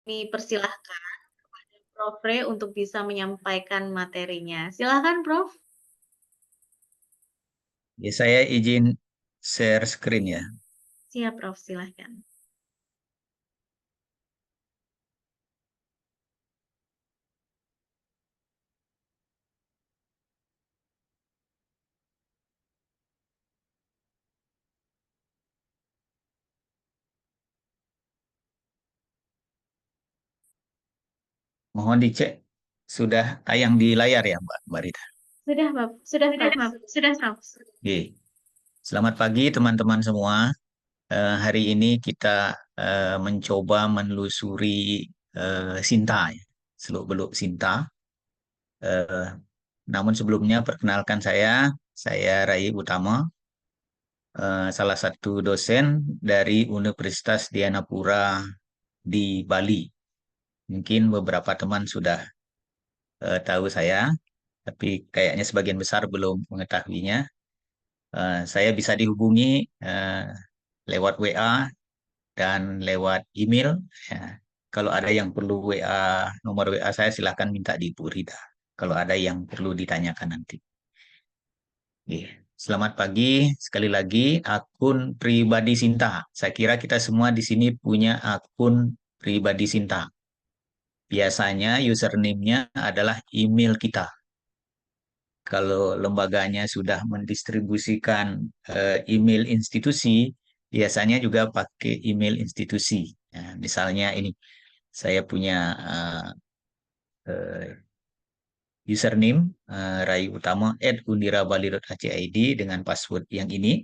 Dipersilahkan Prof. Re untuk bisa menyampaikan materinya. Silakan Prof. Ya, saya izin share screen ya. Siap Prof, silahkan. Mohon dicek sudah tayang di layar ya, Mbak Rita. Sudah Prof, sudah Prof. Sudah, Prof. Oke. Selamat pagi teman-teman semua. Hari ini kita mencoba menelusuri Sinta, ya. Seluk-beluk Sinta. Eh, Namun sebelumnya perkenalkan saya Rai Utama, salah satu dosen dari Universitas Dianapura di Bali. Mungkin beberapa teman sudah tahu saya, tapi kayaknya sebagian besar belum mengetahuinya. Saya bisa dihubungi eh, lewat WA dan lewat email. Ya. Kalau ada yang perlu WA, nomor WA saya silahkan minta di Bu Rida. Kalau ada yang perlu ditanyakan nanti. Oke. Selamat pagi, sekali lagi akun pribadi Sinta. Saya kira kita semua di sini punya akun pribadi Sinta. Biasanya username-nya adalah email kita. Kalau lembaganya sudah mendistribusikan email institusi, biasanya juga pakai email institusi. Nah, misalnya ini, saya punya uh, username raiutama@undirabali.ac.id dengan password yang ini.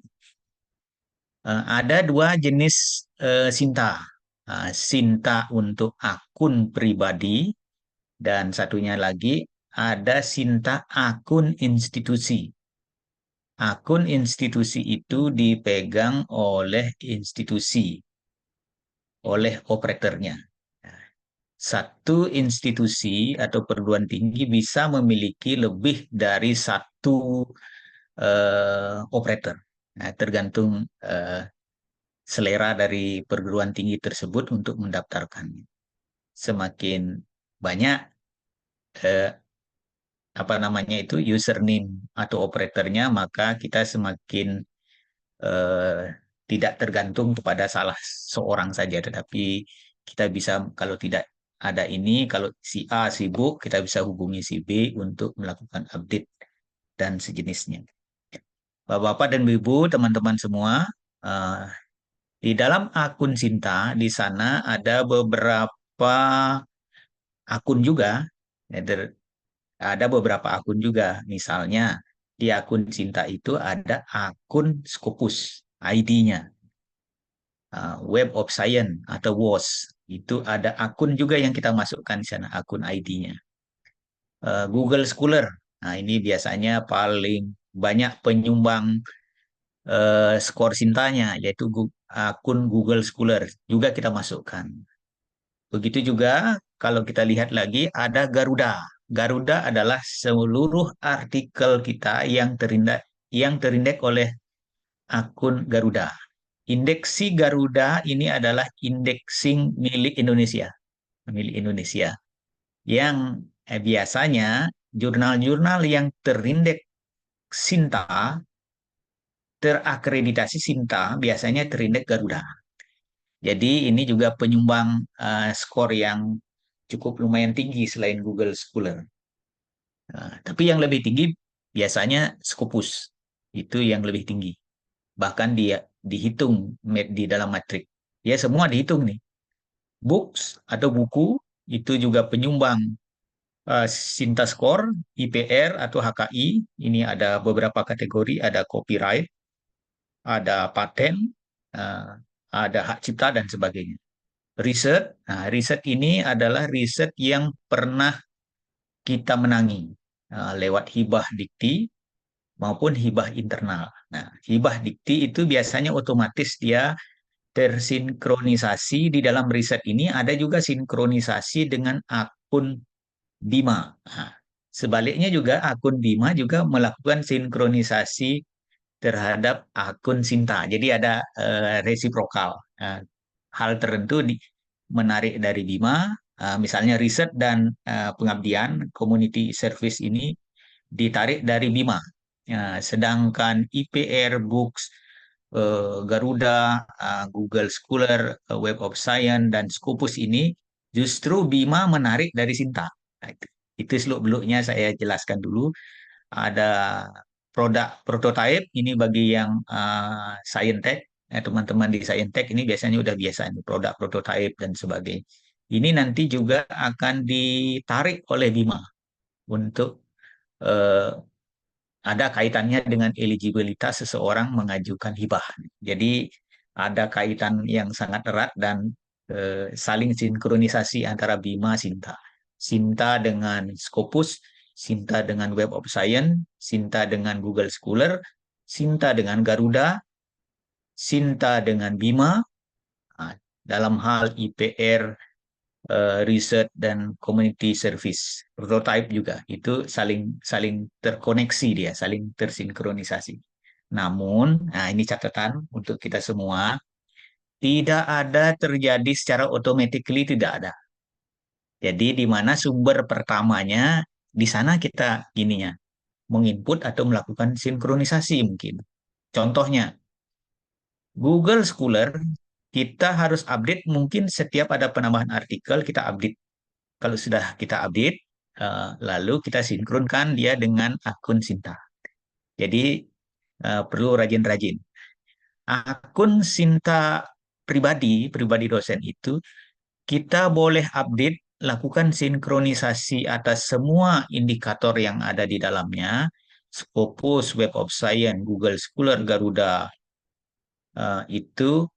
Ada dua jenis Sinta. Sinta untuk akun pribadi dan satunya lagi ada Sinta akun institusi. Akun institusi itu dipegang oleh institusi, oleh operatornya. Satu institusi atau perguruan tinggi bisa memiliki lebih dari satu operator. Nah, tergantung selera dari perguruan tinggi tersebut untuk mendaftarkannya. Semakin banyak eh, apa namanya itu username atau operatornya, maka kita semakin eh, tidak tergantung kepada salah seorang saja, tetapi kita bisa kalau tidak ada ini, kalau si A sibuk, kita bisa hubungi si B untuk melakukan update dan sejenisnya. Bapak-bapak dan ibu, teman-teman semua, eh, di dalam akun Sinta, di sana ada beberapa akun juga, ya, ada beberapa akun juga. Misalnya di akun Sinta itu ada akun Scopus, ID-nya. Web of Science atau WOS. Itu ada akun juga yang kita masukkan di sana, akun ID-nya. Google Scholar. Nah, ini biasanya paling banyak penyumbang skor Sintanya, yaitu akun Google Scholar. Juga kita masukkan. Begitu juga kalau kita lihat lagi ada Garuda. Garuda adalah seluruh artikel kita yang terindeks oleh akun Garuda. Indeksi Garuda ini adalah indexing milik Indonesia, yang biasanya jurnal-jurnal yang terindeks Sinta, terakreditasi Sinta, biasanya terindeks Garuda. Jadi ini juga penyumbang skor yang cukup lumayan tinggi selain Google Scholar. Tapi yang lebih tinggi biasanya Scopus, itu yang lebih tinggi. Bahkan dia dihitung di dalam matrik. Ya semua dihitung nih. Books atau buku itu juga penyumbang Sinta Score, IPR atau HKI. Ini ada beberapa kategori, ada copyright, ada paten, uh, ada hak cipta dan sebagainya. Riset, nah riset ini adalah riset yang pernah kita menangi lewat hibah dikti maupun hibah internal. Nah, hibah dikti itu biasanya otomatis dia tersinkronisasi di dalam riset ini, ada juga sinkronisasi dengan akun Bima. Nah, sebaliknya juga akun Bima juga melakukan sinkronisasi terhadap akun Sinta. Jadi ada resiprokal. Hal tertentu menarik dari Bima, misalnya riset dan pengabdian, community service ini ditarik dari Bima. Sedangkan IPR, Books, Garuda, Google Scholar, Web of Science, dan Scopus ini justru Bima menarik dari Sinta. Nah, itu seluk-beluknya saya jelaskan dulu. Ada produk prototype ini bagi yang Scientech, teman-teman di Scientech ini biasanya udah biasa ini produk prototype dan sebagainya. Ini nanti juga akan ditarik oleh Bima untuk eh, ada kaitannya dengan eligibilitas seseorang mengajukan hibah. Jadi ada kaitan yang sangat erat dan saling sinkronisasi antara Bima Sinta. Sinta dengan Scopus, Sinta dengan Web of Science, Sinta dengan Google Scholar, Sinta dengan Garuda, Sinta dengan Bima. Nah, dalam hal IPR, research dan community service prototype juga itu saling saling terkoneksi, dia saling tersinkronisasi. Namun, nah ini catatan untuk kita semua, tidak ada terjadi secara automatically, tidak ada. Jadi di mana sumber pertamanya di sana kita gininya menginput atau melakukan sinkronisasi mungkin. Contohnya Google Scholar kita harus update mungkin setiap ada penambahan artikel kita update. Kalau sudah kita update, lalu kita sinkronkan dia dengan akun Sinta. Jadi perlu rajin-rajin. Akun Sinta pribadi, pribadi dosen itu, kita boleh update, lakukan sinkronisasi atas semua indikator yang ada di dalamnya, Scopus, Web of Science, Google Scholar, Garuda, itu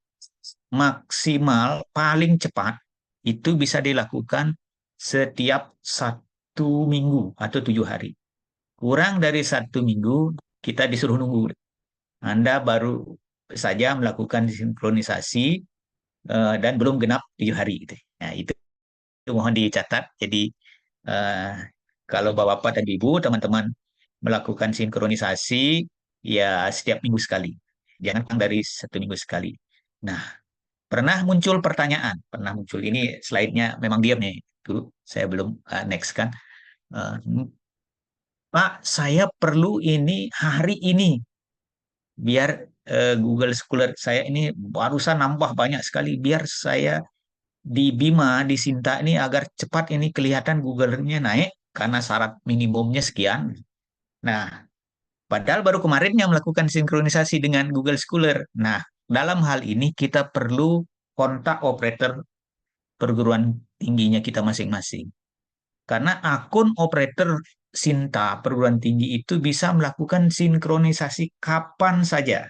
maksimal paling cepat itu bisa dilakukan setiap 1 minggu atau 7 hari. Kurang dari 1 minggu, kita disuruh nunggu. Anda baru saja melakukan sinkronisasi dan belum genap 7 hari. Gitu. Nah, itu mohon dicatat. Jadi, eh, kalau Bapak dan Ibu, teman-teman melakukan sinkronisasi, ya setiap minggu sekali. Jangan kurang dari 1 minggu sekali. Nah, pernah muncul pertanyaan, pernah muncul ini slide-nya memang diam nih. Dulu saya belum next kan. Uh, Pak, saya perlu ini hari ini biar Google Scholar saya ini barusan nambah banyak sekali biar saya di Bima di Sinta ini agar cepat ini kelihatan Google-nya naik karena syarat minimumnya sekian. Nah, padahal baru kemarinnya melakukan sinkronisasi dengan Google Scholar. Nah, dalam hal ini kita perlu kontak operator perguruan tingginya kita masing-masing. Karena akun operator Sinta perguruan tinggi itu bisa melakukan sinkronisasi kapan saja.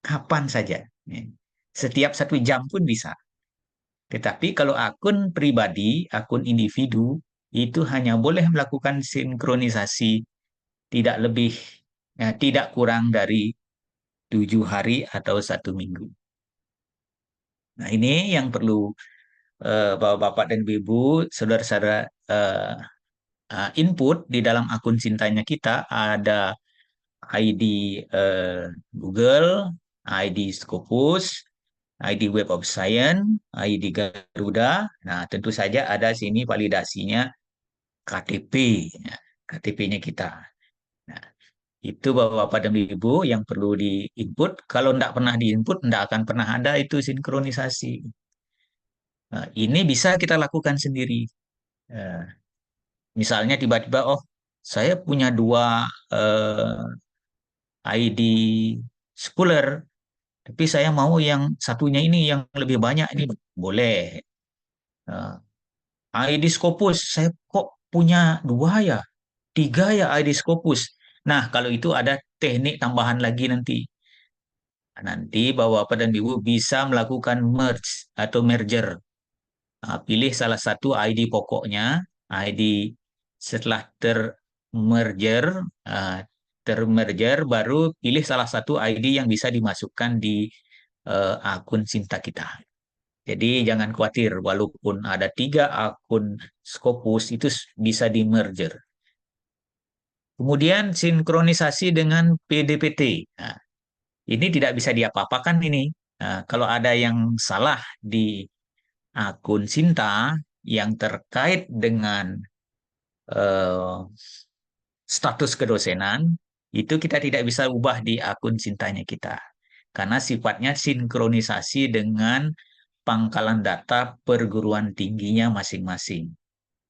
Kapan saja. Setiap 1 jam pun bisa. Tetapi kalau akun pribadi, akun individu, itu hanya boleh melakukan sinkronisasi tidak lebih, tidak kurang dari 7 hari atau 1 minggu. Nah ini yang perlu Bapak-bapak dan Ibu, saudara-saudara input di dalam akun Cintanya kita ada ID Google, ID Scopus, ID Web of Science, ID Garuda. Nah, tentu saja ada sini validasinya KTP, ya, KTP-nya kita. Nah, itu Bapak-bapak dan Ibu yang perlu di-input. Kalau tidak pernah di-input, tidak akan pernah ada itu sinkronisasi. Nah, ini bisa kita lakukan sendiri. Nah, misalnya tiba-tiba, oh saya punya dua ID Scholar, tapi saya mau yang satunya ini yang lebih banyak ini boleh. ID Scopus, saya kok punya dua ya, tiga ya ID Scopus. Nah, kalau itu ada teknik tambahan lagi nanti. Nanti Bapak dan Ibu bisa melakukan merge atau merger. Pilih salah satu ID pokoknya, ID setelah termerger, uh, termerger baru pilih salah satu ID yang bisa dimasukkan di akun Sinta kita. Jadi jangan khawatir, walaupun ada 3 akun Scopus itu bisa di merger. Kemudian sinkronisasi dengan PDPT. Nah, ini tidak bisa diapa-apakan ini. Nah, kalau ada yang salah di akun Sinta yang terkait dengan eh, status kedosenan, itu kita tidak bisa ubah di akun Sintanya kita. Karena sifatnya sinkronisasi dengan pangkalan data perguruan tingginya masing-masing.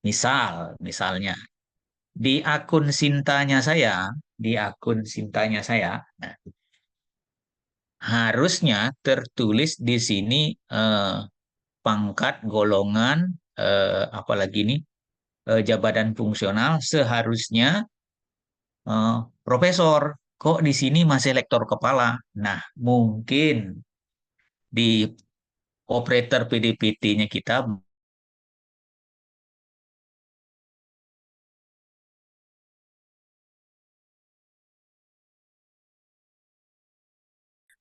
Misalnya, di akun Sintanya saya, nah, harusnya tertulis di sini pangkat, golongan, apalagi ini, jabatan fungsional seharusnya profesor. Kok di sini masih lektor kepala? Nah, mungkin di operator PDPT-nya kita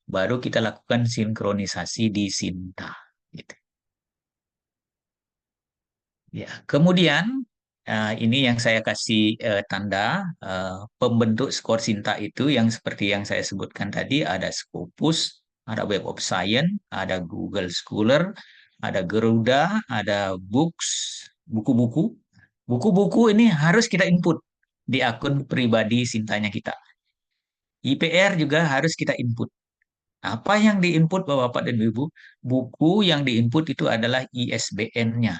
baru kita lakukan sinkronisasi di Sinta. Gitu. Ya, kemudian ini yang saya kasih tanda pembentuk skor Sinta itu yang seperti yang saya sebutkan tadi ada Scopus, ada Web of Science, ada Google Scholar, ada Garuda, ada Books, buku-buku. Buku-buku ini harus kita input di akun pribadi Sintanya kita. IPR juga harus kita input. Apa yang diinput Bapak-Bapak dan Ibu? Buku yang diinput itu adalah ISBN-nya.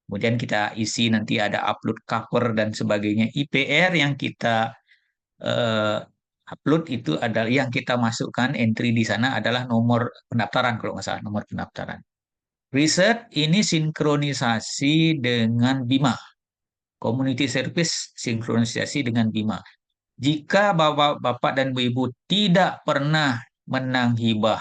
Kemudian kita isi nanti ada upload cover dan sebagainya. IPR yang kita eh, upload itu adalah yang kita masukkan entry di sana adalah nomor pendaftaran kalau nggak salah, nomor pendaftaran. Riset ini sinkronisasi dengan BIMA. Community Service sinkronisasi dengan BIMA. Jika Bapak dan Ibu tidak pernah menang hibah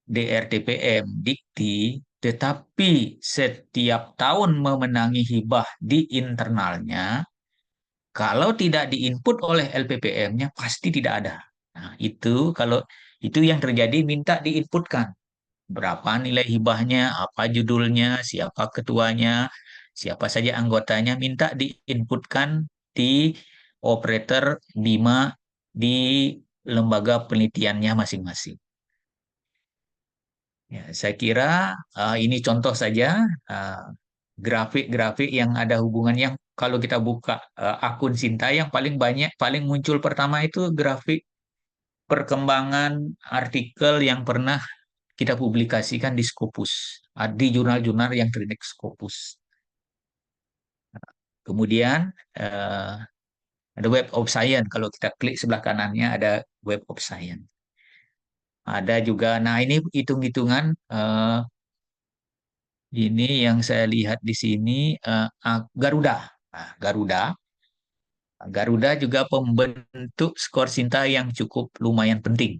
DRTPM Dikti, tetapi setiap tahun memenangi hibah di internalnya, kalau tidak diinput oleh LPPM-nya pasti tidak ada. Nah, itu kalau itu yang terjadi minta diinputkan. Berapa nilai hibahnya, apa judulnya, siapa ketuanya, siapa saja anggotanya, minta diinputkan di operator BIMA di lembaga penelitiannya masing-masing. Ya, saya kira ini contoh saja uh, grafik-grafik yang ada hubungan yang kalau kita buka akun Sinta yang paling banyak, paling muncul pertama itu grafik perkembangan artikel yang pernah kita publikasikan di Scopus, di jurnal-jurnal yang terindeks Scopus. Kemudian uh, ada Web of Science, kalau kita klik sebelah kanannya ada Web of Science. Ada juga, nah ini hitung-hitungan ini yang saya lihat di sini Garuda. Nah, Garuda juga pembentuk skor Sinta yang cukup lumayan penting.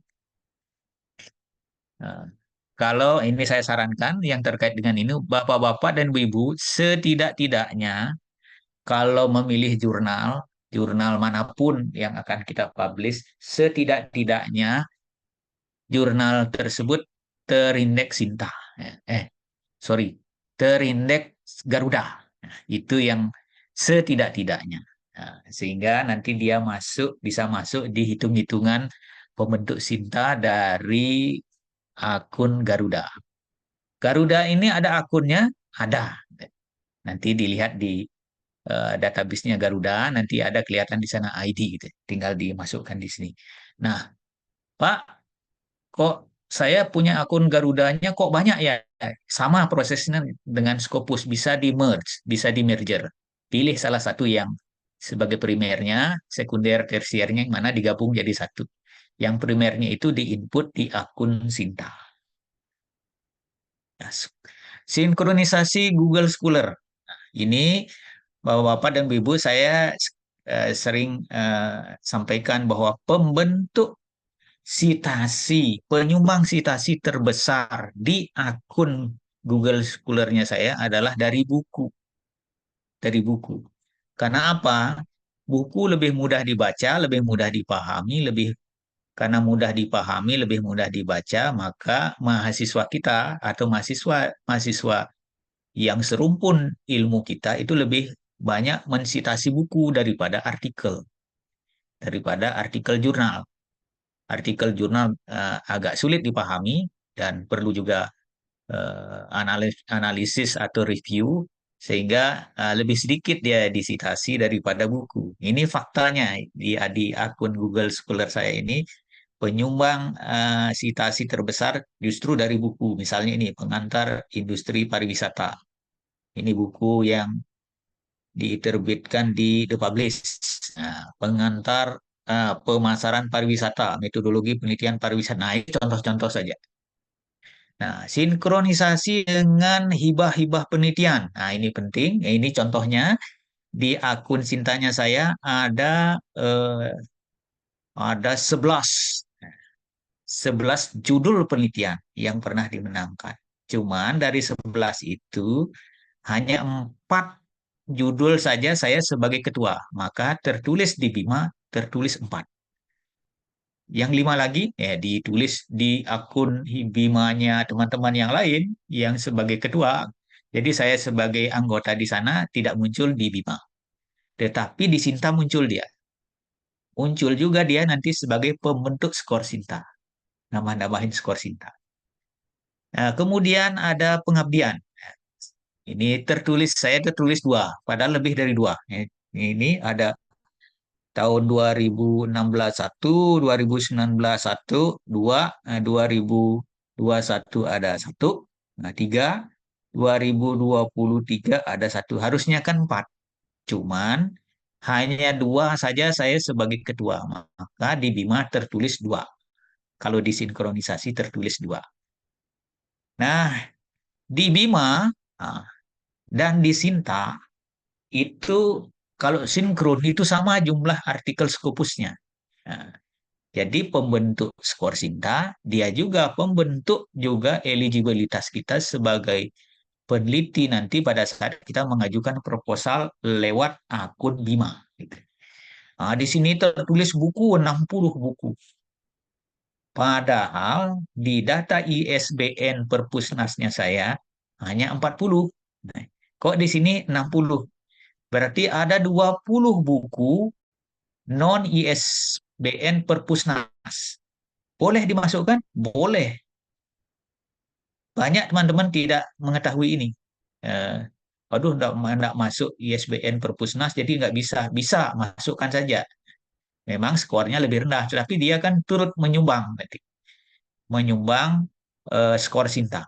Nah, kalau ini saya sarankan yang terkait dengan ini, Bapak-bapak dan Ibu, setidak-tidaknya kalau memilih jurnal, jurnal manapun yang akan kita publish, setidak-tidaknya jurnal tersebut terindeks Sinta. Sorry, terindeks Garuda. Nah, itu yang setidak-tidaknya. Nah, sehingga nanti dia bisa masuk di hitung-hitungan pembentuk Sinta dari akun Garuda. Garuda ini ada akunnya? Ada. Nanti dilihat di database-nya Garuda, nanti ada kelihatan di sana ID gitu. Tinggal dimasukkan di sini. Nah, Pak, kok saya punya akun Garudanya kok banyak ya? Sama prosesnya dengan Scopus, bisa di merge, bisa di merger. Pilih salah satu yang sebagai primernya, sekunder, tersiernya yang mana digabung jadi satu. Yang primernya itu diinput di akun Sinta. Nah, sinkronisasi Google Scholar. Ini Bapak-bapak dan Ibu saya sering sampaikan bahwa pembentuk penyumbang sitasi terbesar di akun Google Scholar-nya saya adalah dari buku. Dari buku. Karena apa? Buku lebih mudah dibaca, lebih mudah dipahami, karena mudah dipahami, lebih mudah dibaca, maka mahasiswa kita atau mahasiswa yang serumpun ilmu kita itu lebih banyak mensitasi buku daripada artikel jurnal. Artikel jurnal agak sulit dipahami dan perlu juga analisis atau review, sehingga lebih sedikit dia disitasi daripada buku. Ini faktanya di akun Google Scholar saya ini, penyumbang sitasi terbesar justru dari buku. Misalnya ini Pengantar Industri Pariwisata. Ini buku yang diterbitkan di The Publish. Nah, pengantar pemasaran pariwisata, metodologi penelitian pariwisata. Nah, itu contoh-contoh saja. Nah, sinkronisasi dengan hibah-hibah penelitian. Nah, ini penting. Ini contohnya di akun Sintanya saya ada 11 judul penelitian yang pernah dimenangkan. Cuman dari 11 itu hanya 4 judul saja saya sebagai ketua. Maka tertulis di Bima, tertulis 4. Yang 5 lagi ditulis di akun Bimanya teman-teman yang lain yang sebagai ketua. Jadi saya sebagai anggota di sana tidak muncul di Bima. Tetapi di Sinta muncul dia. Muncul juga dia nanti sebagai pembentuk skor Sinta. Nama-namain skor Sinta. Nah, kemudian ada pengabdian. Ini saya tertulis 2, padahal lebih dari 2. Ini ada tahun 2016 satu, 2019 satu, 2, 2021 ada 1, nah 3, 2023 ada 1. Harusnya kan 4. Cuman hanya 2 saja saya sebagai ketua. Maka di Bima tertulis 2. Kalau disinkronisasi tertulis 2. Nah, di Bima dan di Sinta itu kalau sinkron itu sama jumlah artikel Scopusnya. Nah, jadi pembentuk skor Sinta, dia juga pembentuk juga eligibilitas kita sebagai peneliti nanti pada saat kita mengajukan proposal lewat akun Bima. Nah, di sini tertulis buku 60 buku. Padahal di data ISBN Perpusnasnya saya hanya 40. Nah, kok di sini 60? Berarti ada 20 buku non ISBN Perpusnas. Boleh dimasukkan? Boleh. Banyak teman-teman tidak mengetahui ini. Eh, Aduh, enggak masuk ISBN Perpusnas, jadi nggak bisa. Bisa, masukkan saja. Memang skornya lebih rendah, tetapi dia kan turut menyumbang. Berarti. Menyumbang skor Sinta.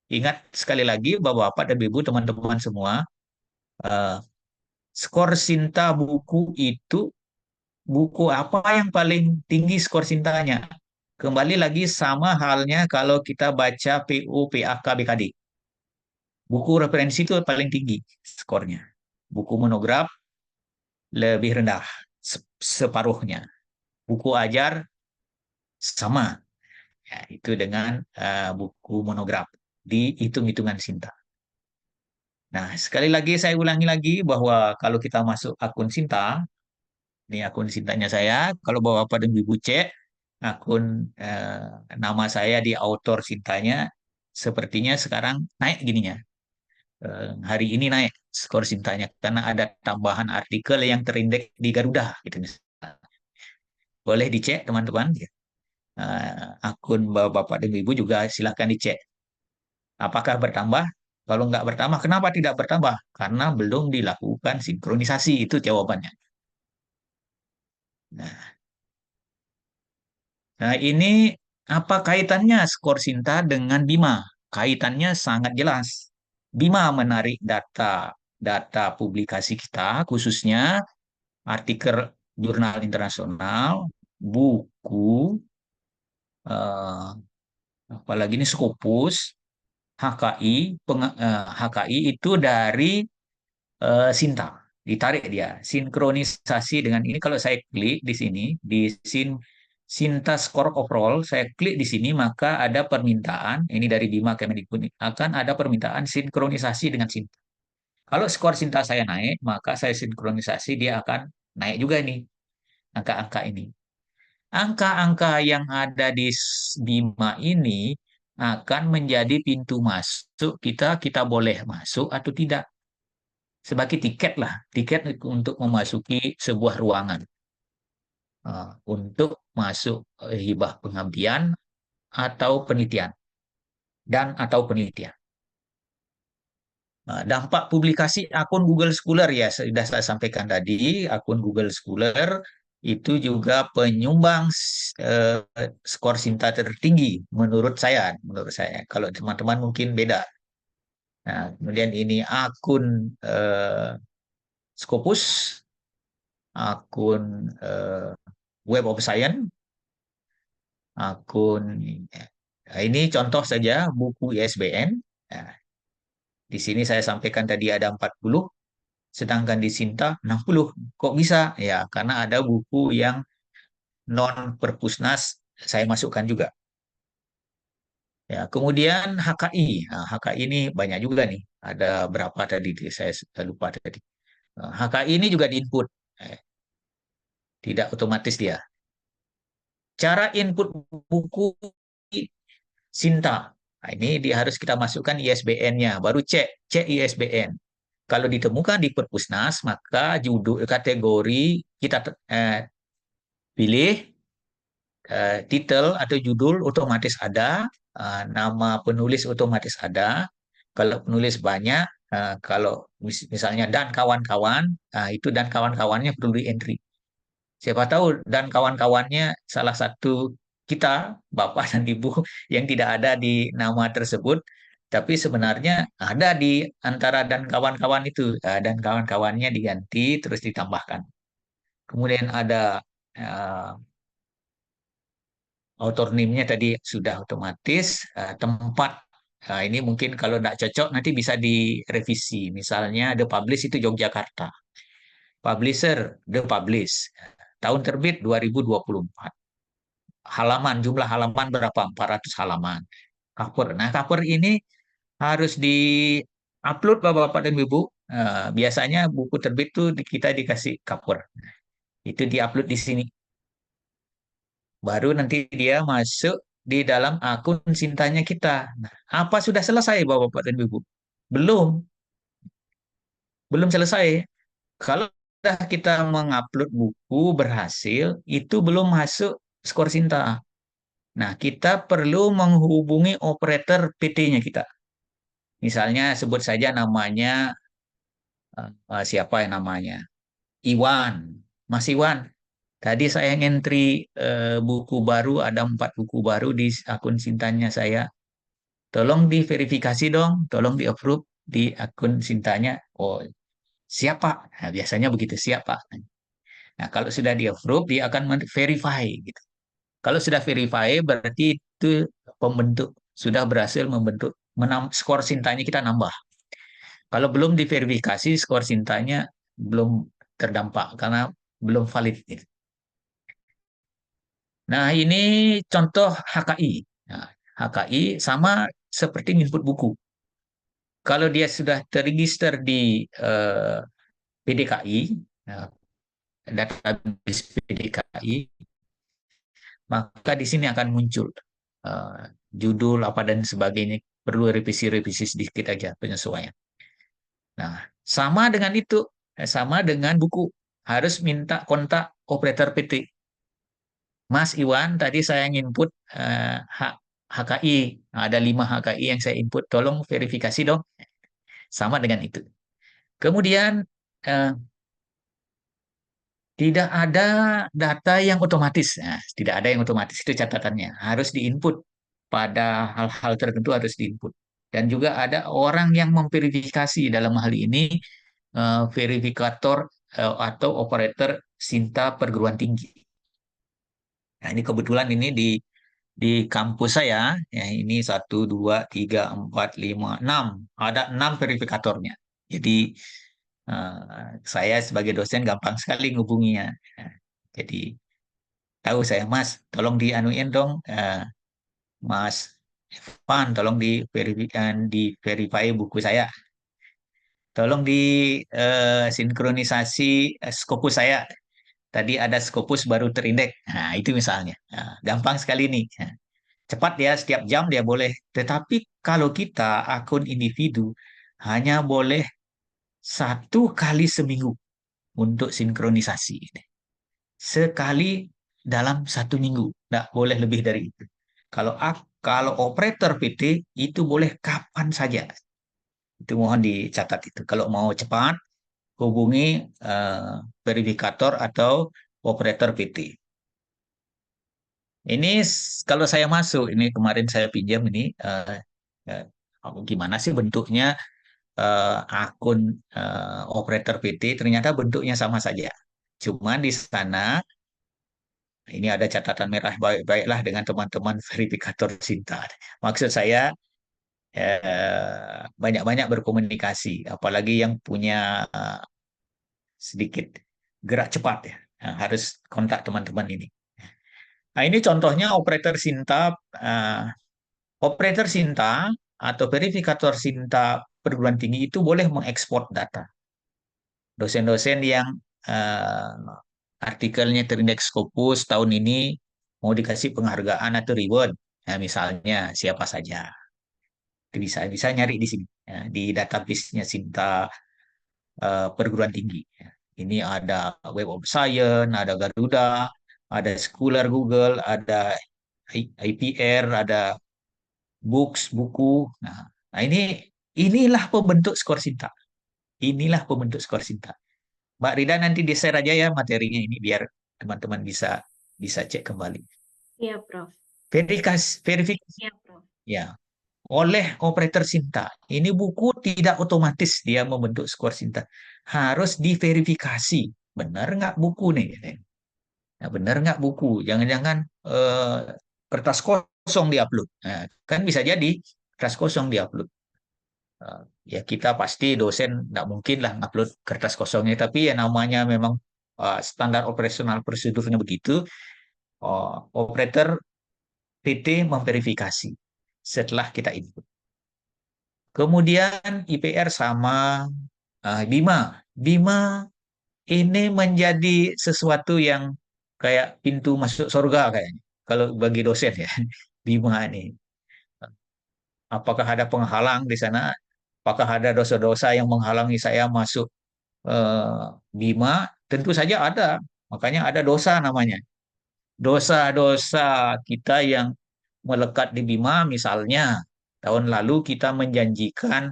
Ingat sekali lagi, Bapak-Bapak dan Ibu, teman-teman semua, eh, skor Sinta buku itu, buku apa yang paling tinggi skor Sintanya? Kembali lagi sama halnya kalau kita baca PO, PAK, BKD. Buku referensi itu paling tinggi skornya. Buku monograf lebih rendah, separuhnya. Buku ajar sama, ya, itu dengan buku monograf di hitung-hitungan Sinta. Nah, sekali lagi saya ulangi lagi bahwa kalau kita masuk akun Sinta, ini akun Sintanya saya, kalau Bapak dan Ibu cek, akun nama saya di author Sintanya, sepertinya sekarang naik gininya. Hari ini naik skor Sintanya karena ada tambahan artikel yang terindeks di Garuda gitu misalnya. Boleh dicek teman-teman. Akun Bapak dan Ibu juga silakan dicek. Apakah bertambah? Kalau nggak bertambah, kenapa tidak bertambah? Karena belum dilakukan sinkronisasi, itu jawabannya. Nah, ini apa kaitannya skor Sinta dengan Bima? Kaitannya sangat jelas. Bima menarik data data publikasi kita, khususnya artikel jurnal internasional, buku, eh, apalagi ini Scopus, HKI, HKI itu dari Sinta, ditarik dia. Sinkronisasi dengan ini, kalau saya klik di sini, di Sinta Score Overall, saya klik di sini, maka ada permintaan, ini dari Bima Kemendikbud, akan ada permintaan sinkronisasi dengan Sinta. Kalau skor Sinta saya naik, maka saya sinkronisasi, dia akan naik juga nih, angka-angka ini. Angka-angka yang ada di Bima ini akan menjadi pintu masuk kita boleh masuk atau tidak. Sebagai tiket lah, tiket untuk memasuki sebuah ruangan. Untuk masuk hibah pengabdian atau penelitian. dan atau penelitian. Dampak publikasi akun Google Scholar ya sudah saya sampaikan tadi, akun Google Scholar itu juga penyumbang eh, skor Sinta tertinggi menurut saya. Kalau teman-teman mungkin beda. Nah, kemudian ini akun Scopus, akun Web of Science, akun ini contoh saja buku ISBN. Nah, di sini saya sampaikan tadi ada 40, sedangkan di Sinta 60. Kok bisa? Ya, karena ada buku yang non perpusnas saya masukkan juga. Ya, kemudian HKI. Nah, HKI ini banyak juga nih. Ada berapa tadi? Saya lupa tadi. HKI ini juga diinput. Eh, Tidak otomatis dia. Cara input buku Sinta. Nah, ini dia harus kita masukkan ISBN-nya. Baru cek ISBN. Kalau ditemukan di Perpusnas, maka judul kategori kita pilih, titel atau judul otomatis ada, nama penulis otomatis ada. Kalau penulis banyak, kalau misalnya dan kawan-kawan, itu dan kawan-kawannya perlu di entry. Siapa tahu dan kawan-kawannya salah satu kita, bapak dan ibu, yang tidak ada di nama tersebut, tapi sebenarnya ada di antara dan kawan-kawan itu, dan kawan-kawannya diganti terus ditambahkan. Kemudian ada eh, author name-nya tadi sudah otomatis, tempat. Ini mungkin kalau tidak cocok nanti bisa direvisi. Misalnya The Publish itu Yogyakarta. Publisher The Publish. Tahun terbit 2024. Halaman, jumlah halaman berapa? 400 halaman. Cover. Nah, cover ini harus di-upload Bapak-Bapak dan Ibu. Biasanya buku terbit itu kita dikasih cover. Itu di-upload di sini. Baru nanti dia masuk di dalam akun Sintanya kita. Nah, apa sudah selesai Bapak-Bapak dan Ibu? Belum, belum selesai. Kalau sudah kita mengupload buku berhasil, itu belum masuk skor Sinta. Nah, kita perlu menghubungi operator PT-nya kita. Misalnya sebut saja namanya, siapa yang namanya? Iwan. Mas Iwan, tadi saya ngentri buku baru, ada 4 buku baru di akun Sintanya saya. Tolong diverifikasi dong, tolong di-approve di akun Sintanya. Oh, siapa? Nah, biasanya begitu, siapa? Nah, kalau sudah di-approve, dia akan verify gitu. Kalau sudah verify, berarti itu pembentuk sudah berhasil membentuk skor Sintanya kita nambah. Kalau belum diverifikasi, skor Sintanya belum terdampak karena belum valid. Gitu. Nah, ini contoh HKI. Nah, HKI sama seperti input buku. Kalau dia sudah terregister di PDKI, nah, database PDKI, maka di sini akan muncul eh, judul apa dan sebagainya. Perlu revisi-revisi sedikit aja penyesuaian. Nah, sama dengan itu, sama dengan buku. Harus minta kontak operator PT. Mas Iwan, tadi saya input HKI. Ada 5 HKI yang saya input. Tolong verifikasi dong. Sama dengan itu. Kemudian, eh, tidak ada data yang otomatis. Nah, tidak ada yang otomatis, itu catatannya. Harus diinput. Pada hal-hal tertentu harus diinput. Dan juga ada orang yang memverifikasi dalam hal ini, verifikator atau operator Sinta perguruan tinggi. Nah, ini kebetulan ini di kampus saya, ya ini 1, 2, 3, 4, 5, 6. Ada 6 verifikatornya. Jadi saya sebagai dosen gampang sekali ngubunginya. Nah, jadi tahu saya, Mas, tolong dianuin dong, Mas Evan, tolong di verify buku saya. Tolong di sinkronisasi Scopus saya. Tadi ada Scopus baru terindeks. Nah, itu misalnya. Nah, gampang sekali nih. Nah, cepat ya, setiap jam dia boleh. Tetapi kalau kita akun individu hanya boleh 1 kali seminggu untuk sinkronisasi. Sekali dalam 1 minggu. Tidak boleh lebih dari itu. Kalau Kalau operator PT itu boleh kapan saja. Itu mohon dicatat itu. Kalau mau cepat, hubungi eh, verifikator atau operator PT. Ini kalau saya masuk, ini kemarin saya pinjam ini, eh, gimana sih bentuknya akun operator PT, ternyata bentuknya sama saja. Cuma di sana, ini ada catatan merah baik-baiklah dengan teman-teman verifikator Sinta. Maksud saya, banyak-banyak berkomunikasi, apalagi yang punya sedikit gerak cepat ya. Nah, harus kontak teman-teman ini. Nah, ini contohnya operator Sinta, eh, operator Sinta atau verifikator Sinta perguruan tinggi itu boleh mengekspor data. Dosen-dosen yang eh, artikelnya terindeks Scopus tahun ini mau dikasih penghargaan atau reward. Nah, misalnya siapa saja. Itu bisa bisa nyari di sini ya, di database-nya Sinta perguruan tinggi. Ya. Ini ada Web of Science, ada Garuda, ada Scholar Google, ada IPR, ada Books, buku. Nah, inilah pembentuk skor Sinta. Inilah pembentuk skor Sinta. Mbak Rida nanti di-share aja ya materinya ini biar teman-teman bisa bisa cek kembali. Iya, Prof. Verifikasi Iya, Prof. ya oleh operator Sinta. Ini buku tidak otomatis dia membentuk skor Sinta. Harus diverifikasi. Benar nggak buku nih? Nah, benar nggak buku? Jangan-jangan kertas kosong diupload. Nah, kan bisa jadi kertas kosong diupload. Ya kita pasti dosen nggak mungkin lah ngupload kertas kosongnya, tapi ya namanya memang standar operasional prosedurnya begitu. Operator PT memverifikasi setelah kita input. Kemudian IPR sama Bima. Bima ini menjadi sesuatu yang kayak pintu masuk surga kayaknya. Kalau bagi dosen ya, Bima ini. Apakah ada penghalang di sana? Apakah ada dosa-dosa yang menghalangi saya masuk eh, Bima? Tentu saja ada. Makanya ada dosa namanya. Dosa-dosa kita yang melekat di Bima, misalnya tahun lalu kita menjanjikan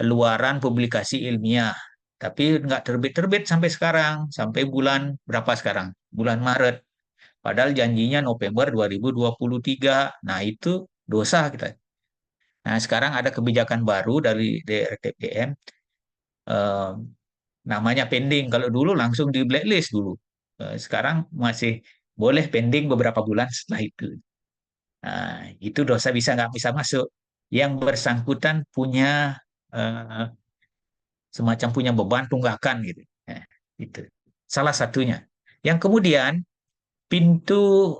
luaran publikasi ilmiah, tapi nggak terbit-terbit sampai sekarang, sampai bulan berapa sekarang? Bulan Maret. Padahal janjinya November 2023. Nah, itu dosa kita. Nah, sekarang ada kebijakan baru dari DRTPM, eh, namanya pending. Kalau dulu langsung di blacklist dulu. Sekarang masih boleh pending beberapa bulan setelah itu. Nah, itu dosa bisa nggak bisa masuk. Yang bersangkutan punya eh, semacam punya beban tunggakan gitu. Nah, itu salah satunya. Yang kemudian pintu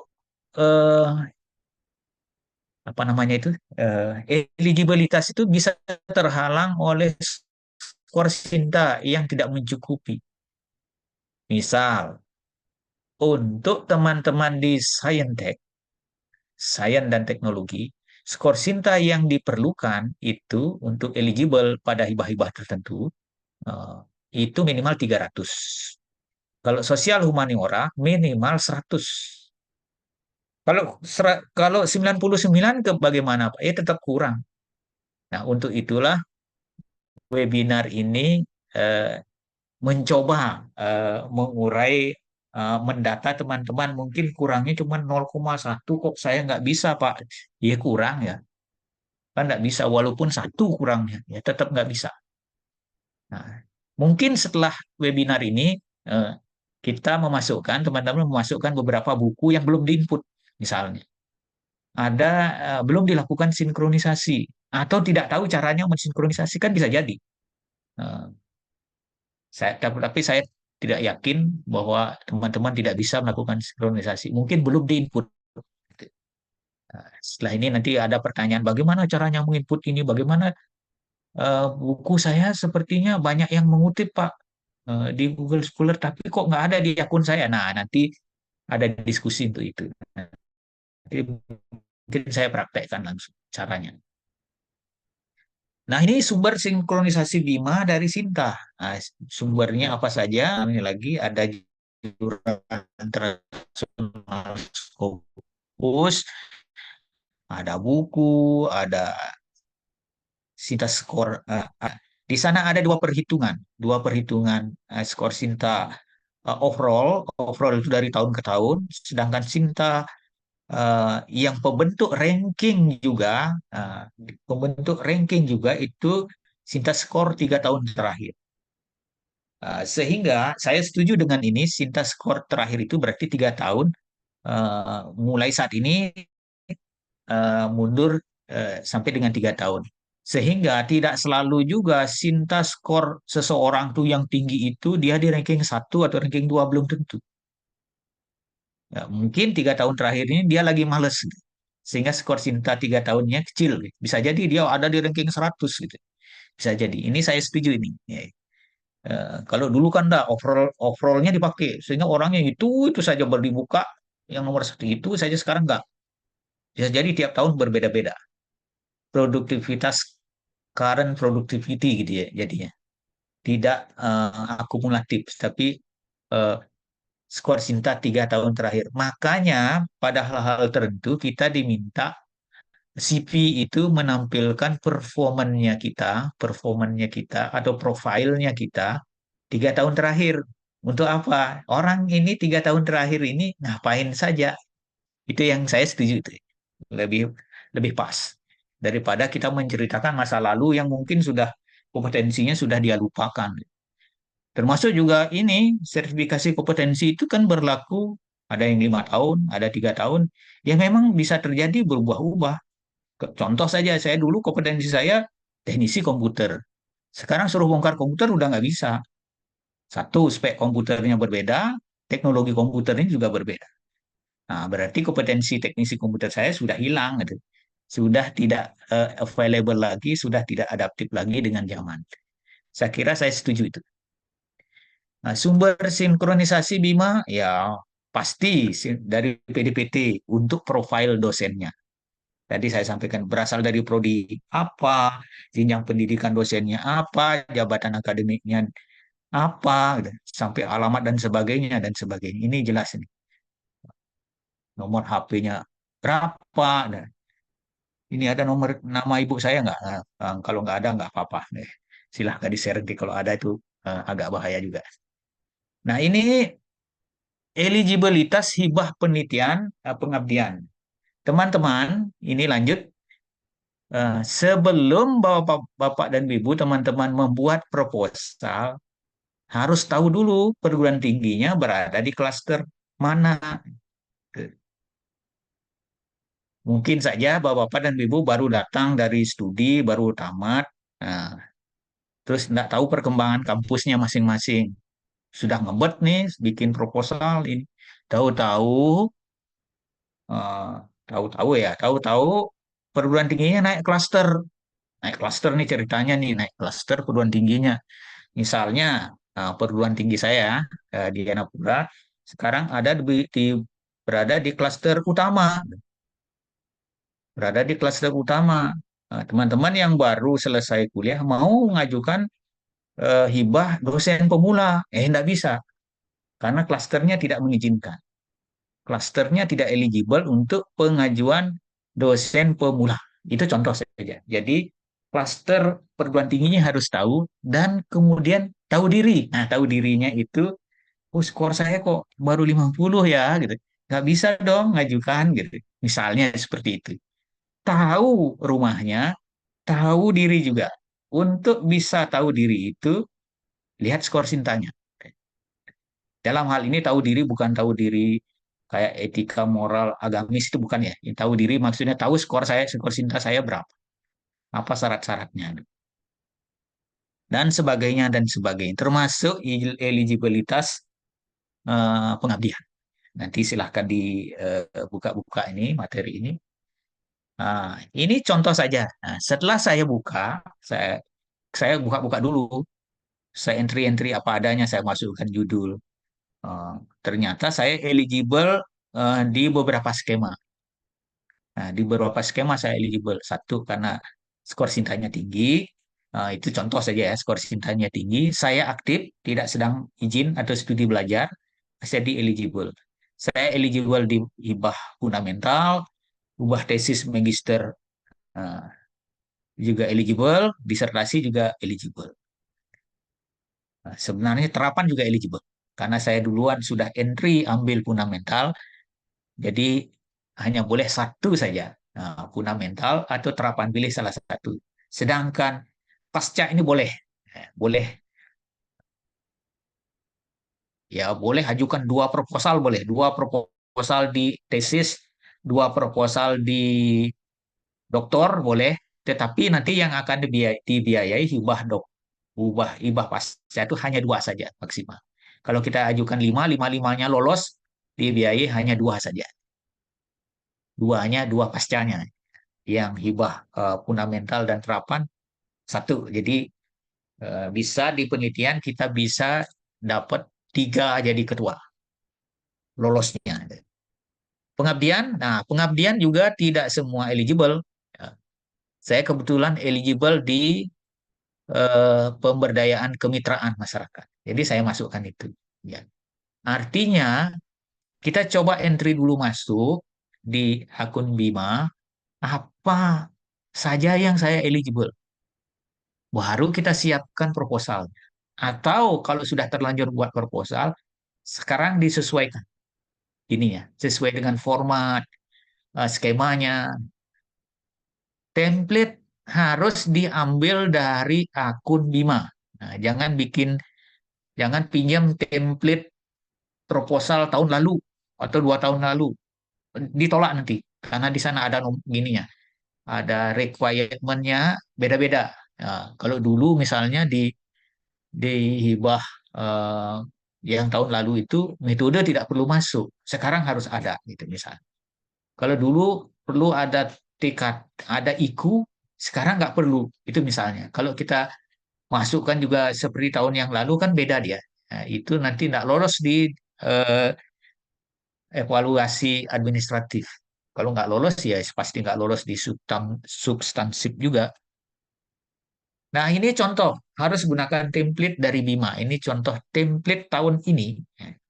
eh, apa namanya itu eligibilitas itu bisa terhalang oleh skor Sinta yang tidak mencukupi. Misal untuk teman-teman di Saintek, Sains dan Teknologi, skor Sinta yang diperlukan itu untuk eligible pada hibah-hibah tertentu eh, itu minimal 300. Kalau sosial humaniora minimal 100. Kalau 99 ke bagaimana Pak? Ya tetap kurang. Nah, untuk itulah webinar ini eh, mencoba mengurai mendata teman-teman mungkin kurangnya cuma 0,1 kok saya nggak bisa Pak. Ya kurang ya. Kan nggak bisa walaupun satu kurangnya ya tetap nggak bisa. Nah, mungkin setelah webinar ini eh, kita memasukkan teman-teman memasukkan beberapa buku yang belum diinput misalnya. Ada belum dilakukan sinkronisasi atau tidak tahu caranya mensinkronisasi kan bisa jadi. Eh, tapi saya tidak yakin bahwa teman-teman tidak bisa melakukan sinkronisasi. Mungkin belum diinput. Nah, setelah ini nanti ada pertanyaan bagaimana caranya menginput ini, bagaimana buku saya sepertinya banyak yang mengutip Pak di Google Scholar, tapi kok nggak ada di akun saya. Nah, nanti ada diskusi untuk itu. Nanti mungkin saya praktekkan langsung caranya. Nah, ini sumber sinkronisasi Bima dari Sinta. Nah, sumbernya apa saja? Ini lagi ada jurnal internasional Scopus, ada buku, ada Sinta skor. Di sana ada dua perhitungan skor Sinta overall itu dari tahun ke tahun, sedangkan Sinta yang pembentuk ranking juga itu Sinta skor 3 tahun terakhir. Sehingga saya setuju dengan ini, Sinta skor terakhir itu berarti 3 tahun mulai saat ini mundur sampai dengan 3 tahun. Sehingga tidak selalu juga Sinta skor seseorang tuh yang tinggi itu dia di ranking 1 atau ranking 2 belum tentu. Ya, mungkin 3 tahun terakhir ini dia lagi males, gitu. Sehingga skor Sinta 3 tahunnya kecil, gitu. Bisa jadi dia ada di ranking 100 gitu. Bisa jadi. Ini saya setuju ini. Ya. Kalau dulu kan enggak, overallnya dipakai sehingga orangnya itu saja baru dibuka, yang nomor satu itu saja. Sekarang enggak. Bisa jadi tiap tahun berbeda-beda produktivitas, current productivity gitu ya jadinya, tidak akumulatif tapi eh, skor Sinta 3 tahun terakhir. Makanya pada hal-hal tertentu kita diminta CV itu menampilkan performannya kita atau profilnya kita 3 tahun terakhir. Untuk apa? Orang ini 3 tahun terakhir ini ngapain saja? Itu yang saya setuju itu. Lebih lebih pas daripada kita menceritakan masa lalu yang mungkin sudah kompetensinya sudah dia lupakan. Termasuk juga ini sertifikasi kompetensi itu kan berlaku ada yang 5 tahun, ada 3 tahun. Ya memang bisa terjadi berubah-ubah. Contoh saja saya dulu kompetensi saya teknisi komputer. Sekarang suruh bongkar komputer udah nggak bisa. Satu, spek komputernya berbeda, teknologi komputernya juga berbeda. Nah, berarti kompetensi teknisi komputer saya sudah hilang, gitu. Sudah tidak available lagi, sudah tidak adaptif lagi dengan zaman. Saya kira saya setuju itu. Nah, sumber sinkronisasi Bima, ya pasti dari PDPT untuk profil dosennya. Tadi saya sampaikan berasal dari prodi apa, jenjang pendidikan dosennya apa, jabatan akademiknya apa, gitu. Sampai alamat dan sebagainya dan sebagainya. Ini jelas ini. Nomor HP-nya berapa, dan ini ada nomor nama ibu saya nggak? Kalau nggak ada nggak apa-apa. Silahkan di-share nanti kalau ada itu agak bahaya juga. Nah ini eligibilitas hibah penelitian pengabdian. Teman-teman, ini lanjut. Sebelum Bapak dan Ibu teman-teman membuat proposal, harus tahu dulu perguruan tingginya berada di klaster mana. Mungkin saja Bapak dan Ibu baru datang dari studi, baru tamat, nah, terus nggak tahu perkembangan kampusnya masing-masing. Sudah ngebet nih, bikin proposal ini. Tahu-tahu, eh, tahu-tahu perguruan tingginya naik klaster nih ceritanya nih, naik klaster perguruan tingginya. Misalnya perguruan tinggi saya di Yanapura sekarang berada di klaster utama, berada di klaster utama. Nah, teman-teman yang baru selesai kuliah mau mengajukan hibah dosen pemula, enggak bisa karena klasternya tidak mengizinkan. Klasternya tidak eligible untuk pengajuan dosen pemula. Itu contoh saja. Jadi klaster perguruan tingginya harus tahu dan kemudian tahu diri. Nah, tahu dirinya itu, oh skor saya kok baru 50 ya, gitu. Nggak bisa dong ngajukan, gitu. Misalnya seperti itu. Tahu rumahnya, tahu diri juga. Untuk bisa tahu diri itu, lihat skor Sintanya. Dalam hal ini tahu diri bukan tahu diri kayak etika, moral, agamis itu bukan ya. Yang tahu diri maksudnya tahu skor Sinta saya berapa. Apa syarat-syaratnya. Dan sebagainya dan sebagainya. Termasuk eligibilitas pengabdian. Nanti silahkan dibuka-buka ini materi ini. Nah, ini contoh saja. Nah, setelah saya buka-buka dulu. Saya entry-entry apa adanya, saya masukkan judul. Eh, Ternyata saya eligible di beberapa skema. Nah, di beberapa skema saya eligible. Satu, karena skor Sintanya tinggi. Itu contoh saja ya, skor Sintanya tinggi. Saya aktif, tidak sedang izin atau studi belajar. Saya di eligible. Saya eligible di hibah fundamental, ubah tesis magister juga eligible, disertasi juga eligible. Nah, sebenarnya terapan juga eligible. Karena saya duluan sudah entry ambil fundamental, jadi hanya boleh satu saja. Nah, fundamental atau terapan, pilih salah satu. Sedangkan pasca ini boleh. Boleh, ya boleh ajukan dua proposal, boleh. Dua proposal di tesis, dua proposal di doktor, boleh. Tetapi nanti yang akan dibiayai hibah hibah pasca itu hanya dua saja maksimal. Kalau kita ajukan lima, lima-limanya lolos, dibiayai hanya dua saja. Dua pascanya. Yang hibah fundamental dan terapan satu. Jadi bisa di penelitian kita bisa dapat tiga jadi ketua lolosnya. Pengabdian, nah pengabdian juga tidak semua eligible. Ya, saya kebetulan eligible di pemberdayaan kemitraan masyarakat. Jadi saya masukkan itu. Ya. Artinya kita coba entry dulu masuk di akun Bima, apa saja yang saya eligible. Baru kita siapkan proposal. Atau kalau sudah terlanjur buat proposal, sekarang disesuaikan. Ini ya, sesuai dengan format, skemanya. Template harus diambil dari akun Bima. Nah, jangan pinjam template proposal tahun lalu atau 2 tahun lalu. Ditolak nanti. Karena di sana ada gininya. Ada requirement-nya beda-beda. Nah, kalau dulu misalnya di hibah eh, yang tahun lalu itu metode tidak perlu masuk. Sekarang harus ada gitu misalnya. Kalau dulu perlu ada tekad, ada IQ, sekarang nggak perlu. Itu misalnya. Kalau kita masukkan juga seperti tahun yang lalu kan beda dia. Nah, itu nanti nggak lolos di eh, evaluasi administratif. Kalau nggak lolos ya pasti nggak lolos di substansif juga. Nah ini contoh harus gunakan template dari Bima. Ini contoh template tahun ini,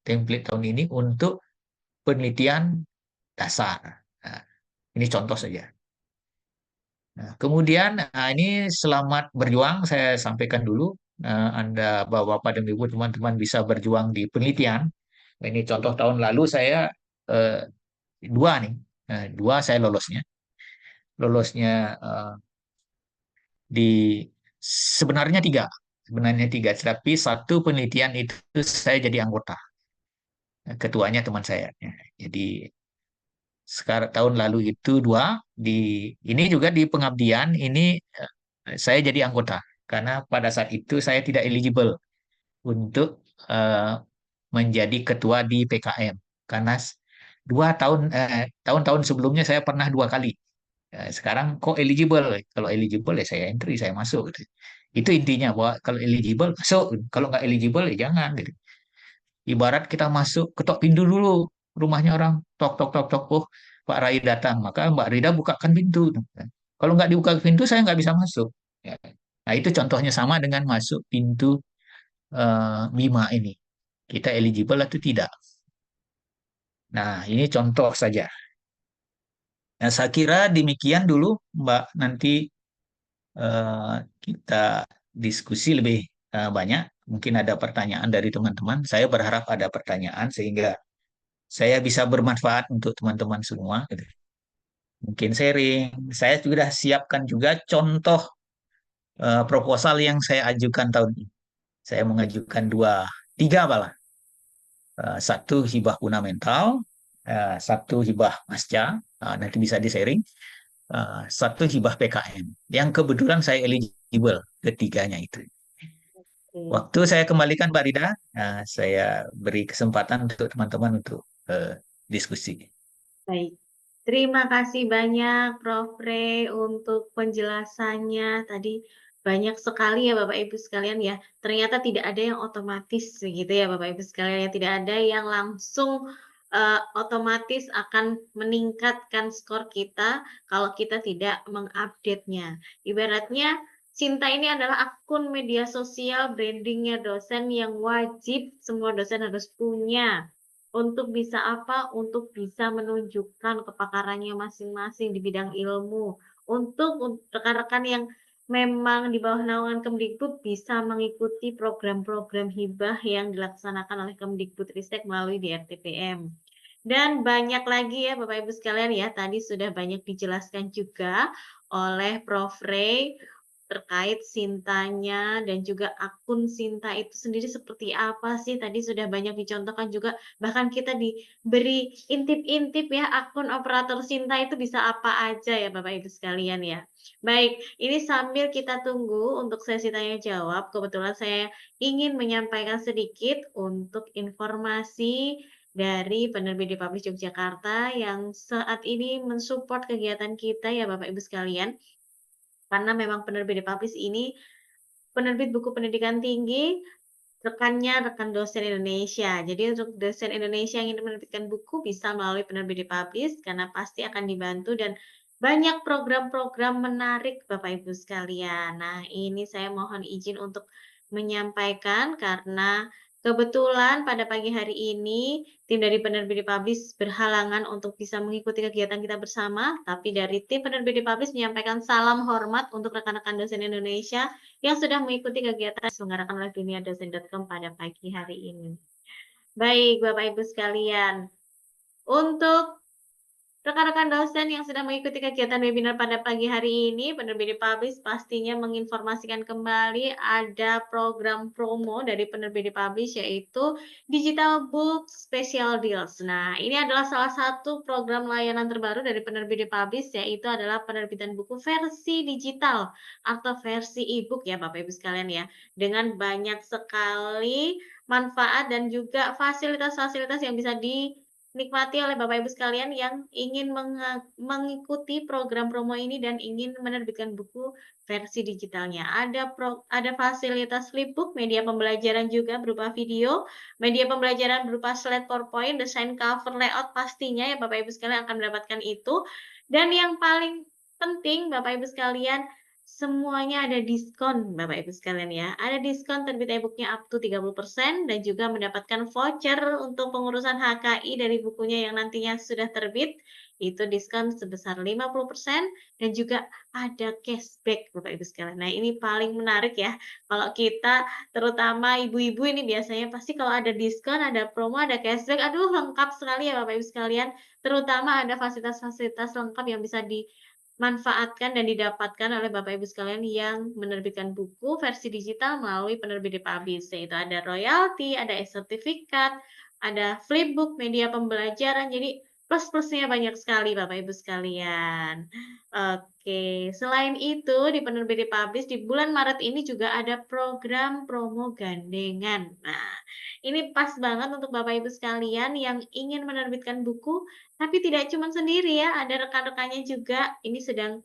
template tahun ini untuk penelitian dasar. Nah, ini contoh saja. Nah, kemudian ini selamat berjuang saya sampaikan dulu. Anda Bapak-bapak dan Ibu teman-teman bisa berjuang di penelitian. Ini contoh tahun lalu saya eh, dua nih, dua saya lolosnya, lolosnya di sebenarnya tiga, tapi satu penelitian itu saya jadi anggota, ketuanya teman saya. Jadi sekarang tahun lalu itu dua, di ini juga di pengabdian ini saya jadi anggota karena pada saat itu saya tidak eligible untuk menjadi ketua di PKM karena 2 tahun tahun-tahun sebelumnya saya pernah 2 kali. Sekarang kok eligible? Kalau eligible ya saya entry, saya masuk. Gitu. Itu intinya bahwa kalau eligible masuk, kalau nggak eligible ya jangan. Gitu. Ibarat kita masuk ketok pintu dulu rumahnya orang, tok tok tok tok, oh Pak Rai datang, maka Mbak Rida bukakan pintu. Kalau nggak dibuka pintu saya nggak bisa masuk. Ya. Nah itu contohnya sama dengan masuk pintu Bima ini. Kita eligible atau tidak. Nah ini contoh saja. Nah, saya kira demikian dulu Mbak. Nanti kita diskusi lebih banyak. Mungkin ada pertanyaan dari teman-teman. Saya berharap ada pertanyaan sehingga saya bisa bermanfaat untuk teman-teman semua. Gitu. Mungkin sharing. Saya sudah siapkan juga contoh proposal yang saya ajukan tahun ini. Saya mengajukan tiga malah. Satu hibah fundamental, satu hibah pasca, nanti bisa di-sharing. Satu hibah PKM. Yang kebetulan saya eligible ketiganya itu. Oke, Waktu saya kembalikan Mbak Rida, saya beri kesempatan untuk teman-teman untuk diskusi. baik. Terima kasih banyak Prof. Re untuk penjelasannya. Tadi banyak sekali ya Bapak Ibu sekalian ya. Ternyata tidak ada yang otomatis begitu ya Bapak Ibu sekalian ya. Tidak ada yang langsung otomatis akan meningkatkan skor kita kalau kita tidak mengupdate-nya. Ibaratnya Cinta ini adalah akun media sosial brandingnya dosen yang wajib semua dosen harus punya Untuk bisa apa? Untuk bisa menunjukkan kepakarannya masing-masing di bidang ilmu. Untuk rekan-rekan yang memang di bawah naungan Kemdikbud bisa mengikuti program-program hibah yang dilaksanakan oleh Kemdikbudristek melalui DRTPM. Dan banyak lagi ya Bapak Ibu sekalian ya, tadi sudah banyak dijelaskan juga oleh Prof. Ray terkait Sintanya dan juga akun Sinta itu sendiri seperti apa sih, tadi sudah banyak dicontohkan juga, bahkan kita diberi intip-intip ya, akun operator Sinta itu bisa apa aja ya Bapak Ibu sekalian ya. Baik, ini sambil kita tunggu untuk sesi tanya jawab, kebetulan saya ingin menyampaikan sedikit untuk informasi dari Penerbit Republik Yogyakarta yang saat ini mensupport kegiatan kita ya Bapak Ibu sekalian. Karena memang penerbit Republish ini penerbit buku pendidikan tinggi, rekannya rekan dosen Indonesia. Jadi untuk dosen Indonesia yang ingin menerbitkan buku bisa melalui penerbit Republish karena pasti akan dibantu dan banyak program-program menarik Bapak Ibu sekalian. Nah, ini saya mohon izin untuk menyampaikan karena kebetulan pada pagi hari ini tim dari Penerbit Republish berhalangan untuk bisa mengikuti kegiatan kita bersama, tapi dari tim Penerbit Republish menyampaikan salam hormat untuk rekan-rekan dosen Indonesia yang sudah mengikuti kegiatan yang diselenggarakan oleh duniadosen.com pada pagi hari ini. Baik, Bapak Ibu sekalian, untuk rekan-rekan dosen yang sedang mengikuti kegiatan webinar pada pagi hari ini, Penerbit Republish pastinya menginformasikan kembali ada program promo dari Penerbit Republish yaitu Digital Book Special Deals. Nah, ini adalah salah satu program layanan terbaru dari Penerbit Republish yaitu adalah penerbitan buku versi digital atau versi e-book ya Bapak Ibu sekalian ya. Dengan banyak sekali manfaat dan juga fasilitas-fasilitas yang bisa dinikmati oleh Bapak Ibu sekalian yang ingin mengikuti program promo ini dan ingin menerbitkan buku versi digitalnya. Ada fasilitas flipbook, media pembelajaran juga berupa video, media pembelajaran berupa slide PowerPoint, desain cover layout pastinya ya Bapak Ibu sekalian akan mendapatkan itu. Dan yang paling penting Bapak Ibu sekalian, semuanya ada diskon Bapak Ibu sekalian ya. Ada diskon terbit e-book-nya up to 30% dan juga mendapatkan voucher untuk pengurusan HKI dari bukunya yang nantinya sudah terbit. Itu diskon sebesar 50% dan juga ada cashback Bapak Ibu sekalian. Nah, ini paling menarik ya. Kalau kita terutama ibu-ibu ini biasanya pasti kalau ada diskon, ada promo, ada cashback, aduh lengkap sekali ya Bapak Ibu sekalian. Terutama ada fasilitas-fasilitas lengkap yang bisa dimanfaatkan dan didapatkan oleh Bapak Ibu sekalian yang menerbitkan buku versi digital melalui penerbit Republish, yaitu ada royalti, ada e-sertifikat, ada flipbook, media pembelajaran, jadi plus-plusnya banyak sekali Bapak Ibu sekalian. Oke, selain itu di Penerbit Republish di bulan Maret ini juga ada program promo gandengan. Nah, ini pas banget untuk Bapak Ibu sekalian yang ingin menerbitkan buku, tapi tidak cuma sendiri ya, ada rekan-rekannya juga. Ini sedang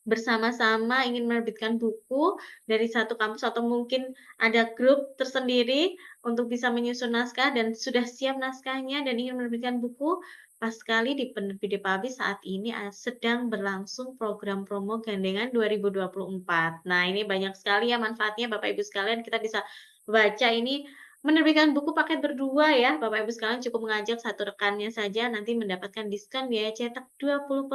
bersama-sama ingin menerbitkan buku dari satu kampus atau mungkin ada grup tersendiri untuk bisa menyusun naskah dan sudah siap naskahnya dan ingin menerbitkan buku, pas sekali di Penerbit Republish saat ini sedang berlangsung program promo gandengan 2024. Nah, ini banyak sekali ya manfaatnya Bapak Ibu sekalian, kita bisa baca ini menerbitkan buku paket berdua ya, Bapak Ibu sekalian cukup mengajak satu rekannya saja nanti mendapatkan diskon biaya cetak 20%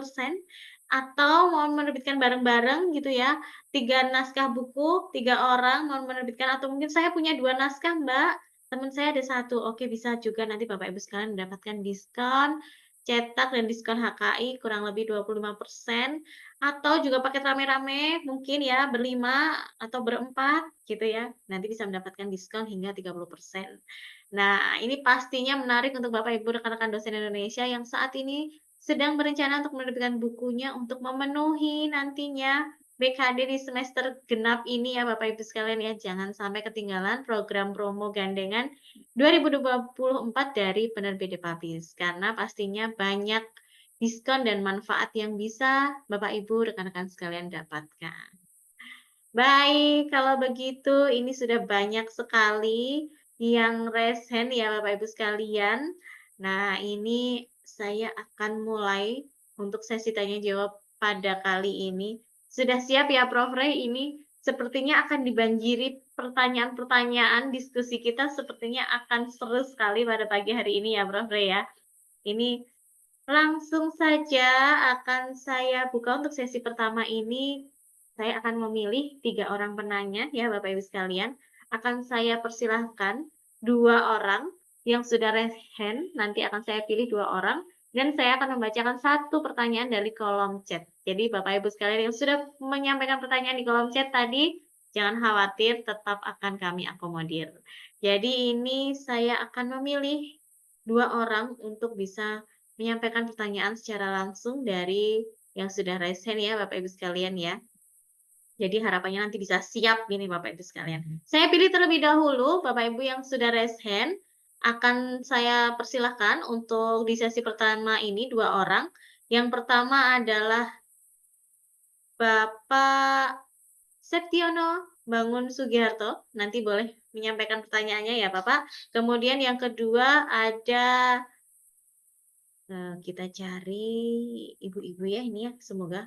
atau mau menerbitkan bareng-bareng gitu ya, 3 naskah buku, 3 orang mau menerbitkan atau mungkin saya punya 2 naskah Mbak, teman saya ada 1, oke bisa juga nanti Bapak Ibu sekalian mendapatkan diskon cetak dan diskon HKI kurang lebih 25% atau juga paket rame-rame mungkin ya berlima atau berempat gitu ya, nanti bisa mendapatkan diskon hingga 30%. Nah, ini pastinya menarik untuk Bapak Ibu rekan-rekan dosen Indonesia yang saat ini sedang berencana untuk menerbitkan bukunya untuk memenuhi nantinya BKD di semester genap ini ya Bapak Ibu sekalian ya, jangan sampai ketinggalan program promo gandengan 2024 dari Penerbit Republish, karena pastinya banyak diskon dan manfaat yang bisa Bapak Ibu rekan-rekan sekalian dapatkan. Baik, kalau begitu ini sudah banyak sekali yang raise hand ya Bapak Ibu sekalian. Nah, ini saya akan mulai untuk sesi tanya jawab pada kali ini. Sudah siap ya Prof. Ray? Ini sepertinya akan dibanjiri pertanyaan-pertanyaan diskusi kita sepertinya akan seru sekali pada pagi hari ini ya, Prof. Re, ya. Ini langsung saja akan saya buka untuk sesi pertama ini. Saya akan memilih 3 orang penanya ya, Bapak Ibu sekalian. Akan saya persilahkan 2 orang yang sudah raise hand, nanti akan saya pilih 2 orang, dan saya akan membacakan 1 pertanyaan dari kolom chat. Jadi Bapak Ibu sekalian yang sudah menyampaikan pertanyaan di kolom chat tadi, jangan khawatir, tetap akan kami akomodir. Jadi ini saya akan memilih 2 orang untuk bisa menyampaikan pertanyaan secara langsung dari yang sudah raise hand ya, Bapak Ibu sekalian ya. Jadi harapannya nanti bisa siap gini Bapak Ibu sekalian. Saya pilih terlebih dahulu Bapak Ibu yang sudah raise hand, akan saya persilahkan untuk di sesi pertama ini 2 orang. Yang pertama adalah Bapak Septiono Bangun Sugiharto, nanti boleh menyampaikan pertanyaannya ya Bapak. Kemudian yang kedua ada kita cari ibu-ibu ya ini ya, semoga.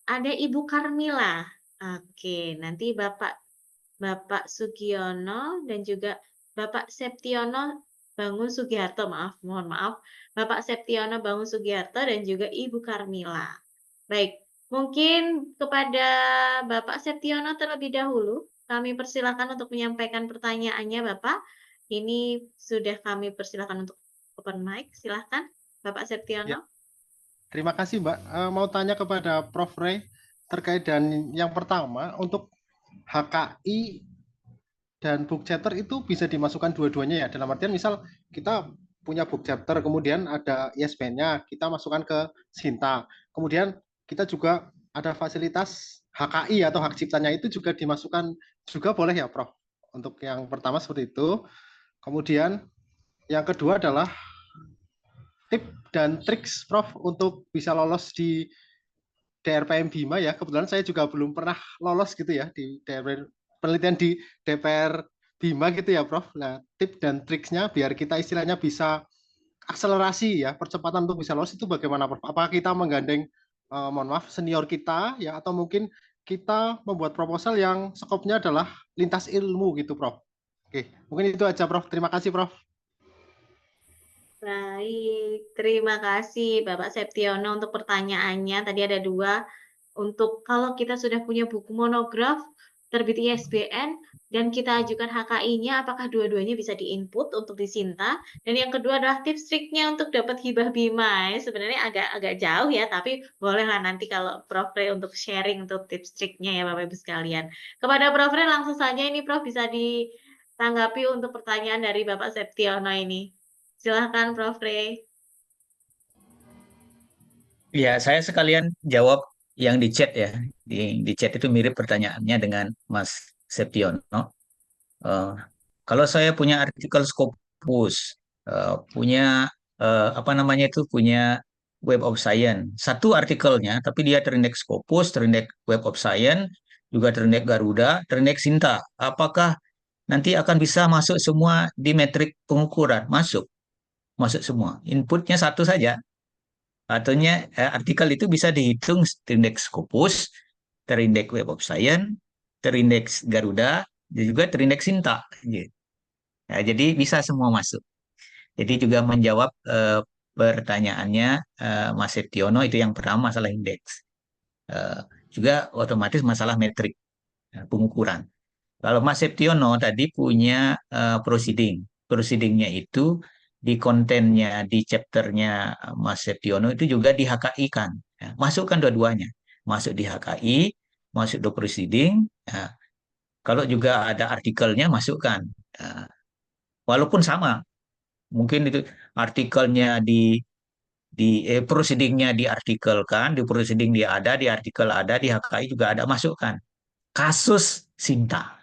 Ada Ibu Karmila. Oke, nanti Bapak Sugiono dan juga Bapak Septiono Bangun Sugiharto, maaf, mohon maaf. Bapak Septiono Bangun Sugiharto dan juga Ibu Karmila. Baik, mungkin kepada Bapak Septiono terlebih dahulu, kami persilakan untuk menyampaikan pertanyaannya, Bapak. Ini sudah kami persilakan untuk open mic, silahkan. Bapak Ya, Septiono. terima kasih Mbak. Mau tanya kepada Prof. Ray terkait dan yang pertama untuk HKI dan book chapter itu bisa dimasukkan dua-duanya ya. Dalam artian misal kita punya book chapter, kemudian ada ISBN-nya, kita masukkan ke Sinta. Kemudian kita juga ada fasilitas HKI atau hak ciptanya itu juga dimasukkan juga boleh ya Prof. Untuk yang pertama seperti itu. Kemudian yang kedua adalah tip dan triks Prof untuk bisa lolos di DRPM Bima ya. Kebetulan saya juga belum pernah lolos gitu ya di penelitian di DPR Bima gitu ya Prof. Nah, tip dan triksnya biar kita istilahnya bisa akselerasi ya, percepatan untuk bisa lolos itu bagaimana Prof? Apakah kita menggandeng mohon maaf senior kita ya atau mungkin kita membuat proposal yang skopnya adalah lintas ilmu gitu Prof. Oke, mungkin itu aja Prof. Terima kasih Prof. Baik, terima kasih Bapak Septiono untuk pertanyaannya. Tadi ada 2. Untuk kalau kita sudah punya buku monograf terbit ISBN dan kita ajukan HKI-nya, apakah dua-duanya bisa di-input untuk disinta? Dan yang kedua adalah tips triknya untuk dapat hibah Bima. Sebenarnya agak jauh ya, tapi bolehlah nanti kalau Prof. Ray untuk sharing untuk tips triknya ya Bapak Ibu sekalian. Kepada Prof. Ray langsung saja ini Prof bisa ditanggapi untuk pertanyaan dari Bapak Septiono ini. Silahkan Prof. Ray. Ya, saya sekalian jawab yang di chat ya. Di chat itu mirip pertanyaannya dengan Mas Septiono. Eh, Kalau saya punya artikel Scopus, punya apa namanya itu, punya Web of Science, satu artikelnya, tapi dia terindeks Scopus, terindeks Web of Science, juga terindeks Garuda, terindeks Sinta. Apakah nanti akan bisa masuk semua di metrik pengukuran? Masuk, masuk semua. Inputnya satu saja. Artinya artikel itu bisa dihitung terindeks Scopus, terindeks Web of Science, terindeks Garuda, dan juga terindeks Sinta. Gitu. Ya, jadi bisa semua masuk. Jadi juga menjawab pertanyaannya Mas Septiono itu yang pertama masalah indeks. Eh, Juga otomatis masalah metrik pengukuran. Kalau Mas Septiono tadi punya proceeding. Proceedingnya itu di kontennya, di chapternya Mas Septiono itu juga di HKI-kan. Ya, masukkan dua-duanya. Masuk di HKI, masuk di proceeding. Ya, kalau juga ada artikelnya, masukkan. Ya, walaupun sama, mungkin itu artikelnya di proceedingnya diartikelkan, di proceeding dia ada, di artikel ada, di HKI juga ada, masukkan. Kasus Sinta.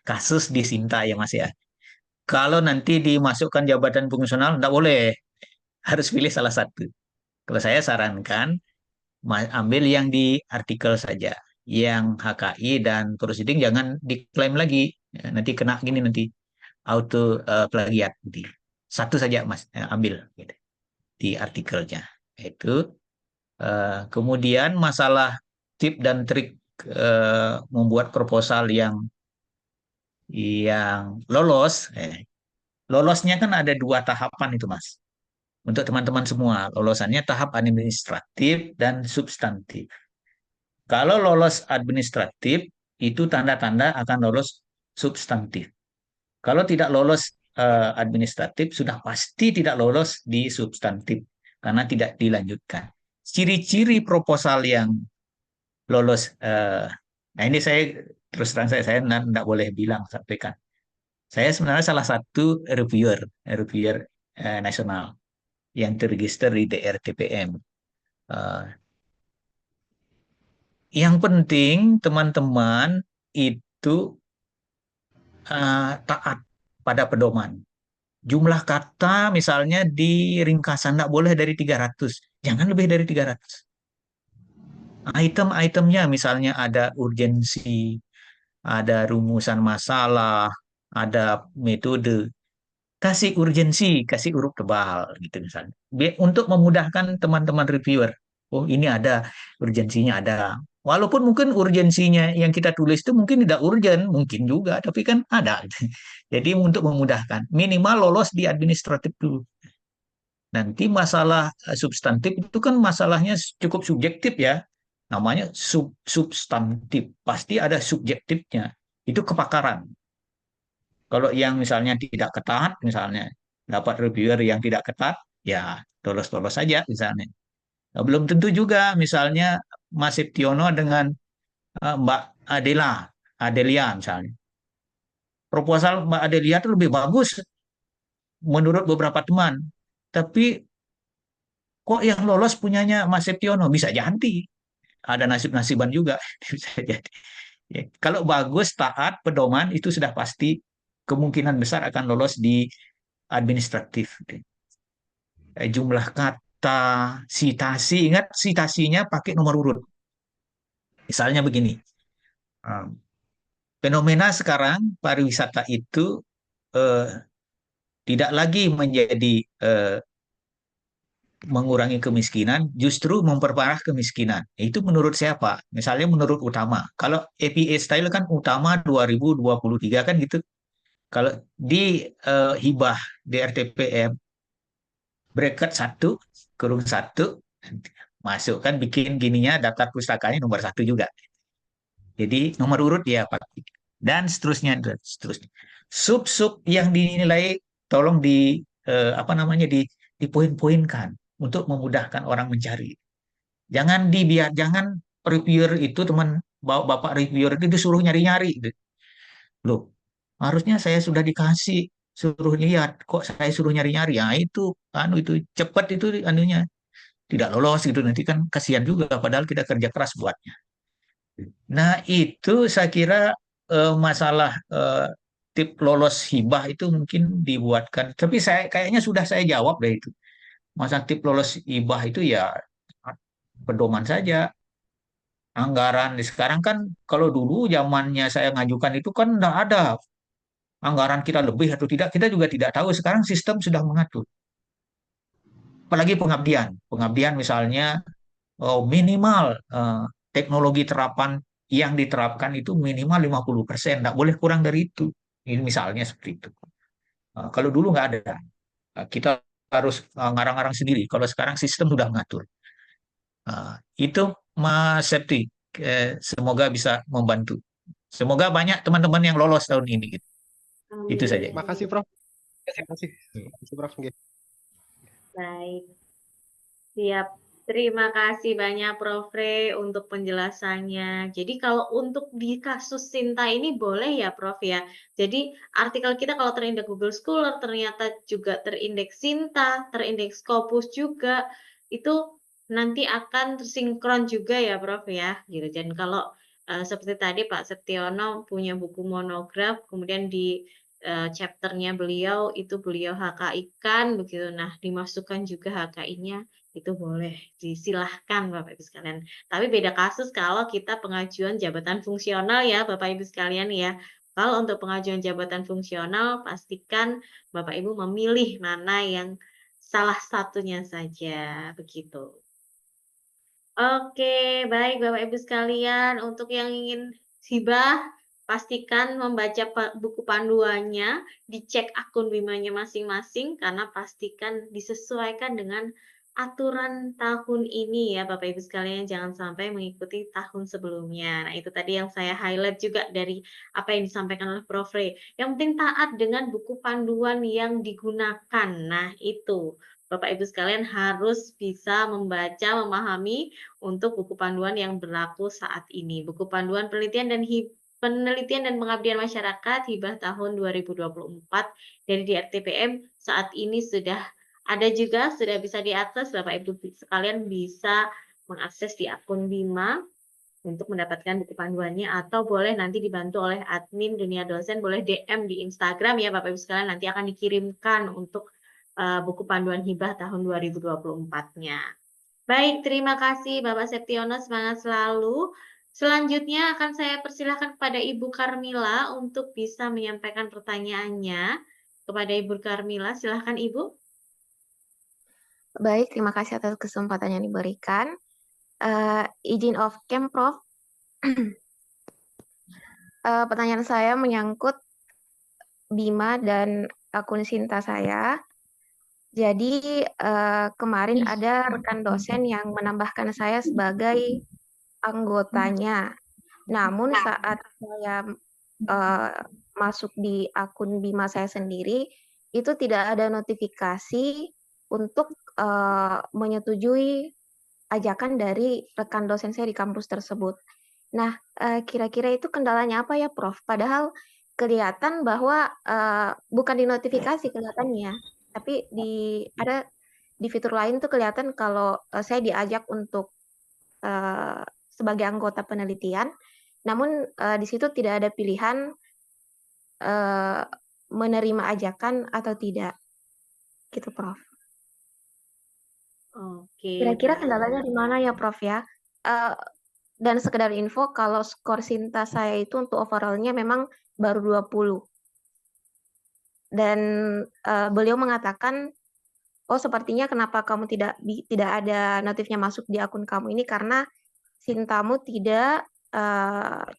Kasus di Sinta ya Mas ya. Kalau nanti dimasukkan jabatan fungsional, tidak boleh. Harus pilih salah satu. Kalau saya sarankan, ambil yang di artikel saja. Yang HKI dan proceeding jangan diklaim lagi. Nanti kena gini nanti. Auto plagiat. Nanti. Satu saja Mas, ambil gitu, di artikelnya. Itu. Kemudian masalah tip dan trik membuat proposal yang yang lolos, lolosnya kan ada 2 tahapan itu, Mas. Untuk teman-teman semua, lolosannya tahap administratif dan substantif. Kalau lolos administratif, itu tanda-tanda akan lolos substantif. Kalau tidak lolos administratif, sudah pasti tidak lolos di substantif, karena tidak dilanjutkan. Ciri-ciri proposal yang lolos, nah ini saya terus terang saya tidak boleh bilang, sampaikan. Saya sebenarnya salah satu reviewer nasional yang terregister di DRTPM. Eh, yang penting teman-teman itu taat pada pedoman. Jumlah kata misalnya di ringkasan tidak boleh dari 300, jangan lebih dari 300. Item-itemnya misalnya ada urgensi, ada rumusan masalah, ada metode. Kasih urgensi, kasih huruf tebal gitu misalnya. Untuk memudahkan teman-teman reviewer. Oh, ini ada urgensinya ada. Walaupun mungkin urgensinya yang kita tulis itu mungkin tidak urgent, mungkin juga, tapi kan ada. Jadi untuk memudahkan, minimal lolos di administratif dulu. Nanti masalah substantif itu kan masalahnya cukup subjektif ya. Namanya substantif. Pasti ada subjektifnya. Itu kepakaran. Kalau yang misalnya tidak ketat, misalnya dapat reviewer yang tidak ketat, ya lolos-lolos saja misalnya. Nah, belum tentu juga misalnya Mas Septiono dengan Mbak Adelia misalnya. Proposal Mbak Adelia itu lebih bagus menurut beberapa teman. Tapi kok yang lolos punyanya Mas Septiono? Bisa jadi. Ada nasib-nasiban juga. Bisa jadi. Ya, kalau bagus, taat, pedoman, itu sudah pasti kemungkinan besar akan lolos di administratif. Jumlah kata, sitasi, ingat sitasinya pakai nomor urut. Misalnya begini, fenomena sekarang pariwisata itu eh, tidak lagi menjadi mengurangi kemiskinan, justru memperparah kemiskinan. Itu menurut siapa? Misalnya menurut Utama. Kalau APA Style kan Utama 2023 kan gitu. Kalau di hibah di RTPM bracket 1 kurung 1 masuk kan bikin gininya daftar pustakanya nomor 1 juga. Jadi nomor urut ya Pak. Dan seterusnya. Sub-sub yang dinilai tolong di apa namanya di poin-poinkan untuk memudahkan orang mencari. Jangan reviewer itu teman bapak reviewer itu disuruh nyari-nyari gitu. Loh, harusnya saya sudah dikasih suruh lihat kok saya suruh nyari-nyari ya itu itu cepat itu anunya tidak lolos gitu nanti kan kasihan juga padahal kita kerja keras buatnya. Nah, itu saya kira masalah tip lolos hibah itu mungkin dibuatkan. Tapi saya kayaknya sudah saya jawab deh itu. Masa tip lolos hibah itu ya pedoman saja. Anggaran sekarang kan kalau dulu zamannya saya ngajukan itu kan enggak ada anggaran kita lebih atau tidak, kita juga tidak tahu. Sekarang sistem sudah mengatur. Apalagi pengabdian. Pengabdian misalnya minimal teknologi terapan yang diterapkan itu minimal 50%, tidak boleh kurang dari itu. Ini misalnya seperti itu. Kalau dulu nggak ada, kita harus ngarang-ngarang sendiri. Kalau sekarang sistem sudah mengatur. Itu Mas Septi, semoga bisa membantu. Semoga banyak teman-teman yang lolos tahun ini. Gitu. Itu saja. Amin. Makasih Prof. Makasih. Makasih Prof. Baik. Siap. Terima kasih banyak Prof. Re untuk penjelasannya. Jadi kalau untuk di kasus Sinta ini boleh ya Prof ya. Jadi artikel kita kalau terindeks Google Scholar ternyata juga terindeks Sinta, terindeks Scopus juga itu nanti akan tersinkron juga ya Prof ya. Gitu. Dan kalau seperti tadi Pak Septiono punya buku monograf, kemudian di chapternya beliau itu beliau HKI-kan begitu. Nah, dimasukkan juga HKI-nya itu boleh disilahkan Bapak Ibu sekalian. Tapi beda kasus kalau kita pengajuan jabatan fungsional ya Bapak Ibu sekalian ya. Kalau untuk pengajuan jabatan fungsional pastikan Bapak Ibu memilih mana yang salah satunya saja begitu. Oke, baik Bapak Ibu sekalian untuk yang ingin hibah pastikan membaca buku panduannya, dicek akun Bimanya masing-masing, karena pastikan disesuaikan dengan aturan tahun ini ya Bapak Ibu sekalian, jangan sampai mengikuti tahun sebelumnya. Nah itu tadi yang saya highlight juga dari apa yang disampaikan oleh Prof. Ray. Yang penting taat dengan buku panduan yang digunakan. Nah itu Bapak Ibu sekalian harus bisa membaca, memahami untuk buku panduan yang berlaku saat ini. Buku panduan penelitian dan pengabdian masyarakat hibah tahun 2024 dari DRTPM saat ini sudah ada juga, sudah bisa diakses. Bapak Ibu sekalian bisa mengakses di akun Bima untuk mendapatkan buku panduannya, atau boleh nanti dibantu oleh admin Dunia Dosen, boleh DM di Instagram ya Bapak Ibu sekalian, nanti akan dikirimkan untuk buku panduan hibah tahun 2024-nya. Baik, terima kasih Bapak Septiono, semangat selalu. Selanjutnya akan saya persilahkan kepada Ibu Karmila untuk bisa menyampaikan pertanyaannya. Kepada Ibu Karmila, silahkan Ibu. Baik, terima kasih atas kesempatan yang diberikan. Izin off cam, Prof. Pertanyaan saya menyangkut Bima dan akun Sinta saya. Jadi kemarin ada rekan dosen yang menambahkan saya sebagai anggotanya. Namun saat saya masuk di akun Bima saya sendiri, itu tidak ada notifikasi untuk menyetujui ajakan dari rekan dosen saya di kampus tersebut. Nah, kira-kira itu kendalanya apa ya, Prof? Padahal kelihatan bahwa bukan di notifikasi kelihatannya, tapi ada di fitur lain tuh kelihatan kalau saya diajak untuk sebagai anggota penelitian, namun di situ tidak ada pilihan menerima ajakan atau tidak, gitu, Prof. Oke, Kira-kira baik. kendalanya di mana ya, Prof ya? Dan sekedar info, kalau skor Sinta saya itu untuk overallnya memang baru 20. Dan beliau mengatakan, oh sepertinya kenapa kamu tidak ada notifnya masuk di akun kamu ini karena Sintamu tidak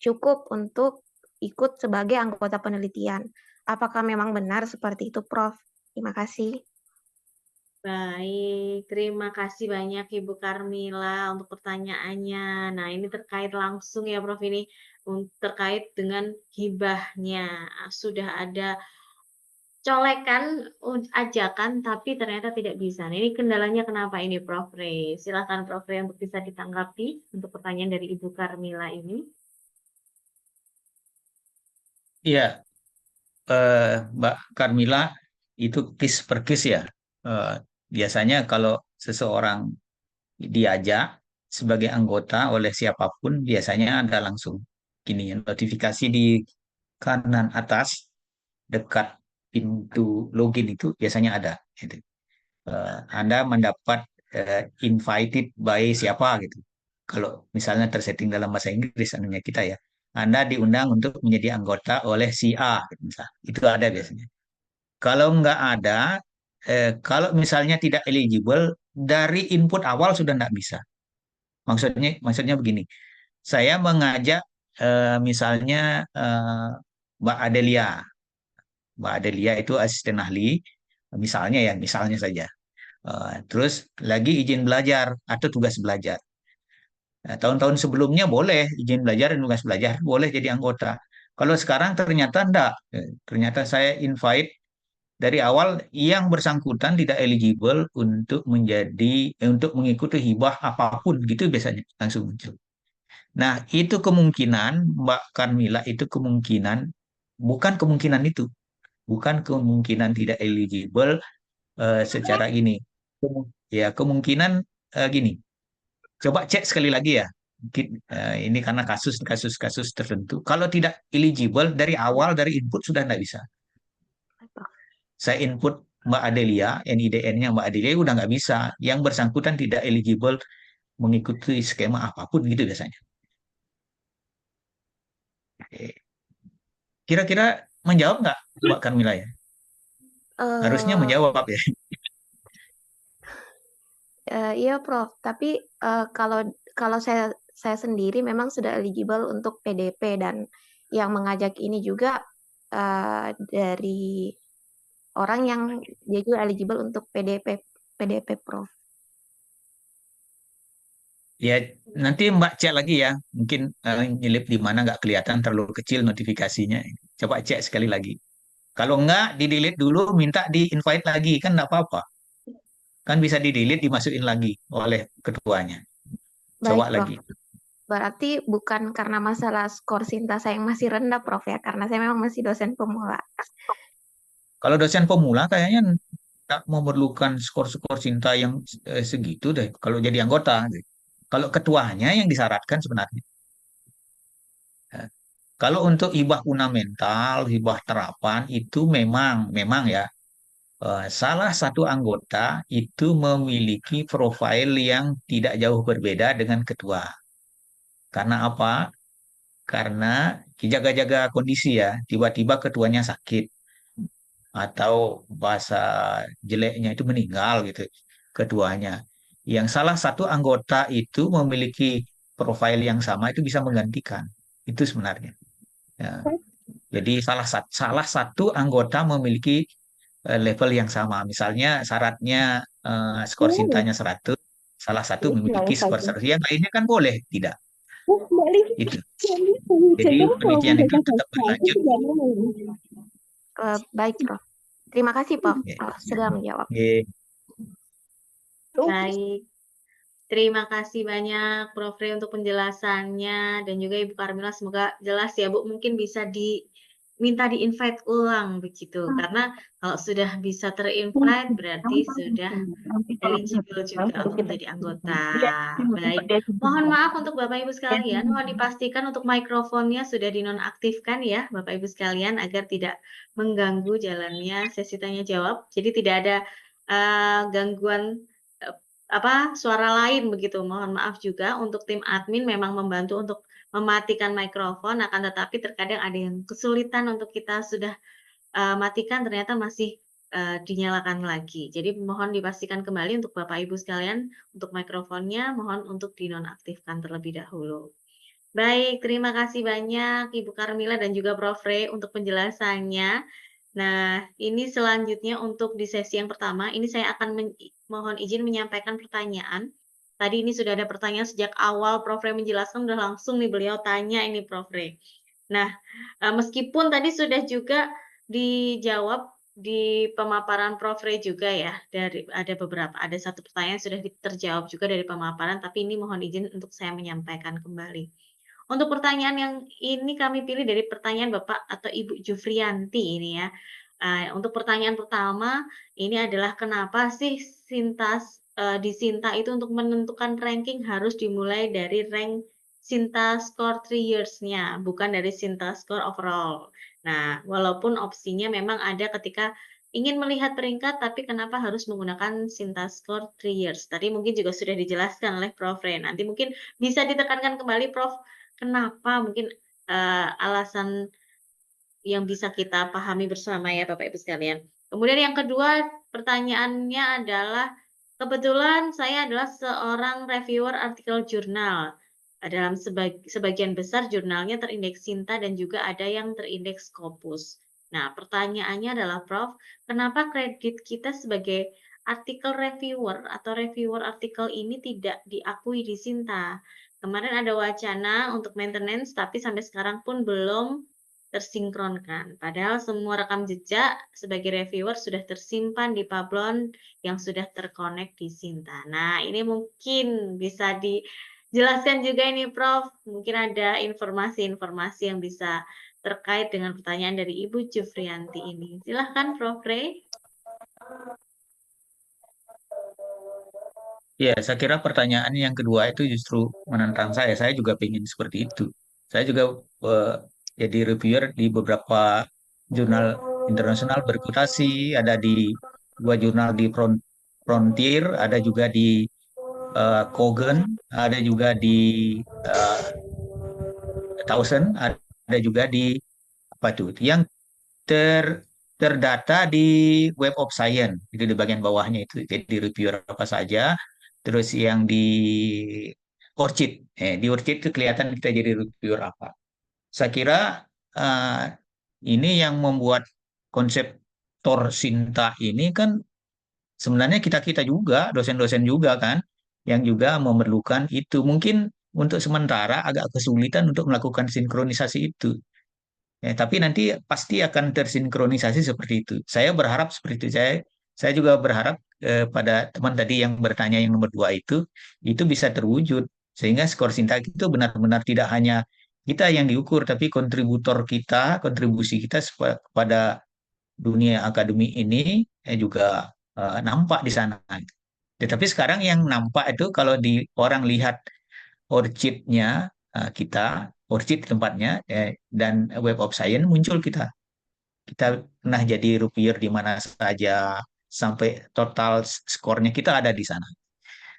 cukup untuk ikut sebagai anggota penelitian. Apakah memang benar seperti itu, Prof? Terima kasih. Baik, terima kasih banyak Ibu Karmila untuk pertanyaannya. Nah, ini terkait langsung ya Prof, ini terkait dengan hibahnya. Sudah ada colekan ajakan tapi ternyata tidak bisa. Nah, ini kendalanya kenapa ini Prof Ray? Silakan Prof Ray untuk bisa ditanggapi untuk pertanyaan dari Ibu Karmila ini. Iya, Mbak Karmila, itu case per case ya. Biasanya kalau seseorang diajak sebagai anggota oleh siapapun, biasanya ada langsung gini notifikasi di kanan atas dekat pintu login itu biasanya ada. Gitu. Anda mendapat invited by siapa gitu. Kalau misalnya tersetting dalam bahasa Inggris anunya kita ya, Anda diundang untuk menjadi anggota oleh si A, gitu, misalnya. Itu ada biasanya. Kalau nggak ada, kalau misalnya tidak eligible, dari input awal sudah nggak bisa. Maksudnya begini, saya mengajak misalnya Mbak Adelia. Mbak Adelia itu asisten ahli, misalnya saja. Terus lagi izin belajar atau tugas belajar. Nah, tahun-tahun sebelumnya boleh izin belajar dan tugas belajar, boleh jadi anggota. Kalau sekarang ternyata enggak. Ternyata saya invite dari awal yang bersangkutan tidak eligible untuk untuk mengikuti hibah apapun gitu biasanya langsung muncul. Nah, itu kemungkinan Mbak Karmila itu bukan kemungkinan itu, bukan kemungkinan tidak eligible secara gini. Ya, kemungkinan gini. Coba cek sekali lagi ya. Mungkin ini karena kasus tertentu. Kalau tidak eligible dari awal dari input sudah tidak bisa. Saya input Mbak Adelia, NIDN-nya Mbak Adelia udah nggak bisa. Yang bersangkutan tidak eligible mengikuti skema apapun gitu biasanya. Kira-kira menjawab nggak Mbak Karmila ya? Harusnya menjawab ya. Iya, Prof. Tapi kalau saya sendiri memang sudah eligible untuk PDP dan yang mengajak ini juga dari orang yang dia juga eligible untuk PDP Prof. Ya, nanti Mbak cek lagi ya. Mungkin nyelip di mana nggak kelihatan, terlalu kecil notifikasinya. Coba cek sekali lagi. Kalau nggak, di-delete dulu, minta di-invite lagi. Kan nggak apa-apa. Kan bisa di-delete, dimasukin lagi oleh ketuanya. Baik, Coba Prof. lagi. Berarti bukan karena masalah skor Sinta saya yang masih rendah, Prof ya, karena saya memang masih dosen pemula. Kalau dosen pemula kayaknya nggak memerlukan skor-skor cinta yang segitu deh. Kalau jadi anggota. Kalau ketuanya yang disyaratkan sebenarnya. Ya. Kalau untuk hibah fundamental, hibah terapan itu memang ya salah satu anggota itu memiliki profil yang tidak jauh berbeda dengan ketua. Karena apa? Karena jaga-jaga kondisi ya, tiba-tiba ketuanya sakit atau bahasa jeleknya itu meninggal gitu ketuanya. Yang salah satu anggota itu memiliki profil yang sama itu bisa menggantikan. Itu sebenarnya. Ya. Jadi salah satu anggota memiliki level yang sama. Misalnya syaratnya skor Sintanya 100, salah satu memiliki skor 100. Yang lainnya kan boleh tidak. Itu. Jadi penelitian itu tetap berlanjut. Baik, Prof. Terima kasih, Prof. Ya. Sudah menjawab. Oke. Baik. Terima kasih banyak Prof. Re untuk penjelasannya dan juga Ibu Carmila, semoga jelas ya Bu. Mungkin bisa diminta di-invite ulang begitu. Karena kalau sudah bisa ter-invite berarti sudah eligible juga untuk menjadi anggota. Baik. Mohon maaf untuk Bapak Ibu sekalian, mohon dipastikan untuk mikrofonnya sudah dinonaktifkan ya Bapak Ibu sekalian agar tidak mengganggu jalannya sesi tanya jawab. Jadi tidak ada gangguan suara lain begitu. Mohon maaf juga untuk tim admin memang membantu untuk mematikan mikrofon, akan tetapi terkadang ada yang kesulitan untuk kita sudah matikan ternyata masih dinyalakan lagi. Jadi mohon dipastikan kembali untuk Bapak Ibu sekalian untuk mikrofonnya mohon untuk dinonaktifkan terlebih dahulu. Baik, terima kasih banyak Ibu Carmila dan juga Prof. Re untuk penjelasannya. Nah, ini selanjutnya untuk di sesi yang pertama, ini saya akan mohon izin menyampaikan pertanyaan. Tadi ini sudah ada pertanyaan sejak awal Prof. Re menjelaskan, udah langsung nih beliau tanya ini Prof. Re. Nah, meskipun tadi sudah juga dijawab di pemaparan Prof. Re juga ya, ada satu pertanyaan sudah terjawab juga dari pemaparan, tapi ini mohon izin untuk saya menyampaikan kembali. Untuk pertanyaan yang ini kami pilih dari pertanyaan Bapak atau Ibu Jufriyanti ini ya. Untuk pertanyaan pertama, ini adalah kenapa sih di Sinta itu untuk menentukan ranking harus dimulai dari rank Sinta score 3 years-nya, bukan dari Sinta score overall. Nah, walaupun opsinya memang ada ketika ingin melihat peringkat, tapi kenapa harus menggunakan Sinta score 3 years? Tadi mungkin juga sudah dijelaskan oleh Prof. Re. Nanti mungkin bisa ditekankan kembali Prof. Kenapa mungkin alasan yang bisa kita pahami bersama ya Bapak Ibu sekalian. Kemudian yang kedua pertanyaannya adalah kebetulan saya adalah seorang reviewer artikel jurnal. Dalam sebagian besar jurnalnya terindeks Sinta dan juga ada yang terindeks Scopus. Nah, pertanyaannya adalah Prof, kenapa kredit kita sebagai artikel reviewer atau reviewer artikel ini tidak diakui di Sinta? Kemarin ada wacana untuk maintenance, tapi sampai sekarang pun belum tersinkronkan. Padahal semua rekam jejak sebagai reviewer sudah tersimpan di Pablon yang sudah terkonek di Sinta. Nah, ini mungkin bisa dijelaskan juga ini Prof. Mungkin ada informasi-informasi yang bisa terkait dengan pertanyaan dari Ibu Jufriyanti ini. Silahkan Prof. Re. Ya, saya kira pertanyaan yang kedua itu justru menantang saya. Saya juga ingin seperti itu. Saya juga jadi reviewer di beberapa jurnal internasional berreputasi, ada di 2 jurnal di Frontier, ada juga di Cogent, ada juga di Thousand, ada juga di apa tuh? Yang terdata di Web of Science, itu di bagian bawahnya itu. Jadi reviewer apa saja. Terus yang di Orchid, di Orchid itu kelihatan kita jadi reviewer apa. Saya kira ini yang membuat konsep Sinta ini kan sebenarnya kita-kita juga, dosen-dosen juga kan, yang juga memerlukan itu. Mungkin untuk sementara agak kesulitan untuk melakukan sinkronisasi itu. Ya, tapi nanti pasti akan tersinkronisasi seperti itu. Saya berharap seperti itu. Saya juga berharap pada teman tadi yang bertanya yang nomor 2 itu bisa terwujud. Sehingga skor Sinta itu benar-benar tidak hanya kita yang diukur, tapi kontributor kita, kontribusi kita kepada dunia akademi ini juga nampak di sana. Tetapi sekarang yang nampak itu kalau di orang lihat orchidnya kita, orchid tempatnya dan Web of Science muncul kita. Kita pernah jadi rupir di mana saja sampai total skornya kita ada di sana.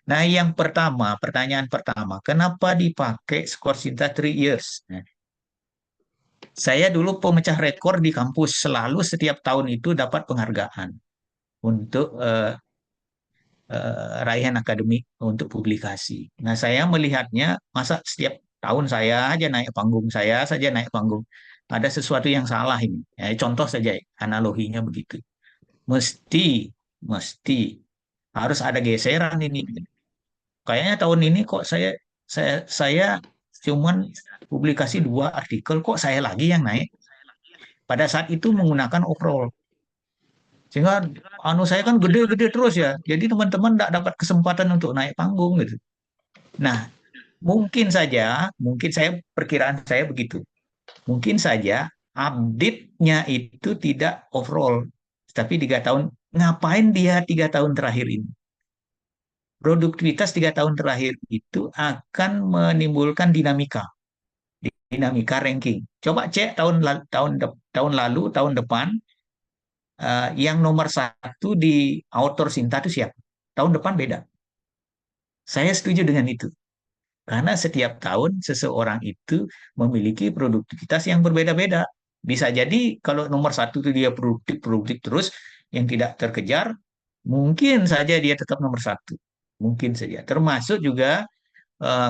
Nah, yang pertama, pertanyaan pertama, kenapa dipakai skor Sinta 3 years? Nah, saya dulu pemecah rekor di kampus, selalu setiap tahun itu dapat penghargaan untuk raihan akademik untuk publikasi. Nah, saya melihatnya masa setiap tahun saya aja naik panggung, saya saja naik panggung. Ada sesuatu yang salah ini. Ya, contoh saja analoginya begitu. Mesti harus ada geseran ini. Kayaknya tahun ini kok saya cuman publikasi 2 artikel, kok saya lagi yang naik. Pada saat itu menggunakan overall. Sehingga saya kan gede-gede terus ya. Jadi teman-teman tidak dapat kesempatan untuk naik panggung gitu. Nah, mungkin perkiraan saya begitu. Mungkin saja update-nya itu tidak overall, tapi 3 tahun. Ngapain dia 3 tahun terakhir ini? Produktivitas 3 tahun terakhir itu akan menimbulkan dinamika ranking. Coba cek tahun lalu, tahun depan, yang nomor 1 di author Sinta itu siapa? Tahun depan beda. Saya setuju dengan itu. Karena setiap tahun seseorang itu memiliki produktivitas yang berbeda-beda. Bisa jadi kalau nomor 1 itu dia produktif terus, yang tidak terkejar, mungkin saja dia tetap nomor 1. Mungkin saja. Termasuk juga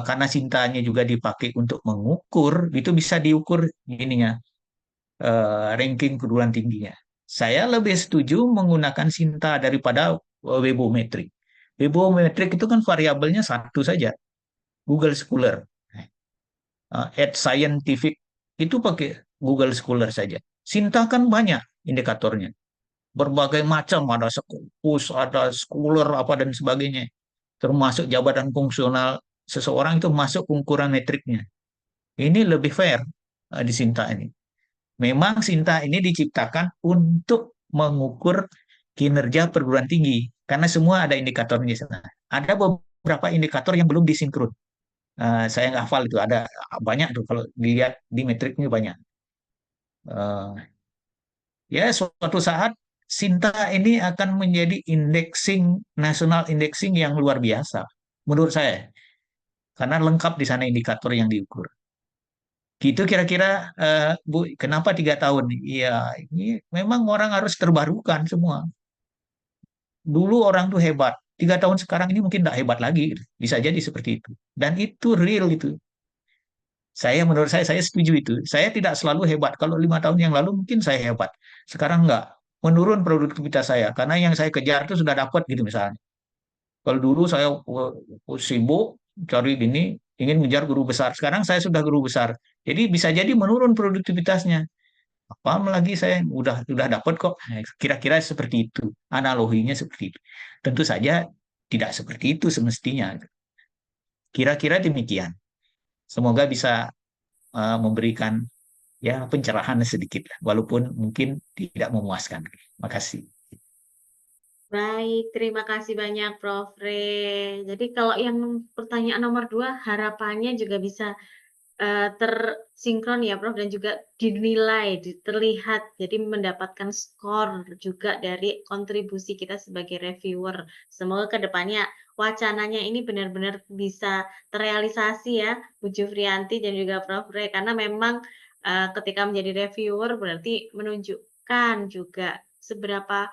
karena Sintanya juga dipakai untuk mengukur, itu bisa diukur ininya, ranking perguruan tingginya. Saya lebih setuju menggunakan Sinta daripada Webometric. Webometric itu kan variabelnya 1 saja, Google Scholar. At Scientific itu pakai Google Scholar saja. Sinta kan banyak indikatornya. Berbagai macam, ada Scopus, ada Scholar, apa dan sebagainya. Termasuk jabatan fungsional seseorang itu masuk ukuran metriknya. Ini lebih fair di Sinta ini. Memang Sinta ini diciptakan untuk mengukur kinerja perguruan tinggi, karena semua ada indikatornya di sana. Ada beberapa indikator yang belum disinkron. Saya nggak hafal itu, ada banyak tuh kalau dilihat di metriknya banyak. Ya, suatu saat Sinta ini akan menjadi national indexing yang luar biasa menurut saya, karena lengkap di sana indikator yang diukur. Gitu kira-kira, Bu, kenapa 3 tahun? Iya, ini memang orang harus terbarukan semua. Dulu orang tuh hebat, 3 tahun sekarang ini mungkin tidak hebat lagi, bisa jadi seperti itu. Dan itu real itu. Menurut saya setuju itu. Saya tidak selalu hebat. Kalau 5 tahun yang lalu mungkin saya hebat. Sekarang enggak. Menurun produktivitas saya. Karena yang saya kejar itu sudah dapat gitu misalnya. Kalau dulu saya sibuk cari ini, ingin mengejar guru besar. Sekarang saya sudah guru besar. Jadi bisa jadi menurun produktivitasnya. Apa lagi saya udah dapat kok. Kira-kira seperti itu. Analoginya seperti itu. Tentu saja tidak seperti itu semestinya. Kira-kira demikian. Semoga bisa memberikan ya pencerahan sedikit, walaupun mungkin tidak memuaskan. Terima kasih. Baik, terima kasih banyak Prof. Re. Jadi kalau yang pertanyaan nomor 2, harapannya juga bisa tersinkron ya Prof, dan juga dinilai, terlihat, jadi mendapatkan skor juga dari kontribusi kita sebagai reviewer. Semoga ke depannya wacananya ini benar-benar bisa terrealisasi ya, Bu Jufriyanti dan juga Prof. Re, karena memang ketika menjadi reviewer berarti menunjukkan juga seberapa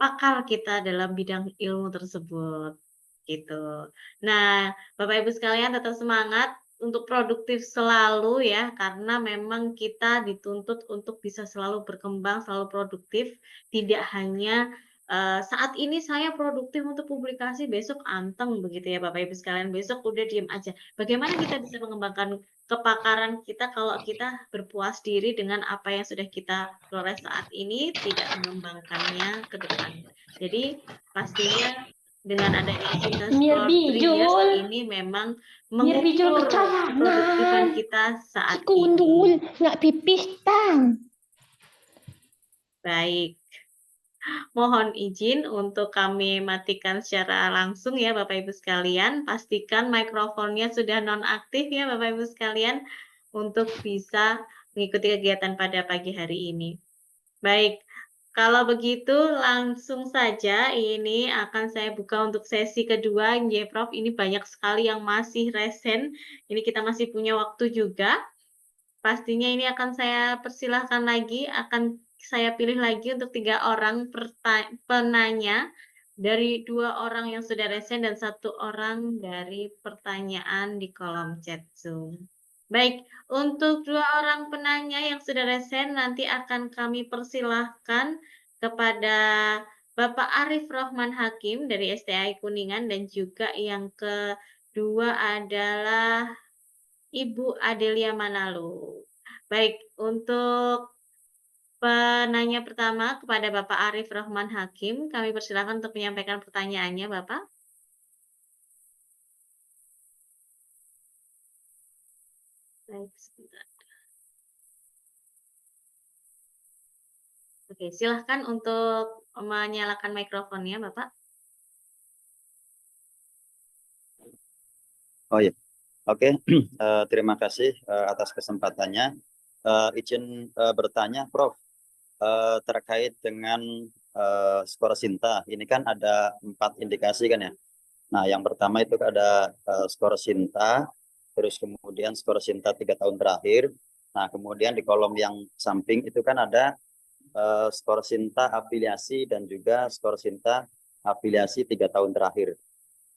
pakar kita dalam bidang ilmu tersebut, gitu. Nah, Bapak Ibu sekalian tetap semangat untuk produktif selalu ya, karena memang kita dituntut untuk bisa selalu berkembang, selalu produktif, tidak hanya saat ini saya produktif untuk publikasi, besok anteng begitu ya Bapak Ibu sekalian, besok udah diem aja. Bagaimana kita bisa mengembangkan kepakaran kita kalau kita berpuas diri dengan apa yang sudah kita peroleh saat ini, tidak mengembangkannya ke depan. Jadi pastinya dengan adanya Cinta Mir Score 3 Years bijul, ini memang mir bijul mengukur keproduktifan kecayangan. kita saat Cikundul, ini. nggak pipis tang. Baik, mohon izin untuk kami matikan secara langsung ya Bapak Ibu sekalian. Pastikan mikrofonnya sudah nonaktif ya Bapak Ibu sekalian untuk bisa mengikuti kegiatan pada pagi hari ini. Baik, kalau begitu langsung saja ini akan saya buka untuk sesi kedua ya Prof. Ini banyak sekali yang masih resen. Ini kita masih punya waktu juga. Pastinya ini akan saya persilahkan lagi, akan saya pilih lagi untuk 3 orang penanya, dari 2 orang yang sudah resen dan 1 orang dari pertanyaan di kolom chat Zoom. Baik, untuk 2 orang penanya yang sudah resen nanti akan kami persilahkan kepada Bapak Arif Rohman Hakim dari STAI Kuningan dan juga yang kedua adalah Ibu Adelia Manalo. Baik, untuk penanya pertama kepada Bapak Arif Rohman Hakim, kami persilakan untuk menyampaikan pertanyaannya, Bapak. Baik, sebentar. Oke, silahkan untuk menyalakan mikrofonnya, Bapak. Oh ya, oke. Terima kasih atas kesempatannya. Izin bertanya, Prof, terkait dengan skor Sinta. Ini kan ada 4 indikasi kan ya. Nah, yang pertama itu ada skor Sinta, terus kemudian skor Sinta 3 tahun terakhir. Nah, kemudian di kolom yang samping itu kan ada skor Sinta afiliasi dan juga skor Sinta afiliasi 3 tahun terakhir.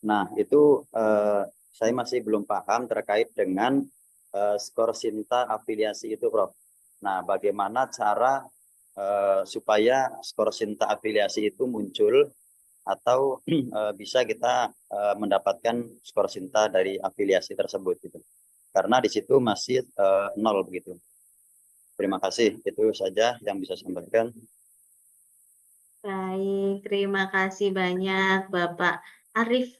Nah, itu saya masih belum paham terkait dengan skor Sinta afiliasi itu, Prof. Nah, bagaimana cara supaya skor Sinta afiliasi itu muncul atau bisa kita mendapatkan skor Sinta dari afiliasi tersebut gitu. Karena di situ masih 0 begitu. Terima kasih, itu saja yang bisa saya sampaikan. Baik, terima kasih banyak Bapak Arif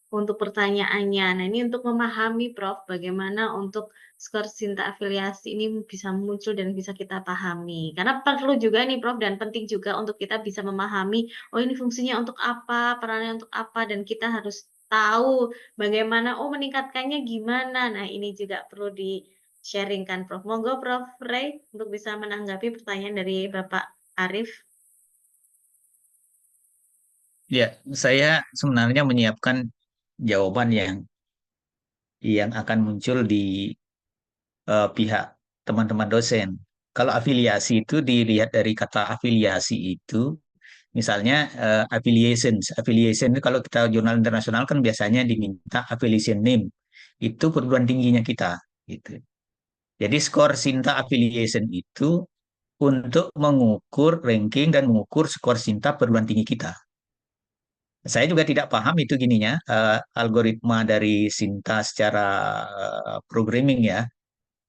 untuk pertanyaannya. Nah, ini untuk memahami Prof, bagaimana untuk skor Sinta afiliasi ini bisa muncul dan bisa kita pahami. Karena perlu juga nih Prof, dan penting juga untuk kita bisa memahami, oh ini fungsinya untuk apa, perannya untuk apa, dan kita harus tahu bagaimana, oh meningkatkannya gimana. Nah, ini juga perlu di-sharingkan Prof. Monggo Prof Ray untuk bisa menanggapi pertanyaan dari Bapak Arif. Ya, saya sebenarnya menyiapkan jawaban yang akan muncul di pihak teman-teman dosen. Kalau afiliasi itu dilihat dari kata afiliasi itu, misalnya affiliation itu kalau kita jurnal internasional kan biasanya diminta affiliation name, itu perguruan tingginya kita, gitu. Jadi skor Sinta affiliation itu untuk mengukur ranking dan mengukur skor Sinta perguruan tinggi kita. Saya juga tidak paham itu gininya, algoritma dari Sinta secara programming ya.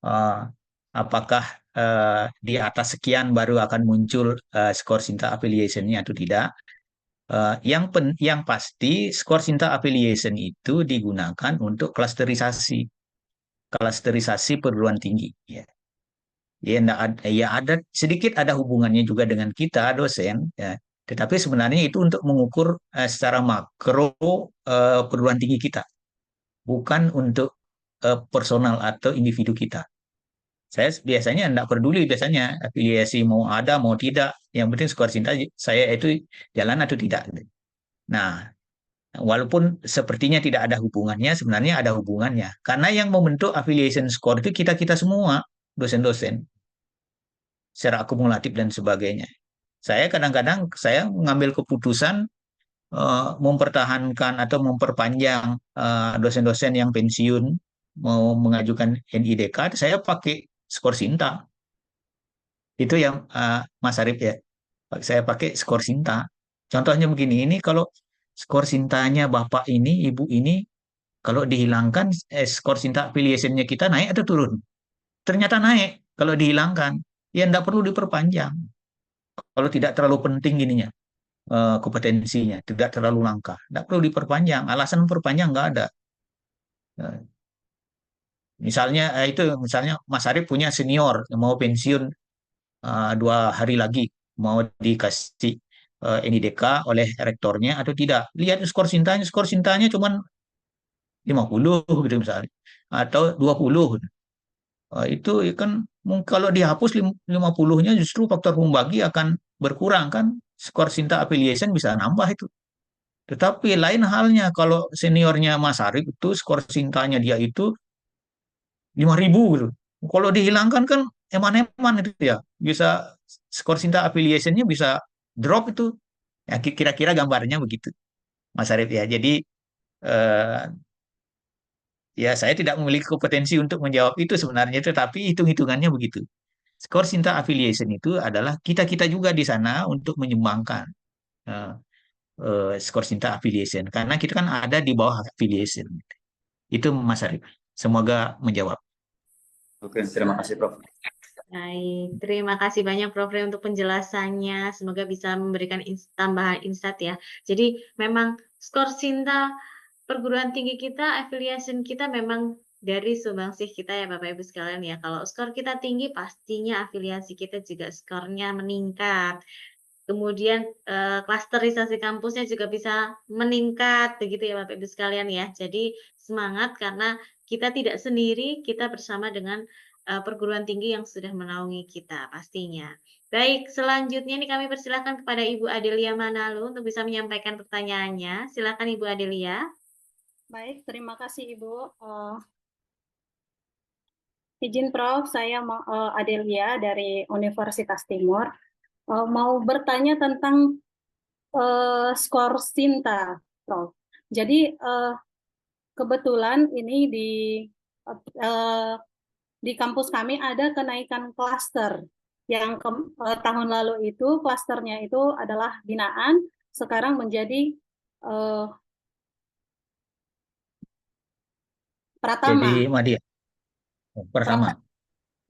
Uh, apakah di atas sekian baru akan muncul skor Sinta affiliation-nya atau tidak? Yang pasti skor Sinta affiliation itu digunakan untuk klasterisasi perguruan tinggi. Ya. Ya ada sedikit ada hubungannya juga dengan kita dosen. Ya. Tetapi sebenarnya itu untuk mengukur secara makro perguruan tinggi kita, bukan untuk personal atau individu kita. Saya biasanya tidak peduli biasanya afiliasi mau ada mau tidak, yang penting skor Sinta saya itu jalan atau tidak. Nah, walaupun sepertinya tidak ada hubungannya, sebenarnya ada hubungannya karena yang membentuk affiliation score itu kita semua dosen-dosen secara akumulatif dan sebagainya. Saya kadang-kadang saya mengambil keputusan mempertahankan atau memperpanjang dosen-dosen yang pensiun mau mengajukan NIDK, saya pakai skor Sinta. Itu yang Mas Arif ya. Saya pakai skor Sinta. Contohnya begini, ini kalau skor Sintanya Bapak ini, Ibu ini, kalau dihilangkan skor Sinta affiliation-nya kita naik atau turun? Ternyata naik kalau dihilangkan. Ya tidak perlu diperpanjang. Kalau tidak terlalu penting gininya, kompetensinya, tidak terlalu langka. Tidak perlu diperpanjang. Alasan perpanjang nggak ada. Eh, Misalnya misalnya Mas Arif punya senior yang mau pensiun 2 hari lagi, mau dikasih NIDK oleh rektornya atau tidak. Lihat skor Sintanya cuma 50 gitu misalnya, atau 20. Itu kan kalau dihapus 50-nya justru faktor pembagi akan berkurang kan. Skor Sinta affiliation bisa nambah itu. Tetapi lain halnya kalau seniornya Mas Arif itu skor Sintanya dia itu 5.000 gitu. Kalau dihilangkan kan eman-eman itu ya. Bisa skor Sinta affiliation-nya bisa drop itu. Ya kira-kira gambarnya begitu, Mas Arif ya. Jadi eh, ya saya tidak memiliki kompetensi untuk menjawab itu sebenarnya, tetapi hitung-hitungannya begitu. Skor Sinta affiliation itu adalah kita-kita juga di sana untuk menyumbangkan eh, skor Sinta affiliation. Karena kita kan ada di bawah affiliation. Itu Mas Arif. Semoga menjawab. Oke, terima kasih Prof. Baik, terima kasih banyak Prof. Re untuk penjelasannya. Semoga bisa memberikan tambahan insight ya. Jadi memang skor Sinta perguruan tinggi kita, affiliation kita memang dari sumbangsih kita ya Bapak Ibu sekalian ya. Kalau skor kita tinggi, pastinya afiliasi kita juga skornya meningkat. Kemudian klasterisasi kampusnya juga bisa meningkat begitu ya Bapak Ibu sekalian ya. Jadi semangat karena kita tidak sendiri, kita bersama dengan perguruan tinggi yang sudah menaungi kita pastinya. Baik, selanjutnya ini kami persilakan kepada Ibu Adelia Manalu untuk bisa menyampaikan pertanyaannya. Silakan Ibu Adelia. Baik, terima kasih Ibu. Izin Prof, saya Adelia dari Universitas Timur. Mau bertanya tentang skor Sinta, Prof. Jadi kebetulan ini di kampus kami ada kenaikan klaster. Yang tahun lalu itu klasternya itu adalah binaan, sekarang menjadi Pratama. Jadi Madia. Pertama.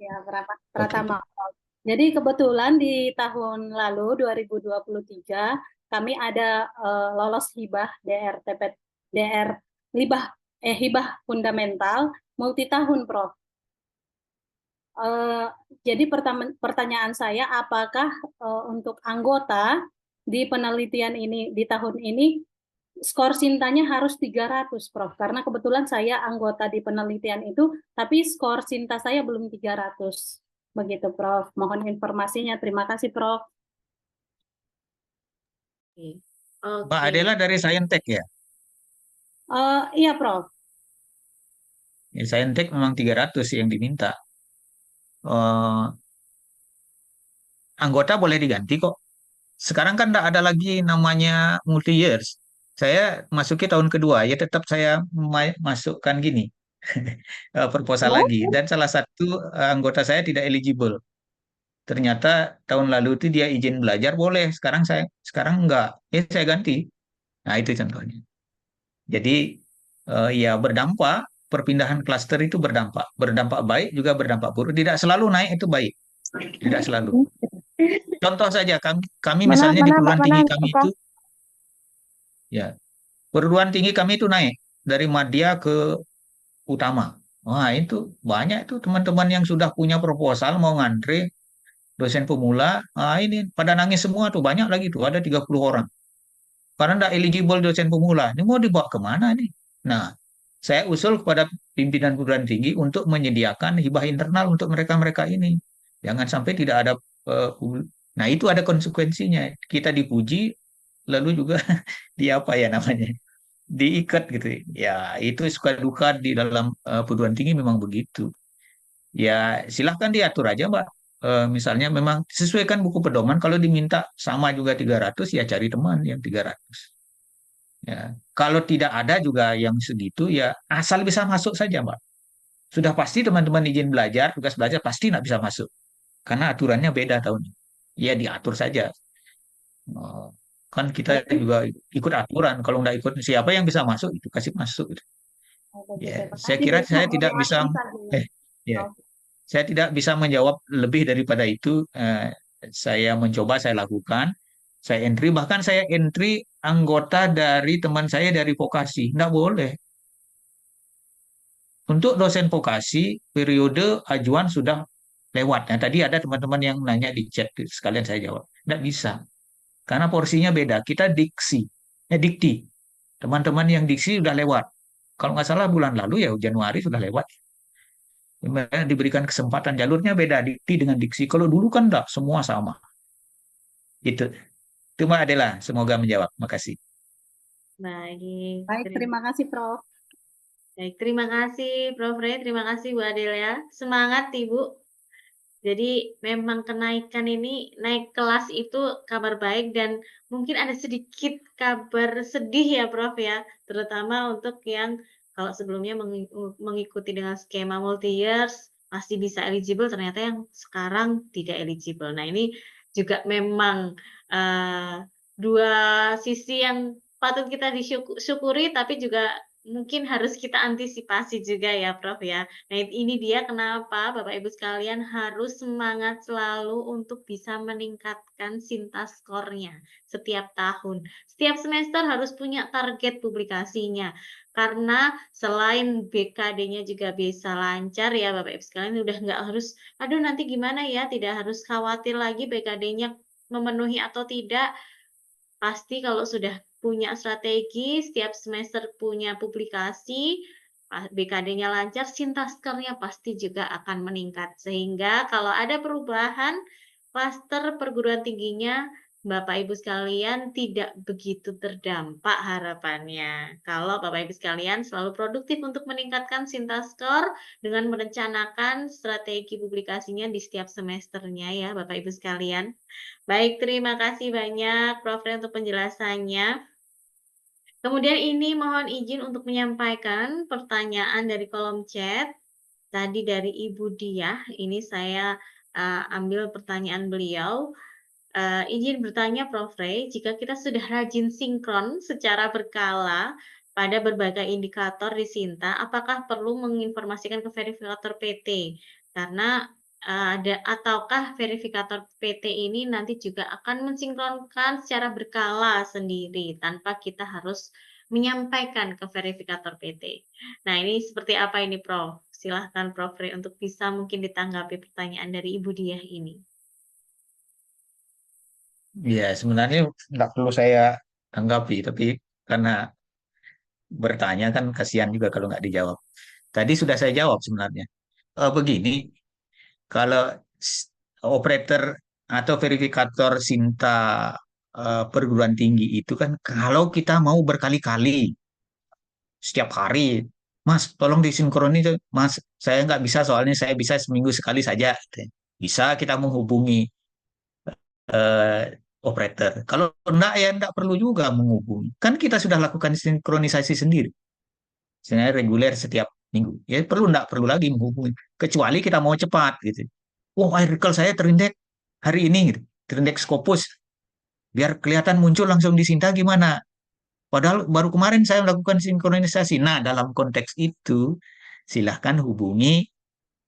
Ya, Pratama. Jadi kebetulan di tahun lalu 2023 kami ada lolos hibah hibah fundamental multi tahun, Prof. Jadi pertanyaan saya, apakah untuk anggota di penelitian ini di tahun ini skor Sintanya harus 300, Prof. Karena kebetulan saya anggota di penelitian itu, tapi skor Sinta saya belum 300. Begitu, Prof. Mohon informasinya. Terima kasih, Prof. Mbak Adela dari Saintek ya? Iya, Prof. Ya, Saintek memang 300 yang diminta. Anggota boleh diganti kok. Sekarang kan tidak ada lagi namanya multi years. Saya masuki tahun kedua, ya tetap saya masukkan gini. Proposal lagi. Dan salah satu anggota saya tidak eligible. Ternyata tahun lalu itu dia izin belajar boleh, sekarang enggak. Ya saya ganti. Nah, itu contohnya. Jadi ya berdampak, perpindahan klaster itu berdampak. Berdampak baik juga berdampak buruk. Tidak selalu naik itu baik. Tidak selalu. Contoh saja kami misalnya di perguruan tinggi kami itu ya, perguruan tinggi kami itu naik dari Madya ke Utama. Wah, itu banyak itu teman-teman yang sudah punya proposal mau ngantri dosen pemula. Ini pada nangis semua tuh, banyak lagi tuh, ada 30 orang. Karena tidak eligible dosen pemula. Ini mau dibawa kemana nih? Nah, saya usul kepada pimpinan perguruan tinggi untuk menyediakan hibah internal untuk mereka-mereka ini. Jangan sampai tidak ada nah, itu ada konsekuensinya. Kita dipuji, lalu juga di apa ya namanya? Diikat gitu. Ya, itu suka duka di dalam perguruan tinggi memang begitu. Ya, silahkan diatur aja, Mbak. Misalnya memang sesuaikan buku pedoman, kalau diminta sama juga 300, ya cari teman yang 300. Ya. Kalau tidak ada juga yang segitu, ya asal bisa masuk saja, Mbak. Sudah pasti teman-teman izin belajar, tugas belajar pasti nggak bisa masuk. Karena aturannya beda tahun ini. Ya diatur saja. Oh, kan kita Baik, juga ikut aturan. Kalau nggak ikut siapa yang bisa masuk itu kasih masuk. Ya, terima saya kasih kira dari saya tidak bisa moderator saja. ya, Prof. saya tidak bisa menjawab lebih daripada itu. Saya mencoba, saya lakukan, saya entry, bahkan saya entry anggota dari teman saya dari vokasi. Nggak boleh. Untuk dosen vokasi, periode ajuan sudah lewat. Nah, tadi ada teman-teman yang nanya di chat, sekalian saya jawab. Nggak bisa, karena porsinya beda. Kita dikti. Teman-teman yang diksi sudah lewat. Kalau nggak salah bulan lalu ya, Januari sudah lewat. Diberikan kesempatan, jalurnya beda, dikti dengan diksi. Kalau dulu kan enggak, semua sama. Itu. Itu Mbak Adela, semoga menjawab. Makasih. Baik, Baik, terima kasih Prof. baik, terima kasih Prof. Ray, terima kasih Bu Adelia. Semangat Ibu. Jadi memang kenaikan ini, naik kelas itu kabar baik dan mungkin ada sedikit kabar sedih ya Prof ya, terutama untuk yang kalau sebelumnya mengikuti dengan skema multi years masih bisa eligible, ternyata yang sekarang tidak eligible. Nah ini juga memang dua sisi yang patut kita disyukuri, tapi juga mungkin harus kita antisipasi juga ya Prof ya. Nah, ini dia kenapa Bapak Ibu sekalian harus semangat selalu untuk bisa meningkatkan Sinta skornya setiap tahun. Setiap semester harus punya target publikasinya. Karena selain BKD-nya juga bisa lancar ya Bapak Ibu sekalian, udah nggak harus, aduh nanti gimana ya, tidak harus khawatir lagi BKD-nya memenuhi atau tidak. Pasti kalau sudah punya strategi, setiap semester punya publikasi, BKD-nya lancar, Sintaskernya pasti juga akan meningkat. Sehingga kalau ada perubahan, klaster perguruan tingginya Bapak Ibu sekalian tidak begitu terdampak harapannya. Kalau Bapak Ibu sekalian selalu produktif untuk meningkatkan Sintaskor dengan merencanakan strategi publikasinya di setiap semesternya ya Bapak Ibu sekalian. Baik, terima kasih banyak Prof. Ray untuk penjelasannya. Kemudian ini mohon izin untuk menyampaikan pertanyaan dari kolom chat. Tadi dari Ibu Diah, ini saya ambil pertanyaan beliau. Izin bertanya Prof. Ray, jika kita sudah rajin sinkron secara berkala pada berbagai indikator di Sinta, apakah perlu menginformasikan ke verifikator PT? Karena ataukah verifikator PT ini nanti juga akan mensinkronkan secara berkala sendiri tanpa kita harus menyampaikan ke verifikator PT. Nah, ini seperti apa ini Prof? Silahkan Prof. Ray untuk bisa mungkin ditanggapi pertanyaan dari Ibu Diah ini. Ya, sebenarnya nggak perlu saya tanggapi, tapi karena bertanya kan kasihan juga kalau nggak dijawab. Tadi sudah saya jawab sebenarnya. Begini, kalau operator atau verifikator Sinta perguruan tinggi itu kan kalau kita mau berkali-kali setiap hari, Mas, tolong disinkronis, Mas, saya nggak bisa soalnya saya bisa seminggu sekali saja. Bisa kita menghubungi eh, operator. Kalau enggak ya enggak perlu juga menghubungi. Kan kita sudah lakukan sinkronisasi sendiri. Sebenarnya reguler setiap minggu. Ya perlu enggak perlu lagi menghubungi. Kecuali kita mau cepat gitu. Oh, artikel saya terindeks hari ini gitu. Terindeks Scopus. Biar kelihatan muncul langsung di Sinta gimana? Padahal baru kemarin saya melakukan sinkronisasi. Nah, dalam konteks itu silahkan hubungi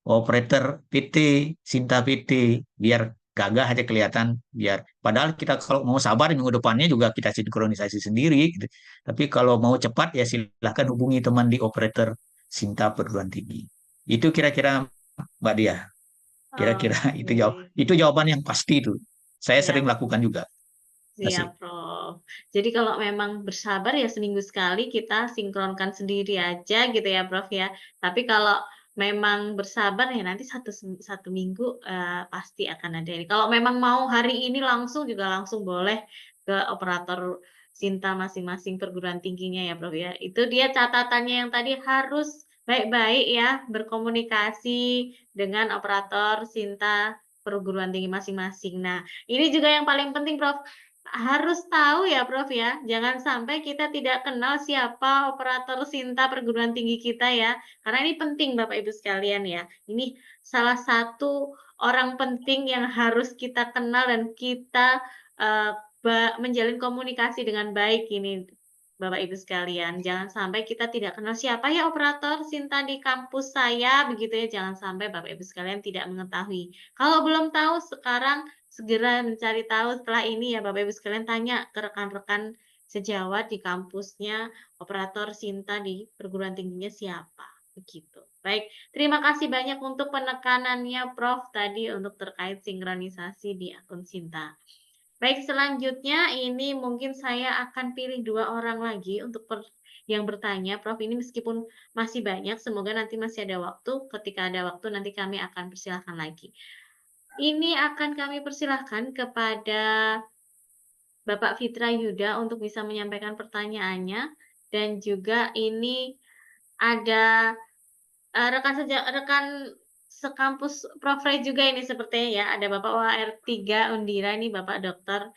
operator PT, Sinta PT, biar gagah aja kelihatan, biar padahal kita kalau mau sabar minggu depannya juga kita sinkronisasi sendiri gitu. Tapi kalau mau cepat ya silahkan hubungi teman di operator Sinta perguruan tinggi. Itu kira-kira Mbak Dia. Kira-kira Oke. itu jawaban yang pasti itu. Saya sering Siap, lakukan juga. Terima kasih. Prof. Jadi kalau memang bersabar ya seminggu sekali kita sinkronkan sendiri aja gitu ya Prof ya. Tapi kalau memang bersabar ya nanti satu minggu pasti akan ada ini. Kalau memang mau hari ini langsung juga langsung boleh ke operator Sinta masing-masing perguruan tingginya ya Prof ya. Itu dia catatannya yang tadi harus baik-baik ya berkomunikasi dengan operator Sinta perguruan tinggi masing-masing. Nah, ini juga yang paling penting Prof. harus tahu ya Prof ya, jangan sampai kita tidak kenal siapa operator Sinta perguruan tinggi kita ya, karena ini penting Bapak Ibu sekalian ya. Ini salah satu orang penting yang harus kita kenal dan kita menjalin komunikasi dengan baik ini Bapak Ibu sekalian. Jangan sampai kita tidak kenal siapa ya operator Sinta di kampus saya, begitu ya. Jangan sampai Bapak Ibu sekalian tidak mengetahui. Kalau belum tahu sekarang segera mencari tahu setelah ini ya Bapak Ibu sekalian, tanya ke rekan-rekan sejawat di kampusnya operator Sinta di perguruan tingginya siapa, begitu. Baik, terima kasih banyak untuk penekanannya Prof tadi untuk terkait sinkronisasi di akun Sinta. Baik, selanjutnya ini mungkin saya akan pilih 2 orang lagi untuk yang bertanya. Prof, ini meskipun masih banyak, semoga nanti masih ada waktu. Ketika ada waktu nanti kami akan persilahkan lagi. Ini akan kami persilahkan kepada Bapak Fitra Yuda untuk bisa menyampaikan pertanyaannya, dan juga ini ada rekan sekampus Prof Ray juga ini sepertinya ya, ada Bapak WR3 Undira, ini Bapak Dokter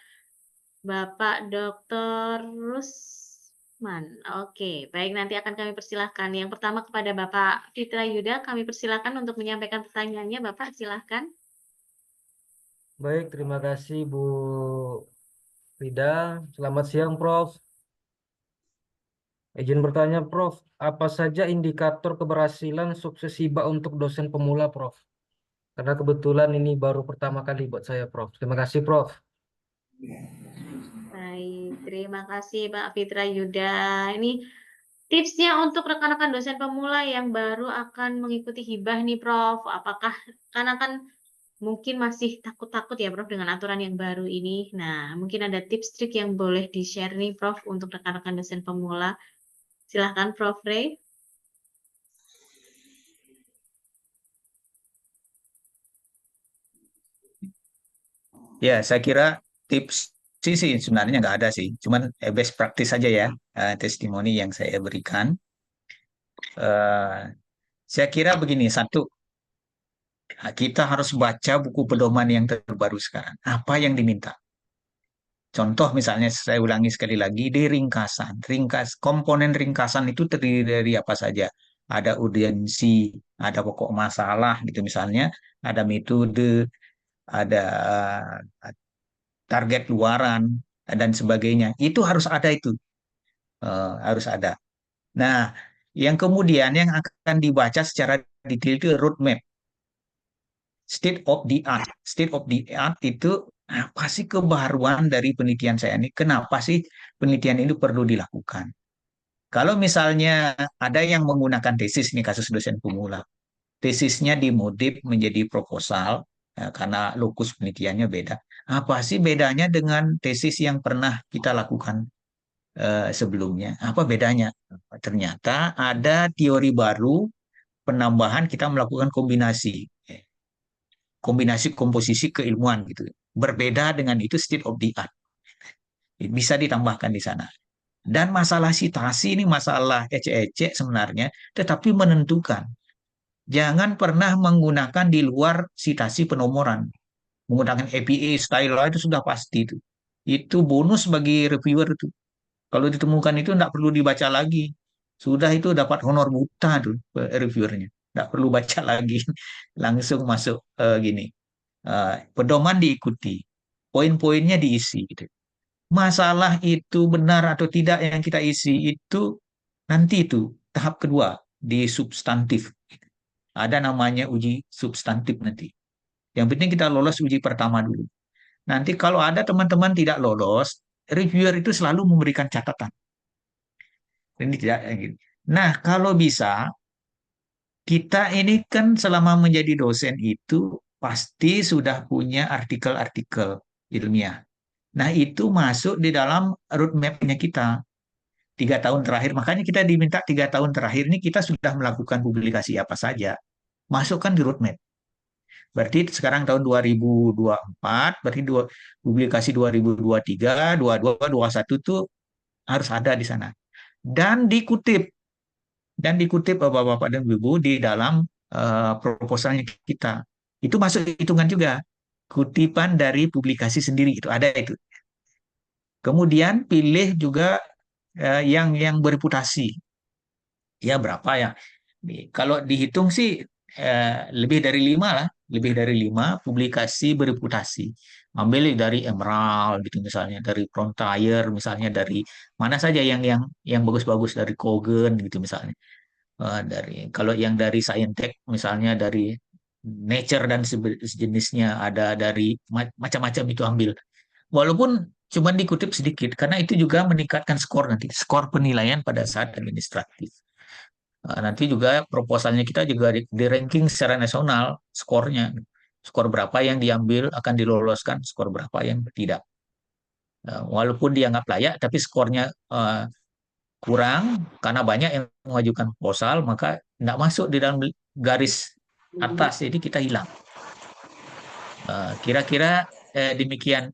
Rusman. Oke, baik, nanti akan kami persilahkan. Yang pertama kepada Bapak Fitra Yuda, kami persilahkan untuk menyampaikan pertanyaannya. Bapak, silahkan. Baik, terima kasih Bu Frida. Selamat siang, Prof. Izin bertanya, Prof, apa saja indikator keberhasilan sukses hibah untuk dosen pemula, Prof? Karena kebetulan ini baru pertama kali buat saya, Prof. Terima kasih, Prof. Baik, terima kasih Pak Fitra Yuda. Ini tipsnya untuk rekan-rekan dosen pemula yang baru akan mengikuti hibah nih, Prof. Apakah karena kan mungkin masih takut-takut ya, Prof, dengan aturan yang baru ini. Nah, mungkin ada tips trik yang boleh di-share nih, Prof, untuk rekan-rekan dosen pemula. Silahkan, Prof Ray. Ya, saya kira tips sih sebenarnya nggak ada sih, cuman best practice saja ya, testimoni yang saya berikan. Saya kira begini, satu, kita harus baca buku pedoman yang terbaru sekarang. Apa yang diminta? Contoh misalnya, saya ulangi sekali lagi, di ringkasan. Komponen ringkasan itu terdiri dari apa saja? Ada urgensi, ada pokok masalah gitu misalnya, ada metode, ada target luaran, dan sebagainya. Itu harus ada itu. Harus ada. Nah, yang kemudian yang akan dibaca secara detail itu roadmap. State of the art. State of the art itu apa sih kebaruan dari penelitian saya ini? Kenapa sih penelitian ini perlu dilakukan? Kalau misalnya ada yang menggunakan tesis, nih kasus dosen pemula, tesisnya dimodif menjadi proposal, karena lokus penelitiannya beda. Apa sih bedanya dengan tesis yang pernah kita lakukan sebelumnya? Apa bedanya? Ternyata ada teori baru, penambahan kita melakukan kombinasi komposisi keilmuan gitu. Berbeda dengan itu state of the art. Bisa ditambahkan di sana. Dan masalah citasi ini masalah ecek-ecek sebenarnya, tetapi menentukan. Jangan pernah menggunakan di luar citasi penomoran. Menggunakan APA, style itu sudah pasti itu. Itu bonus bagi reviewer itu. Kalau ditemukan itu tidak perlu dibaca lagi. Sudah itu dapat honor buta tuh reviewernya. Tidak perlu baca lagi. Langsung masuk gini. Pedoman diikuti. Poin-poinnya diisi gitu. Masalah itu benar atau tidak yang kita isi itu nanti itu tahap kedua di substantif. Ada namanya uji substantif nanti. Yang penting kita lolos uji pertama dulu. Nanti kalau ada teman-teman tidak lolos, reviewer itu selalu memberikan catatan. Ini tidak gitu. Nah, kalau bisa kita ini kan selama menjadi dosen itu pasti sudah punya artikel-artikel ilmiah. Nah, itu masuk di dalam roadmap-nya kita. 3 tahun terakhir, makanya kita diminta 3 tahun terakhir ini kita sudah melakukan publikasi apa saja. Masukkan di roadmap. Berarti sekarang tahun 2024, berarti publikasi 2023, 22, 21 itu harus ada di sana. Dan dikutip Bapak-Bapak dan Ibu di dalam proposalnya kita. Itu masuk hitungan juga. Kutipan dari publikasi sendiri itu ada itu. Kemudian pilih juga yang bereputasi. Ya berapa ya? Kalau dihitung sih lebih dari 5 lah, lebih dari 5 publikasi bereputasi. Ambil dari Emerald gitu misalnya, dari Frontier misalnya, dari mana saja yang bagus-bagus, dari Cogent gitu misalnya. Dari kalau yang dari Scientech misalnya, dari Nature dan sejenisnya, ada dari macam-macam itu ambil. Walaupun cuma dikutip sedikit, karena itu juga meningkatkan skor nanti, skor penilaian pada saat administratif. Nanti juga proposalnya kita juga di ranking secara nasional skornya. Skor berapa yang diambil akan diloloskan, skor berapa yang tidak. Walaupun dianggap layak, tapi skornya kurang karena banyak yang mengajukan proposal, maka tidak masuk di dalam garis atas, jadi kita hilang. Kira-kira demikian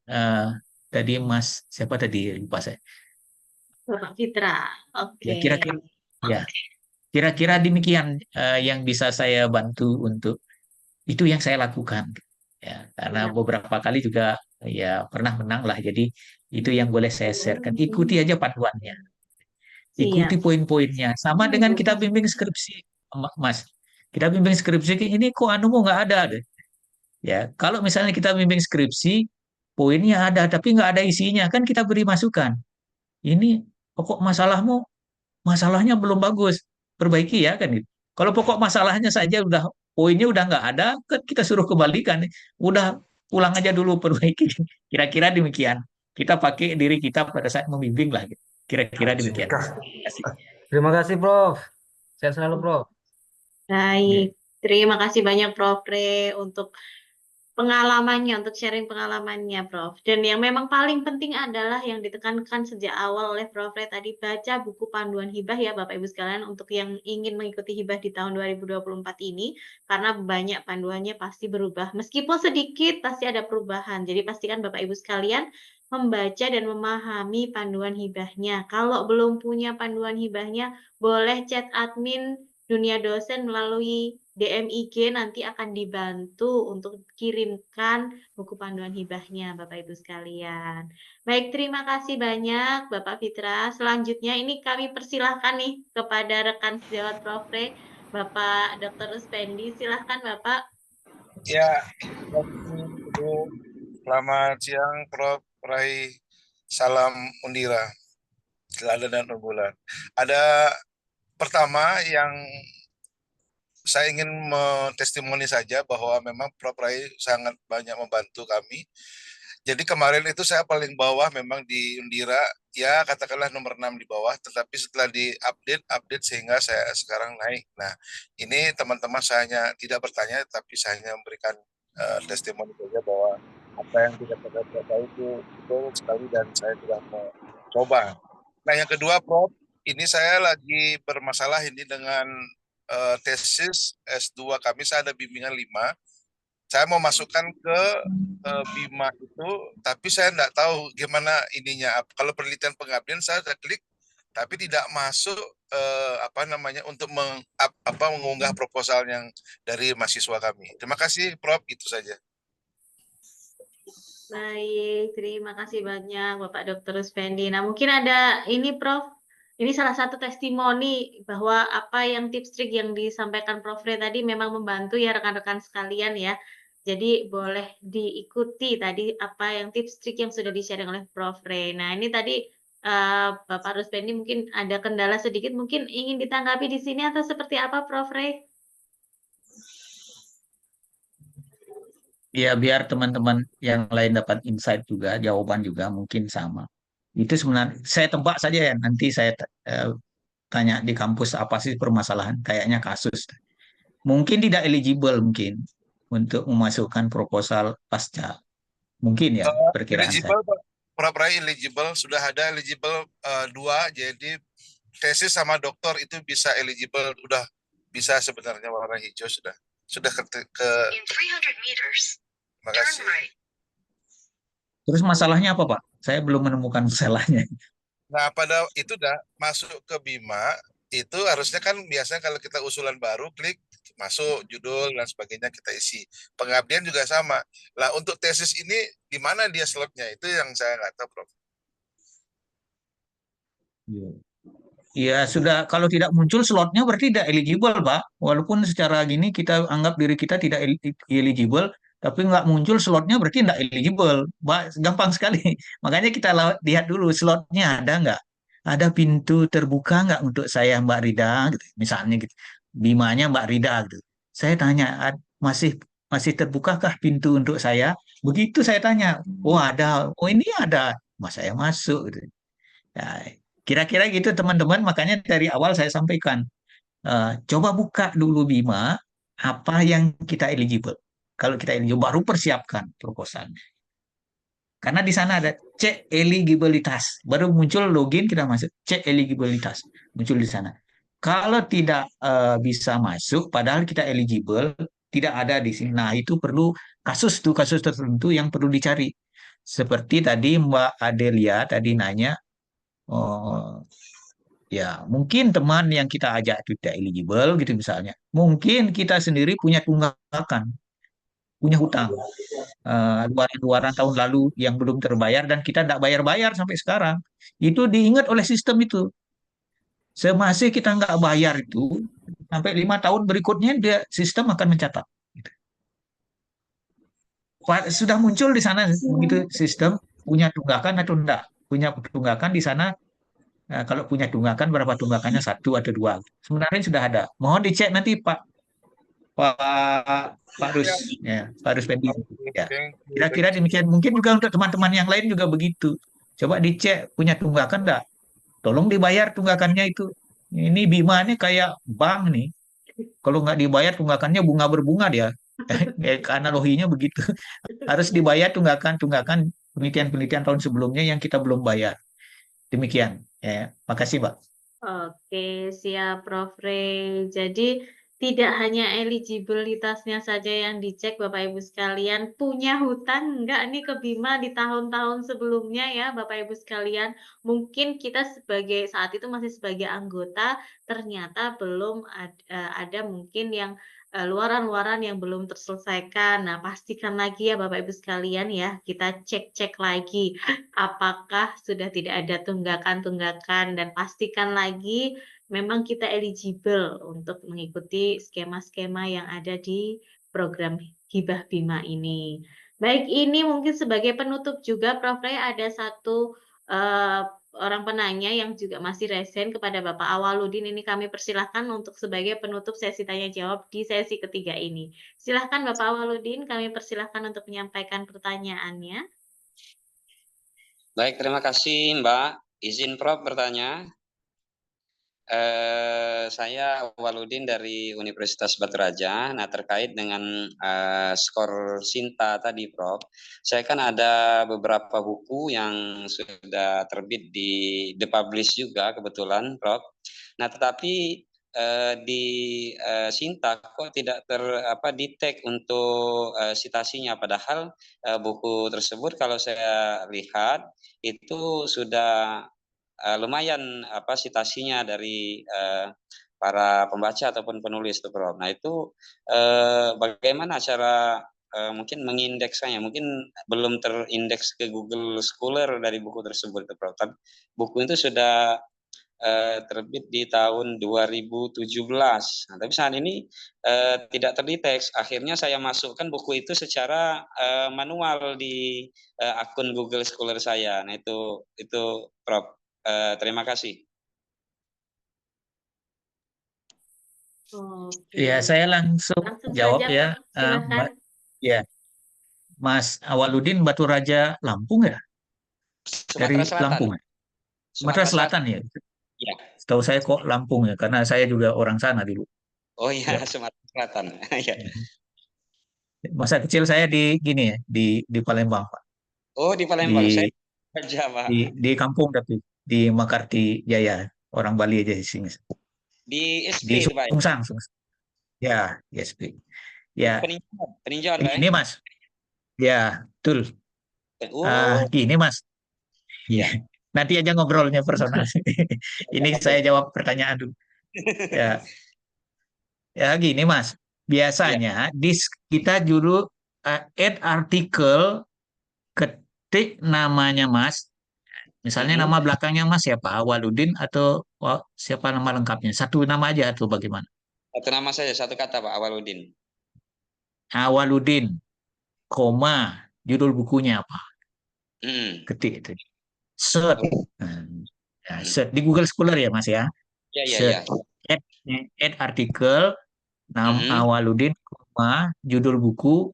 tadi Mas, siapa tadi lupa saya. Bapak Fitra. Ya Oke. kira-kira ya kira-kira demikian yang bisa saya bantu untuk itu yang saya lakukan. Ya, karena Siap. beberapa kali juga ya pernah menang lah. Jadi itu yang boleh saya sharekan. Ikuti aja panduannya. Ikuti Siap. poin-poinnya. Sama dengan kita bimbing skripsi, Mas. Kita bimbing skripsi ini kok anumu nggak ada deh. Ya, kalau misalnya kita bimbing skripsi, poinnya ada tapi nggak ada isinya, kan kita beri masukan. Ini pokok masalahnya belum bagus, perbaiki ya kan gitu. Kalau pokok masalahnya saja udah poinnya udah nggak ada, kan kita suruh kembalikan, udah pulang aja dulu perbaiki. Kira-kira demikian. Kita pakai diri kita pada saat membimbing lah. Gitu. Kira-kira demikian. Terima kasih, Prof. Sehat selalu, Prof. Baik, terima kasih banyak Prof. Re untuk pengalamannya, untuk sharing pengalamannya, Prof. Dan yang memang paling penting adalah yang ditekankan sejak awal oleh Prof. Re tadi, baca buku panduan hibah ya Bapak Ibu sekalian, untuk yang ingin mengikuti hibah di tahun 2024 ini, karena banyak panduannya pasti berubah. Meskipun sedikit, pasti ada perubahan. Jadi pastikan Bapak Ibu sekalian membaca dan memahami panduan hibahnya. Kalau belum punya panduan hibahnya, boleh chat admin Dunia Dosen melalui DM IG, nanti akan dibantu untuk kirimkan buku panduan hibahnya Bapak Ibu sekalian. Baik, terima kasih banyak Bapak Fitra. Selanjutnya ini kami persilahkan nih kepada rekan sejawat Prof. Re, Bapak Dr. Ruspendi. Silahkan Bapak. Ya, Ibu. Selamat siang Prof. Rai. Salam Undira. Teladan dan unggulan. Ada pertama yang saya ingin mentestimoni saja bahwa memang Prof. Rai sangat banyak membantu kami. Jadi kemarin itu saya paling bawah memang di Undira, ya katakanlah nomor 6 di bawah, tetapi setelah update sehingga saya sekarang naik. Nah, ini teman-teman saya hanya tidak bertanya, tapi saya hanya memberikan testimoni saja bahwa apa yang dikatakan Prof. Rai itu betul sekali dan saya sudah mencoba. Nah, yang kedua Prof, ini saya lagi bermasalah ini dengan tesis S2 kami, saya ada bimbingan 5. Saya mau masukkan ke BIMA itu, tapi saya tidak tahu gimana ininya. Kalau penelitian pengabdian saya klik, tapi tidak masuk untuk mengunggah proposal yang dari mahasiswa kami. Terima kasih, Prof. Itu saja. Baik, terima kasih banyak Bapak Dr. Ruspendi. Nah, mungkin ada ini Prof. Ini salah satu testimoni bahwa apa yang tips trik yang disampaikan Prof. Re tadi memang membantu ya rekan-rekan sekalian ya. Jadi boleh diikuti tadi apa yang tips trik yang sudah di-sharing oleh Prof. Re. Nah, ini tadi Bapak Ruspendi mungkin ada kendala sedikit, mungkin ingin ditanggapi di sini atau seperti apa Prof. Re? Ya, biar teman-teman yang lain dapat insight juga, jawaban juga mungkin sama. Itu sebenarnya saya tebak saja ya, nanti saya tanya di kampus apa sih permasalahan, kayaknya kasus. Mungkin tidak eligible mungkin untuk memasukkan proposal pasca. Mungkin ya, perkiraan saya. Eligible, Prof. Rai eligible, sudah ada eligible 2, jadi tesis sama doktor itu bisa eligible, udah bisa sebenarnya warna hijau sudah ke In 300 meters, terima turn kasih. right. Terus masalahnya apa, Pak? Saya belum menemukan masalahnya. Nah, pada itu dah masuk ke BIMA, itu harusnya kan biasanya kalau kita usulan baru, klik masuk judul dan sebagainya kita isi. Pengabdian juga sama. Lah untuk tesis ini di mana dia slotnya? Itu yang saya nggak tahu, Prof. Iya. Ya sudah, kalau tidak muncul slotnya berarti tidak eligible, Pak. Walaupun secara gini kita anggap diri kita tidak eligible, tapi nggak muncul slotnya berarti tidak eligible, Pak. Gampang sekali. Makanya kita lihat dulu slotnya ada nggak, ada pintu terbuka nggak untuk saya Mbak Rida, gitu. Misalnya gitu. Bimanya Mbak Rida, gitu. Saya tanya, masih masih terbukakah pintu untuk saya? Begitu saya tanya, oh ada, oh ini ada, mas saya masuk, gitu. Ya, kira-kira gitu teman-teman, makanya dari awal saya sampaikan, coba buka dulu Bima, apa yang kita eligible. Kalau kita eligible, baru persiapkan proposalnya. Karena di sana ada cek eligibilitas, baru muncul login kita masuk, cek eligibilitas, muncul di sana. Kalau tidak bisa masuk, padahal kita eligible, tidak ada di sini. Nah, itu perlu kasus tertentu yang perlu dicari. Seperti tadi Mbak Adelia tadi nanya, oh, ya, mungkin teman yang kita ajak itu tidak eligible gitu misalnya. Mungkin kita sendiri punya tunggakan, punya hutang. Luaran-luaran tahun lalu yang belum terbayar dan kita tidak bayar-bayar sampai sekarang. Itu diingat oleh sistem itu. Semasih kita nggak bayar itu, sampai 5 tahun berikutnya dia sistem akan mencatat. Sudah muncul di sana begitu sistem punya tunggakan atau enggak. Punya tunggakan di sana. Nah, kalau punya tunggakan berapa tunggakannya, 1 atau 2. Sebenarnya sudah ada. Mohon dicek nanti Pak Pak Rus, ya, Pak Rus Pendi. Ya. Kira-kira demikian. Mungkin juga untuk teman-teman yang lain juga begitu. Coba dicek punya tunggakan enggak. Tolong dibayar tunggakannya itu. Ini Bima ini kayak bank nih. Kalau nggak dibayar tunggakannya bunga berbunga dia. Analoginya begitu. Harus dibayar tunggakan penelitian-penelitian tahun sebelumnya yang kita belum bayar. Demikian. Ya, makasih, Pak. Oke, siap Prof. Ray. Jadi tidak hanya eligibilitasnya saja yang dicek Bapak Ibu sekalian, punya hutang enggak nih ke Bima di tahun-tahun sebelumnya ya Bapak Ibu sekalian. Mungkin kita sebagai saat itu masih sebagai anggota, ternyata belum ada mungkin yang luaran-luaran yang belum terselesaikan. Nah, pastikan lagi ya Bapak Ibu sekalian ya, kita cek-cek lagi apakah sudah tidak ada tunggakan-tunggakan dan pastikan lagi memang kita eligible untuk mengikuti skema-skema yang ada di program Hibah Bima ini. Baik, ini mungkin sebagai penutup juga Prof. Ray ada satu orang penanya yang juga masih resen kepada Bapak Awaludin. Ini kami persilahkan untuk sebagai penutup sesi tanya jawab di sesi ketiga ini. Silahkan Bapak Awaludin, kami persilahkan untuk menyampaikan pertanyaannya. Baik, terima kasih Mbak. Izin Prof bertanya. Saya Waludin dari Universitas Batu Raja. Nah, terkait dengan skor Sinta tadi, Prof. Saya kan ada beberapa buku yang sudah terbit di Publish juga kebetulan, Prof. Nah, tetapi di Sinta kok tidak di-tag untuk citasinya, padahal buku tersebut kalau saya lihat itu sudah lumayan citasinya dari para pembaca ataupun penulis tuh, Prof. Nah, itu bagaimana cara mungkin mengindeksnya? Mungkin belum terindeks ke Google Scholar dari buku tersebut tuh, Prof. Tapi buku itu sudah terbit di tahun 2017. Nah, tapi saat ini tidak terdeteksi. Akhirnya saya masukkan buku itu secara manual di akun Google Scholar saya. Nah, itu Prof. Terima kasih. Ya, saya langsung jawab saja, ya, Mbak. Ya, Mas Awaludin Batu Raja Lampung ya? Dari Lampung ya? Sumatera Selatan ya? Ya. Setahu saya kok Lampung ya, karena saya juga orang sana dulu. Oh iya, ya. Sumatera Selatan. Ya. Masa kecil saya di Palembang, Pak. Oh, di Palembang. Saya kerja, Pak. Di kampung tapi di Makarti Jaya, orang Bali aja di sini. Di SP di Pak. Sungsang. Ya, SP. Ya. Peninjauan, Ini Mas. Ya, betul. Gini Mas. Iya. Nanti aja ngobrolnya personal. Ini saya jawab pertanyaan dulu. Ya. Ya gini Mas. Biasanya kita dulu add artikel, ketik namanya Mas, Misalnya nama belakangnya Mas siapa? Awaludin atau siapa nama lengkapnya? Satu nama aja atau bagaimana? Satu nama saja, satu kata Pak, Awaludin. Awaludin, koma, judul bukunya apa? Hmm. Ketik itu. Search. Ya, search di Google Scholar ya Mas ya. Ya, ya, Search. ya. Add artikel, nama Awaludin, koma, judul buku,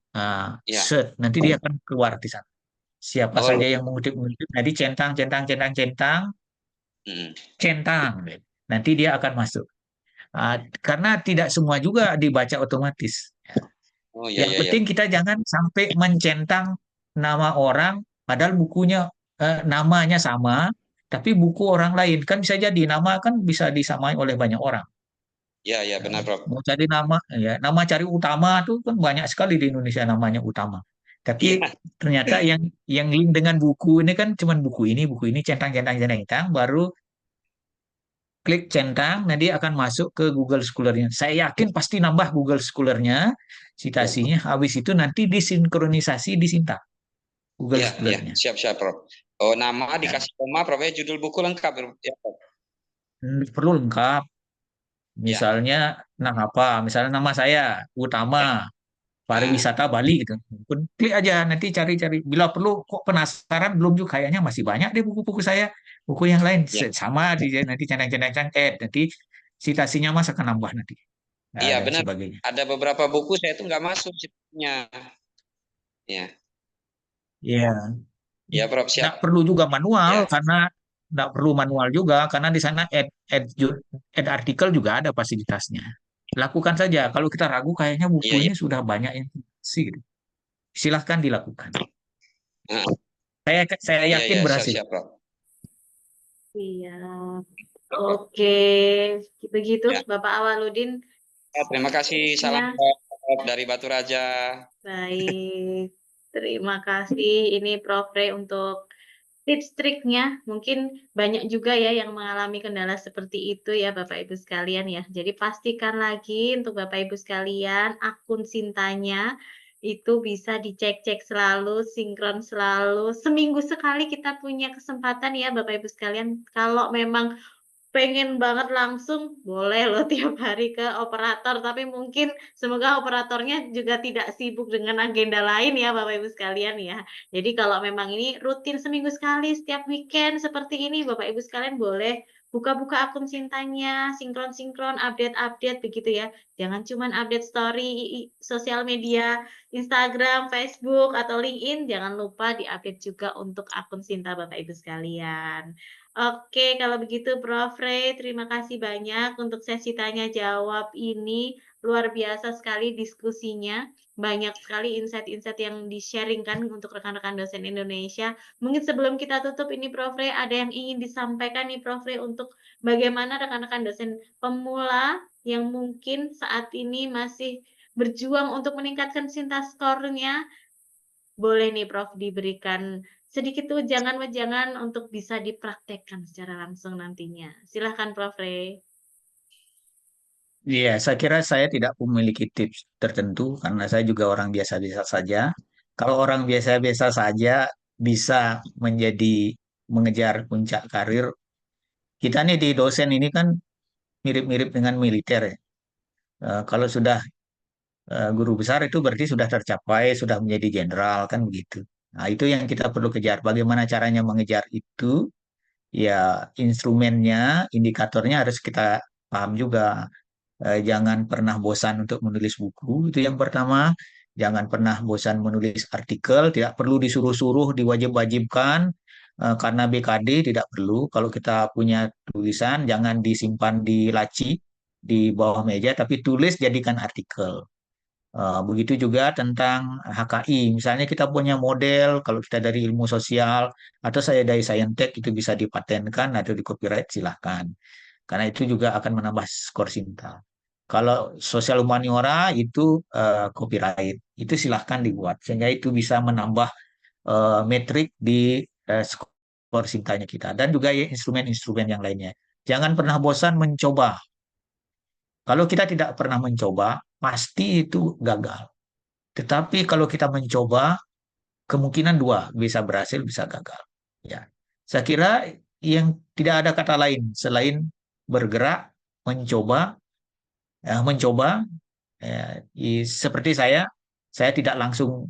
Ya. search. Nanti dia akan keluar di sana. Siapa Oh, saja yang mengutip-ngutip, nanti centang, centang. Nanti dia akan masuk. Karena tidak semua juga dibaca otomatis. oh ya, Yang ya, ya. penting kita jangan sampai mencentang nama orang, padahal bukunya namanya sama, tapi buku orang lain. Kan bisa jadi nama kan bisa disamai oleh banyak orang. Ya, ya, benar, Prof. Mau cari nama, ya nama cari utama tuh kan banyak sekali di Indonesia namanya utama. Tapi ternyata yang link dengan buku ini kan cuman buku ini, centang, baru klik centang, nanti akan masuk ke Google Scholar-nya. Saya yakin pasti nambah Google Scholar-nya, citasinya, habis itu nanti disinkronisasi di Sinta. Google Ya, Scholar-nya. siap, Prof. Oh, nama dikasih koma, Prof, ya, judul buku lengkap, ya, Prof. Perlu lengkap. Misalnya, misalnya nama saya, Utama, pariwisata Bali gitu. Klik aja, nanti cari-cari. Bila perlu, kok penasaran, belum juga kayaknya masih banyak deh buku-buku saya. Buku yang lain, sama, nanti centang-centang, nanti citasinya Mas akan nambah nanti. Iya, Dan benar. sebagainya. Ada beberapa buku saya itu nggak masuk citasinya. Ya. Iya. Ya, Prof, siap. Nggak perlu juga manual, Ya. karena nggak perlu manual juga, karena di sana add artikel juga ada fasilitasnya. Lakukan saja. Kalau kita ragu, kayaknya buku Iya, ini sudah banyak informasi, gitu. Silahkan dilakukan. Saya Iya, yakin berhasil. siap, Prof. Iya. Oke, begitu Bapak Awaludin. Terima kasih. Salam dari Batu Raja. Baik, terima kasih. Ini Prof. Ray untuk tips triknya. Mungkin banyak juga ya yang mengalami kendala seperti itu ya Bapak Ibu sekalian ya. Jadi pastikan lagi untuk Bapak Ibu sekalian akun Sintanya itu bisa dicek-cek selalu, sinkron selalu. Seminggu sekali kita punya kesempatan ya Bapak Ibu sekalian. Kalau memang pengen banget langsung, boleh loh tiap hari ke operator, tapi mungkin semoga operatornya juga tidak sibuk dengan agenda lain ya Bapak Ibu sekalian ya. Jadi kalau memang ini rutin seminggu sekali, setiap weekend seperti ini, Bapak Ibu sekalian boleh buka-buka akun Sintanya, sinkron-sinkron, update-update begitu ya. Jangan cuman update story sosial media, Instagram, Facebook, atau LinkedIn, jangan lupa diupdate juga untuk akun Sinta Bapak Ibu sekalian. Oke, kalau begitu Prof. Ray, terima kasih banyak untuk sesi tanya jawab ini. Luar biasa sekali diskusinya. Banyak sekali insight-insight yang di-sharingkan untuk rekan-rekan dosen Indonesia. Mungkin sebelum kita tutup ini Prof. Ray, ada yang ingin disampaikan nih Prof. Ray untuk bagaimana rekan-rekan dosen pemula yang mungkin saat ini masih berjuang untuk meningkatkan Sinta skornya. Boleh nih Prof diberikan sedikit wejangan-wejangan untuk bisa dipraktekkan secara langsung nantinya. Silahkan Prof. Ray. Iya, saya kira saya tidak memiliki tips tertentu karena saya juga orang biasa-biasa saja. Kalau orang biasa-biasa saja bisa mengejar puncak karir, kita nih di dosen ini kan mirip-mirip dengan militer ya. Kalau sudah guru besar itu berarti sudah tercapai, sudah menjadi jenderal kan begitu. Nah, itu yang kita perlu kejar. Bagaimana caranya mengejar itu? Ya, instrumennya, indikatornya harus kita paham juga. Jangan pernah bosan untuk menulis buku, itu yang pertama. Jangan pernah bosan menulis artikel, tidak perlu disuruh-suruh, diwajib-wajibkan, karena BKD tidak perlu. Kalau kita punya tulisan, jangan disimpan di laci, di bawah meja, tapi tulis jadikan artikel. Begitu juga tentang HKI. Misalnya kita punya model, kalau kita dari ilmu sosial, atau saya dari saintek, itu bisa dipatenkan atau di copyright, silahkan. Karena itu juga akan menambah skor Sinta. Kalau sosial humaniora itu copyright, itu silahkan dibuat. Sehingga itu bisa menambah metrik di skor Sintanya kita. Dan juga ya, instrumen-instrumen yang lainnya. Jangan pernah bosan mencoba. Kalau kita tidak pernah mencoba, pasti itu gagal. Tetapi kalau kita mencoba, kemungkinan dua, bisa berhasil, bisa gagal. Ya, Saya kira yang tidak ada kata lain selain bergerak, mencoba, seperti saya tidak langsung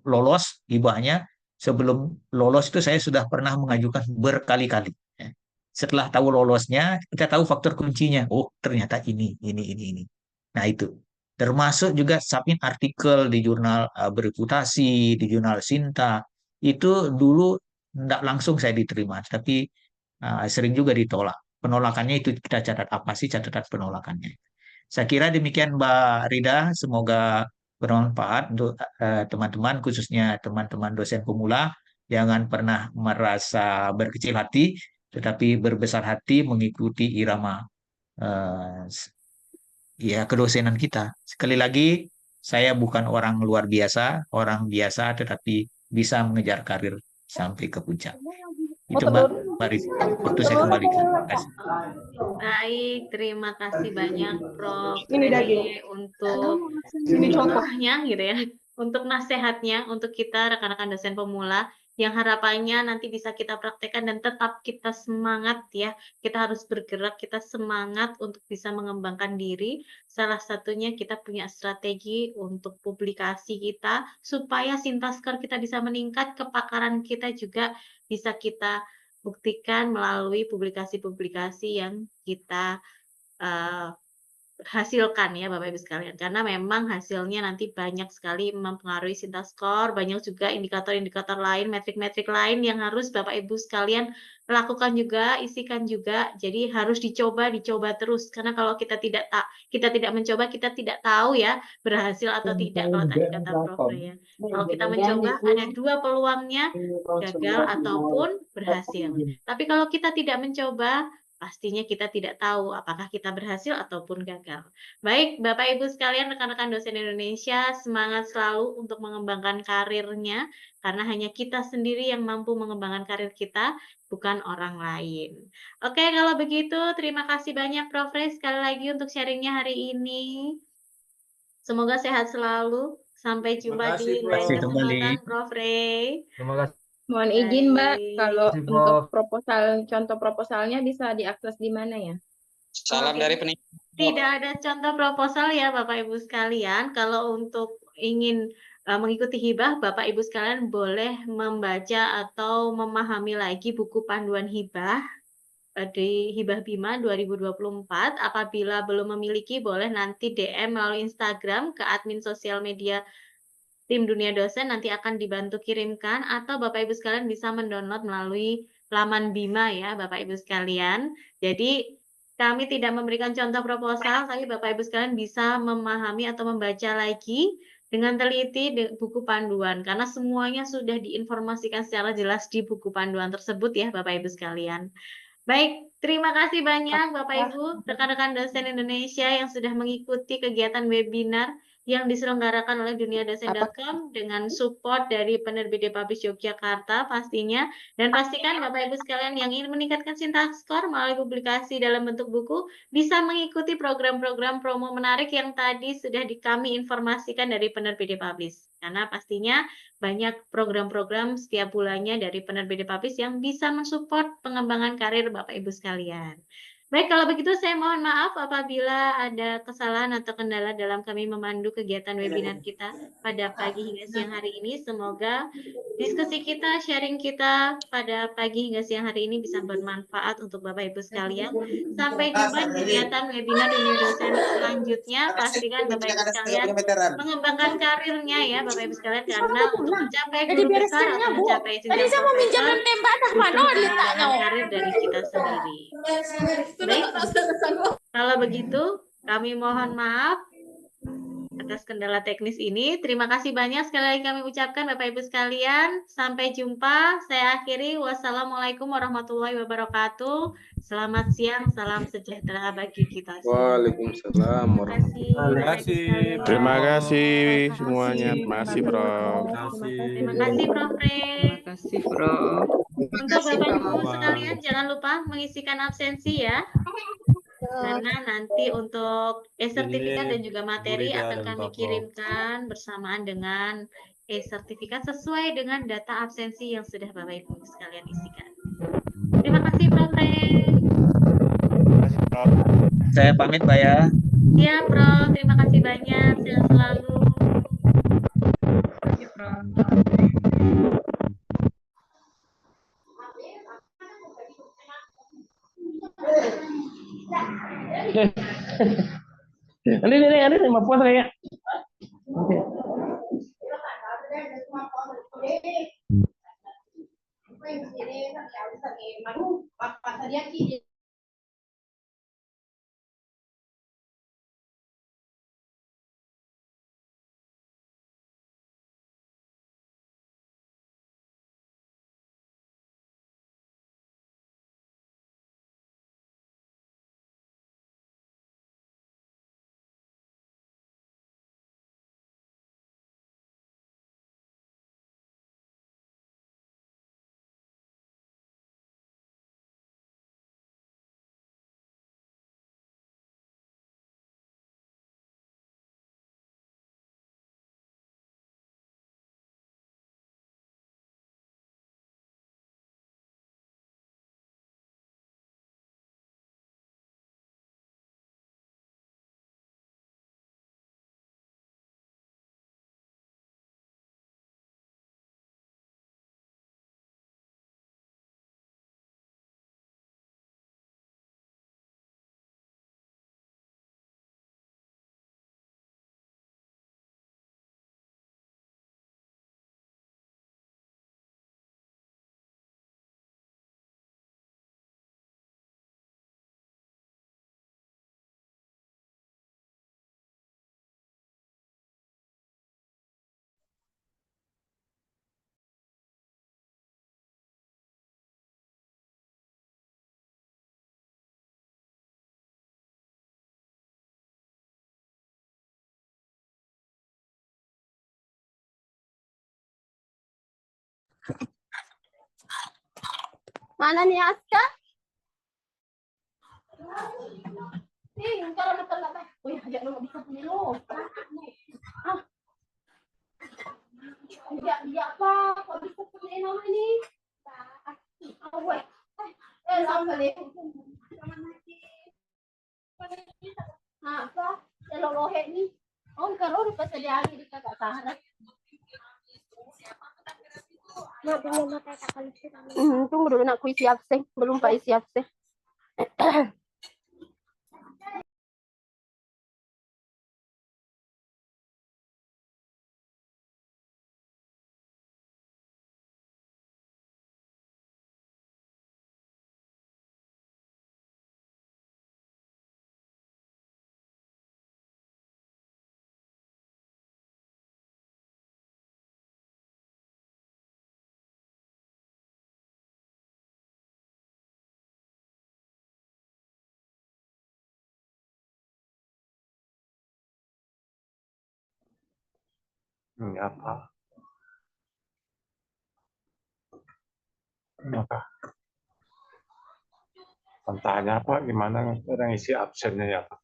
lolos hibahnya. Sebelum lolos itu saya sudah pernah mengajukan berkali-kali. Setelah tahu lolosnya, kita tahu faktor kuncinya. Oh, ternyata ini. Nah, itu. Termasuk juga submit artikel di jurnal bereputasi, di jurnal Sinta. Itu dulu tidak langsung saya diterima, tapi sering juga ditolak. Penolakannya itu kita catat apa sih catatan penolakannya. Saya kira demikian Mbak Rida, semoga bermanfaat untuk teman-teman, khususnya teman-teman dosen pemula. Jangan pernah merasa berkecil hati, tetapi berbesar hati mengikuti irama kedosenan kita. Sekali lagi, saya bukan orang luar biasa, orang biasa, tetapi bisa mengejar karir sampai ke puncak. Itu Mbak Rida, waktu saya kembalikan. Terima kasih. Baik, terima kasih banyak Prof. Ini Rene daging. untuk Ini contoh. contohnya gitu ya, untuk nasihatnya untuk kita rekan-rekan dosen pemula yang harapannya nanti bisa kita praktekkan dan tetap kita semangat ya. Kita harus bergerak, kita semangat untuk bisa mengembangkan diri. Salah satunya kita punya strategi untuk publikasi kita supaya Sintaskor kita bisa meningkat, kepakaran kita juga bisa kita buktikan melalui publikasi-publikasi yang kita hasilkan ya Bapak Ibu sekalian, karena memang hasilnya nanti banyak sekali mempengaruhi Sintaskor, banyak juga indikator-indikator lain, metrik-metrik lain yang harus Bapak Ibu sekalian lakukan juga, isikan juga. Jadi harus dicoba terus, karena kalau kita tidak mencoba, kita tidak tahu ya berhasil atau tidak. Kalau tadi kata Prof. ya, kalau kita mencoba ada dua peluangnya, gagal ataupun berhasil. Tapi kalau kita tidak mencoba, pastinya kita tidak tahu apakah kita berhasil ataupun gagal. Baik, Bapak Ibu sekalian, rekan-rekan dosen Indonesia, semangat selalu untuk mengembangkan karirnya, karena hanya kita sendiri yang mampu mengembangkan karir kita, bukan orang lain. Oke, kalau begitu, terima kasih banyak Prof. Rey sekali lagi untuk sharingnya hari ini. Semoga sehat selalu. Sampai jumpa di lain kesempatan, Prof. Rey. Terima kasih. Mohon izin Mbak, kalau Baik. untuk contoh proposalnya bisa diakses di mana ya? Salam dari peneliti. Tidak ada contoh proposal ya Bapak Ibu sekalian. Kalau untuk ingin mengikuti hibah, Bapak Ibu sekalian boleh membaca atau memahami lagi buku panduan hibah di Hibah Bima 2024. Apabila belum memiliki, boleh nanti DM melalui Instagram ke admin sosial media Tim Dunia Dosen, nanti akan dibantu kirimkan, atau Bapak Ibu sekalian bisa mendownload melalui laman Bima ya Bapak Ibu sekalian. Jadi kami tidak memberikan contoh proposal, tapi Bapak Ibu sekalian bisa memahami atau membaca lagi dengan teliti buku panduan, karena semuanya sudah diinformasikan secara jelas di buku panduan tersebut ya Bapak Ibu sekalian. Baik, terima kasih banyak Bapak Ibu, rekan-rekan dosen Indonesia yang sudah mengikuti kegiatan webinar yang diselenggarakan oleh duniadosen.com dengan support dari Penerbit Publish Yogyakarta pastinya. Dan pastikan Bapak Ibu sekalian yang ingin meningkatkan Sintaskor melalui publikasi dalam bentuk buku bisa mengikuti program-program promo menarik yang tadi sudah kami informasikan dari Penerbit Publish. Karena pastinya banyak program-program setiap bulannya dari Penerbit Publish yang bisa mensupport pengembangan karir Bapak Ibu sekalian. Baik, kalau begitu saya mohon maaf apabila ada kesalahan atau kendala dalam kami memandu kegiatan webinar kita pada pagi hingga siang hari ini. Semoga diskusi kita, sharing kita pada pagi hingga siang hari ini bisa bermanfaat untuk Bapak Ibu sekalian. Sampai jumpa di kegiatan webinar Dunia Dosen selanjutnya. Pastikan Bapak Ibu sekalian mengembangkan karirnya ya Bapak Ibu sekalian, karena untuk mencapai guru besar atau mencapai jenjang profesor, mengembangkan karir dari kita sendiri. Baik, kalau begitu kami mohon maaf atas kendala teknis ini. Terima kasih banyak sekali lagi kami ucapkan Bapak Ibu sekalian. Sampai jumpa. Saya akhiri. Wassalamualaikum warahmatullahi wabarakatuh. Selamat siang, salam sejahtera bagi kita semua. Waalaikumsalam warahmatullahi wabarakatuh. Terima kasih semuanya. Terima kasih Prof. Terima kasih Prof. Rey. Terima kasih Prof. Untuk Bapak Ibu sekalian jangan lupa mengisikan absensi ya. Karena nanti untuk sertifikat dan juga materi akan kami kirimkan bersamaan dengan e-sertifikat sesuai dengan data absensi yang sudah Bapak Ibu sekalian isikan. Terima kasih Prof. Saya pamit, Pak ya. Siap, Prof. Terima kasih banyak. Sehat selalu. Terima kasih, Prof. Ini 50 saya. Mana nih Aska? Nih, kalau betul lah. Wih, ajak lu bisa dulu. Ah, ya apa? Kok bisa punya nama ini? Awe. Sampai. Apa? Kalau lohe nih. Oh, kalau udah pas dia lagi di kakak Sahara. Tunggu dulu nak kuis siap sih, belum Pak siap sih. Ini apa? Apa? Tanya apa? Gimana orang isi absennya ya Pak?